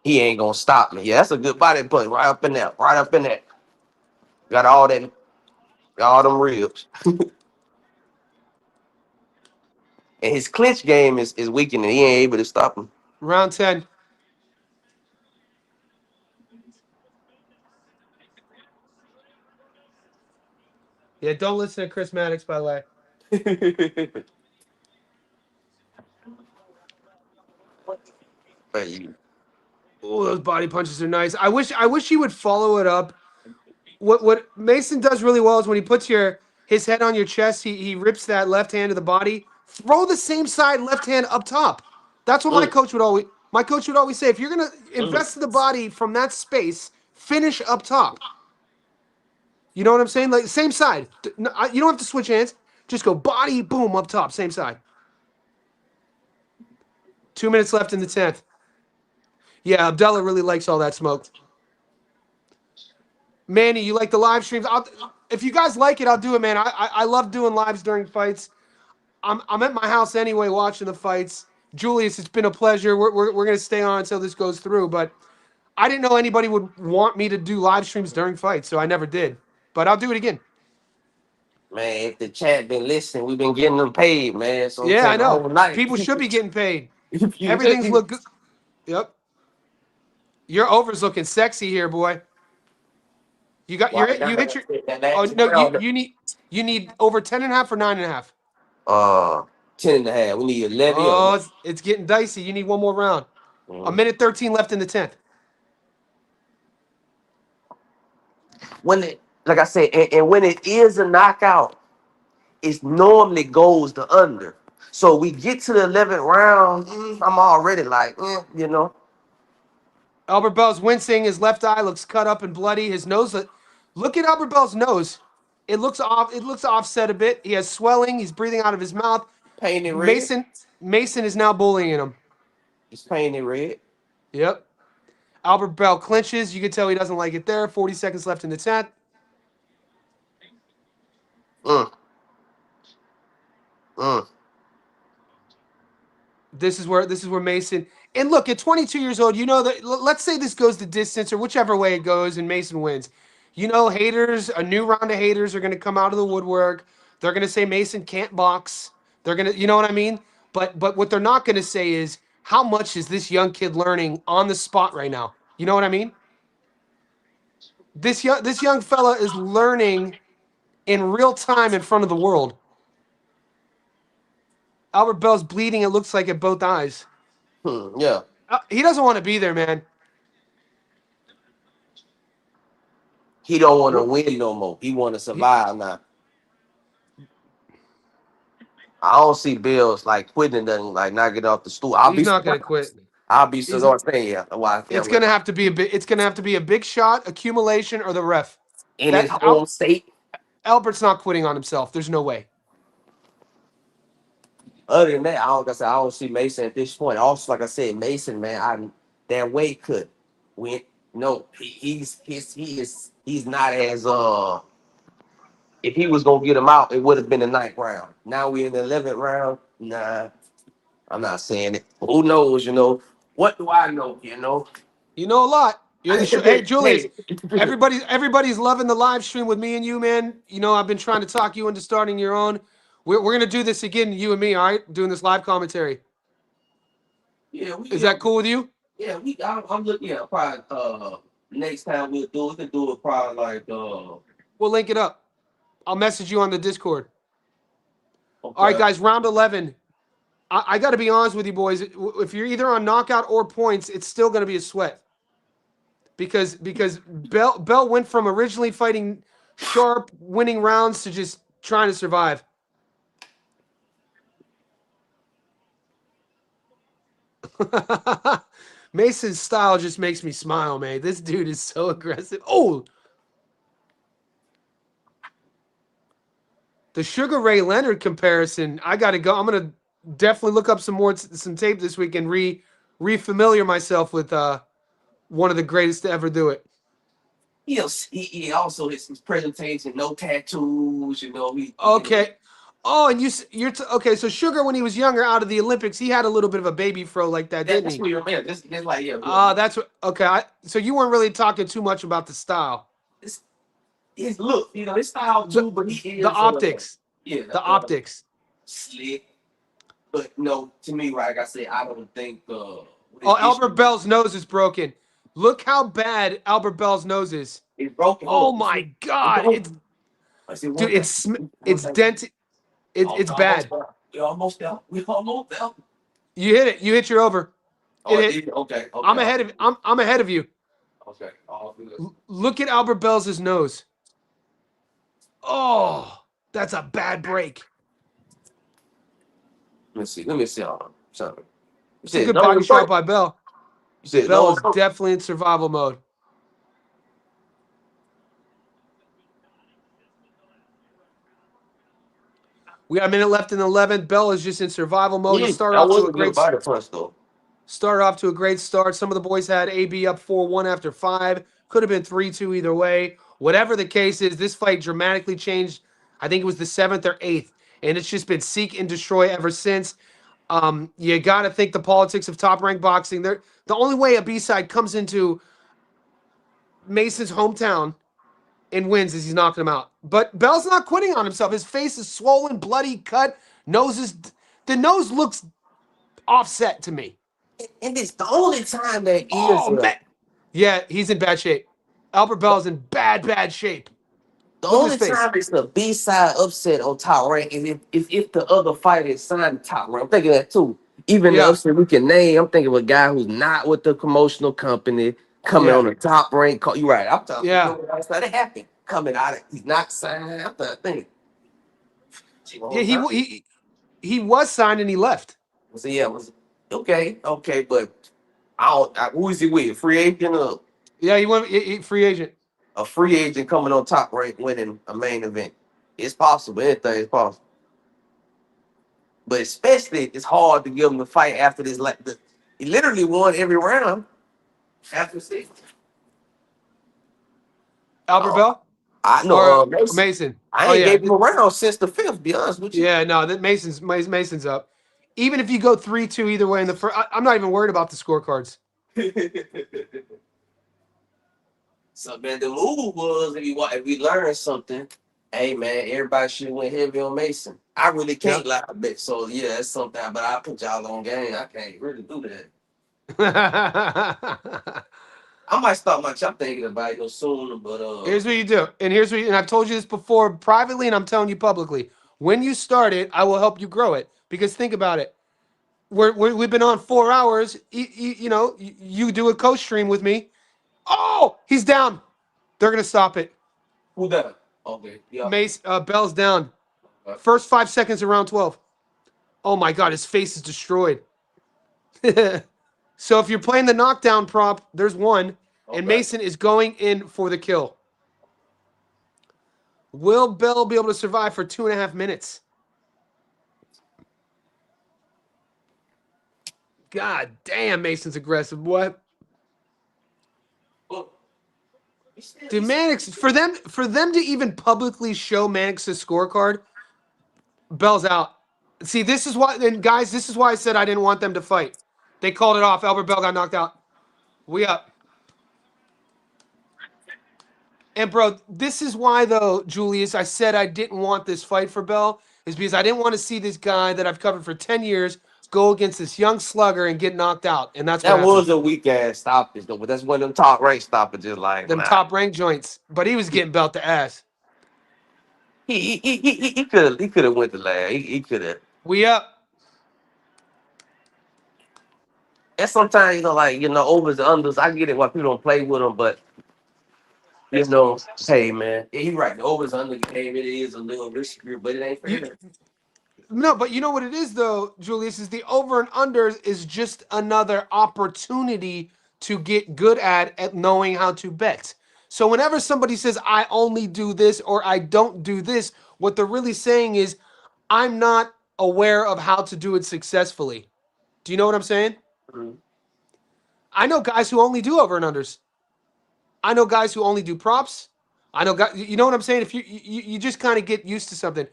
he ain't gonna stop me. Yeah, that's a good body punch right up in there, right up in there. Got all them ribs. And his clinch game is weakening. He ain't able to stop him.
Round 10. Yeah, don't listen to Chris Maddox, by the way. Oh, those body punches are nice. I wish he would follow it up. What Mason does really well is when he puts his head on your chest, he rips that left hand to the body. Throw the same side left hand up top. That's what my coach would always say. If you're gonna invest in the body from that space, finish up top. You know what I'm saying? Like same side. You don't have to switch hands. Just go body, boom, up top, same side. 2 minutes left in the 10th. Yeah, Abdullah really likes all that smoke. Manny, you like the live streams? If you guys like it, I'll do it, man. I love doing lives during fights. I'm at my house anyway watching the fights. Julius, it's been a pleasure. We're gonna stay on until this goes through, but I didn't know anybody would want me to do live streams during fights, so I never did. But I'll do it again.
Man, if the chat been listening, we've been getting them paid, man. So I'm
Yeah, I
telling the
know.
whole night.
People should be getting paid.
If you
Everything's look good. Yep. Your over's looking sexy here, boy. You got your you hit your oh no, you need over 10.5 or 9.5.
10 and a half. We need 11.
Oh, it's getting dicey. You need one more round. A minute 13 left in the 10th.
When it, like I said, and when it is a knockout, it normally goes to under. So we get to the 11th round, I'm already like, you know.
Albert Bell's wincing. His left eye looks cut up and bloody. His nose. Look at Albert Bell's nose. It looks off. It looks offset a bit. He has swelling. He's breathing out of his mouth.
Painted red.
Mason is now bullying him.
It's painted red.
Yep. Albert Bell clinches. You can tell he doesn't like it there. 40 seconds left in the 10th. This is where Mason. And look, at 22 years old, you know that. Let's say this goes the distance or whichever way it goes, and Mason wins. You know, haters. A new round of haters are going to come out of the woodwork. They're going to say Mason can't box. They're going to, you know what I mean? But what they're not going to say is how much is this young kid learning on the spot right now. You know what I mean? This young fella is learning in real time in front of the world. Albert Bell's bleeding, it looks like, at both eyes.
Yeah.
He doesn't want to be there, man.
He don't want to win no more. He want to survive now. I don't see Bills like quitting and nothing, like not get off the stool.
He's not going to quit.
I'll be so saying, yeah.
It's going to have to be a big shot, accumulation, or the ref.
In his home state.
Albert's not quitting on himself. There's no way.
Other than that, I don't see Mason at this point. Also, like I said, Mason, man, that weight cut went. No, he's not as If he was gonna get him out, it would have been the 9th round. Now we in the 11th round. Nah, I'm not saying it. Who knows? You know what do I know? You know
a lot. Hey, Julius, everybody's loving the live stream with me and you, man. You know, I've been trying to talk you into starting your own. We're gonna do this again, you and me, all right? Doing this live commentary.
Yeah,
is that cool with you?
Yeah, I'm looking at probably next time we can do it probably like
we'll link it up. I'll message you on the Discord. Okay. All right, guys, round 11. I got to be honest with you, boys. If you're either on knockout or points, it's still going to be a sweat. Because Bell went from originally fighting sharp, winning rounds to just trying to survive. Mason's style just makes me smile, man. This dude is so aggressive. Oh! The Sugar Ray Leonard comparison, I got to go. I'm going to definitely look up some tape this week and re-familiar myself with one of the greatest to ever do it.
He also his presentation, no tattoos, you know.
Okay. Oh, and okay. So Sugar, when he was younger, out of the Olympics, he had a little bit of a baby fro like that, didn't he?
That's like,
yeah. That's what. Okay. So you weren't really talking too much about the style.
His look, you know, his style too, but he is
the optics.
The
optics.
Slick, but no, to me, like I said, I don't think.
Albert Bell's nose is broken. Look how bad Albert Bell's nose is.
It's broken.
Oh my God! It's dented. It's bad.
We almost there.
You hit it. You hit your over.
Okay.
I'm ahead of. I'm ahead of you.
Okay.
Look at Albert Bell's nose. Oh, that's a bad break.
Let me see. Something.
It's a good body shot by Bell. Bell is definitely in survival mode. We got a minute left in the 11th. Bell is just in survival mode. He started off to a great
start. Though.
Started off to a great start. Some of the boys had AB up 4-1 after 5. Could have been 3-2 either way. Whatever the case is, this fight dramatically changed. I think it was the 7th or 8th. And it's just been seek and destroy ever since. You got to think the politics of top rank boxing. The only way a B-side comes into Mason's hometown and wins is he's knocking him out. But Bell's not quitting on himself. His face is swollen, bloody, cut. The nose looks offset to me.
And it's the only time that is.
Oh, man. Yeah, he's in bad shape. Albert Bell's in bad shape.
The
Look at
only
his face.
time it's the B-side upset on top rank is if the other fighter is signed to top rank. I'm thinking that too. Even the
Yeah.
upset we can name, I'm thinking of a guy who's not with the promotional company coming
Yeah.
on the top rank. You're right. I'm talking.
Yeah.
That's not happened. Coming out of, he's not signed. I'm thinking.
Yeah, he was signed and he left.
So yeah, was okay, but who is he with? Free agent or
Yeah, he went free agent.
a free agent coming on top rank winning a main event? It's possible. Anything is possible. But especially, it's hard to give him the fight after this. He literally won every round after 6.
Albert
Oh,
Bell?
I know.
Or
Mason.
Mason.
I
Oh,
ain't
yeah.
gave him a round since the 5th. Be honest with you.
Yeah, no, that Mason's up. Even if you go 3-2 either way in the first, I'm not even worried about the scorecards.
So man, the move was if we learn something, hey man, everybody should went heavy on Mason. I really can't lie a bit. So yeah, that's something. But I put y'all on game. I can't really do that. I might start I'm thinking about it soon, but
Here's what you do, and I've told you this before privately, and I'm telling you publicly. When you start it, I will help you grow it. Because think about it, we've been on 4 hours. You do a coach stream with me. Oh, he's down. They're gonna stop it.
Who that? Okay, yeah.
Bell's down. First 5 seconds of round 12. Oh my God, his face is destroyed. So if you're playing the knockdown prop, there's one, and Mason is going in for the kill. Will Bell be able to survive for 2.5 minutes? God damn, Mason's aggressive. What? Dude, Mannix, for them to even publicly show Mannix's scorecard, Bell's out. See, this is why, and guys, this is why I said I didn't want them to fight. They called it off. Albert Bell got knocked out. We up. And bro, this is why though, Julius, I said I didn't want this fight for Bell, is because I didn't want to see this guy that I've covered for 10 years go against this young slugger and get knocked out. And that's
that
what
was a weak ass stoppage though, but that's one of them top rank stoppages, like
them top rank joints. But he was getting belt to ass.
He could have went the last. He could have.
We up.
And sometimes overs and unders. I get it why people don't play with them, but hey man, yeah, you right. The overs and under game it is a little riskier, but it ain't fair.
No, but you know what it is though, Julius, is the over and unders is just another opportunity to get good at knowing how to bet. So whenever somebody says I only do this or I don't do this, what they're really saying is I'm not aware of how to do it successfully. Do you know what I'm saying?
Mm-hmm.
I know guys who only do over and unders. I know guys who only do props. I know guys, you know what I'm saying? If you just kind of get used to something.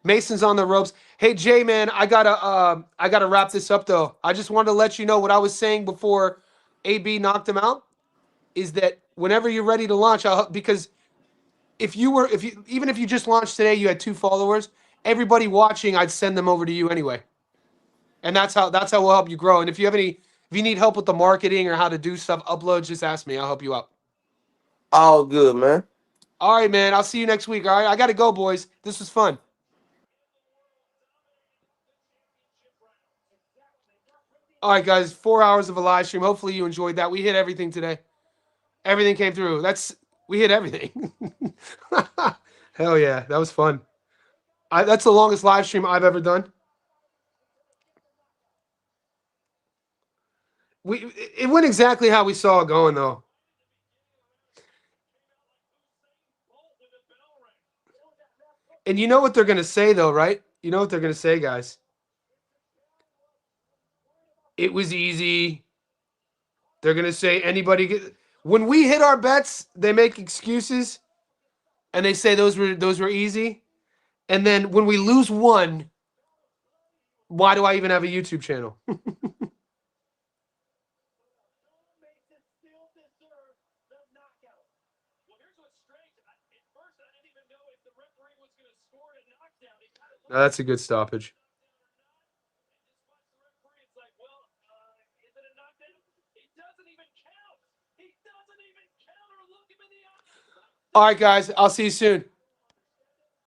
Mason's on the ropes. Hey Jay, man, I gotta wrap this up though. I just wanted to let you know what I was saying before AB knocked him out is that whenever you're ready to launch, because even if you just launched today, you had 2 followers. Everybody watching, I'd send them over to you anyway, and that's how we'll help you grow. And if you need help with the marketing or how to do stuff, upload, just ask me. I'll help you out.
All good, man.
All right, man. I'll see you next week. All right, I gotta go, boys. This was fun. All right, guys, 4 hours of a live stream. Hopefully you enjoyed that. We hit everything today. Everything came through. We hit everything. Hell yeah, that was fun. That's the longest live stream I've ever done. It went exactly how we saw it going, though. And you know what they're going to say, though, right? You know what they're going to say, guys. It was easy. They're gonna say anybody get. When we hit our bets, they make excuses, and they say those were easy. And then when we lose one, why do I even have a YouTube channel? Now, that's a good stoppage. All right, guys. I'll see you soon.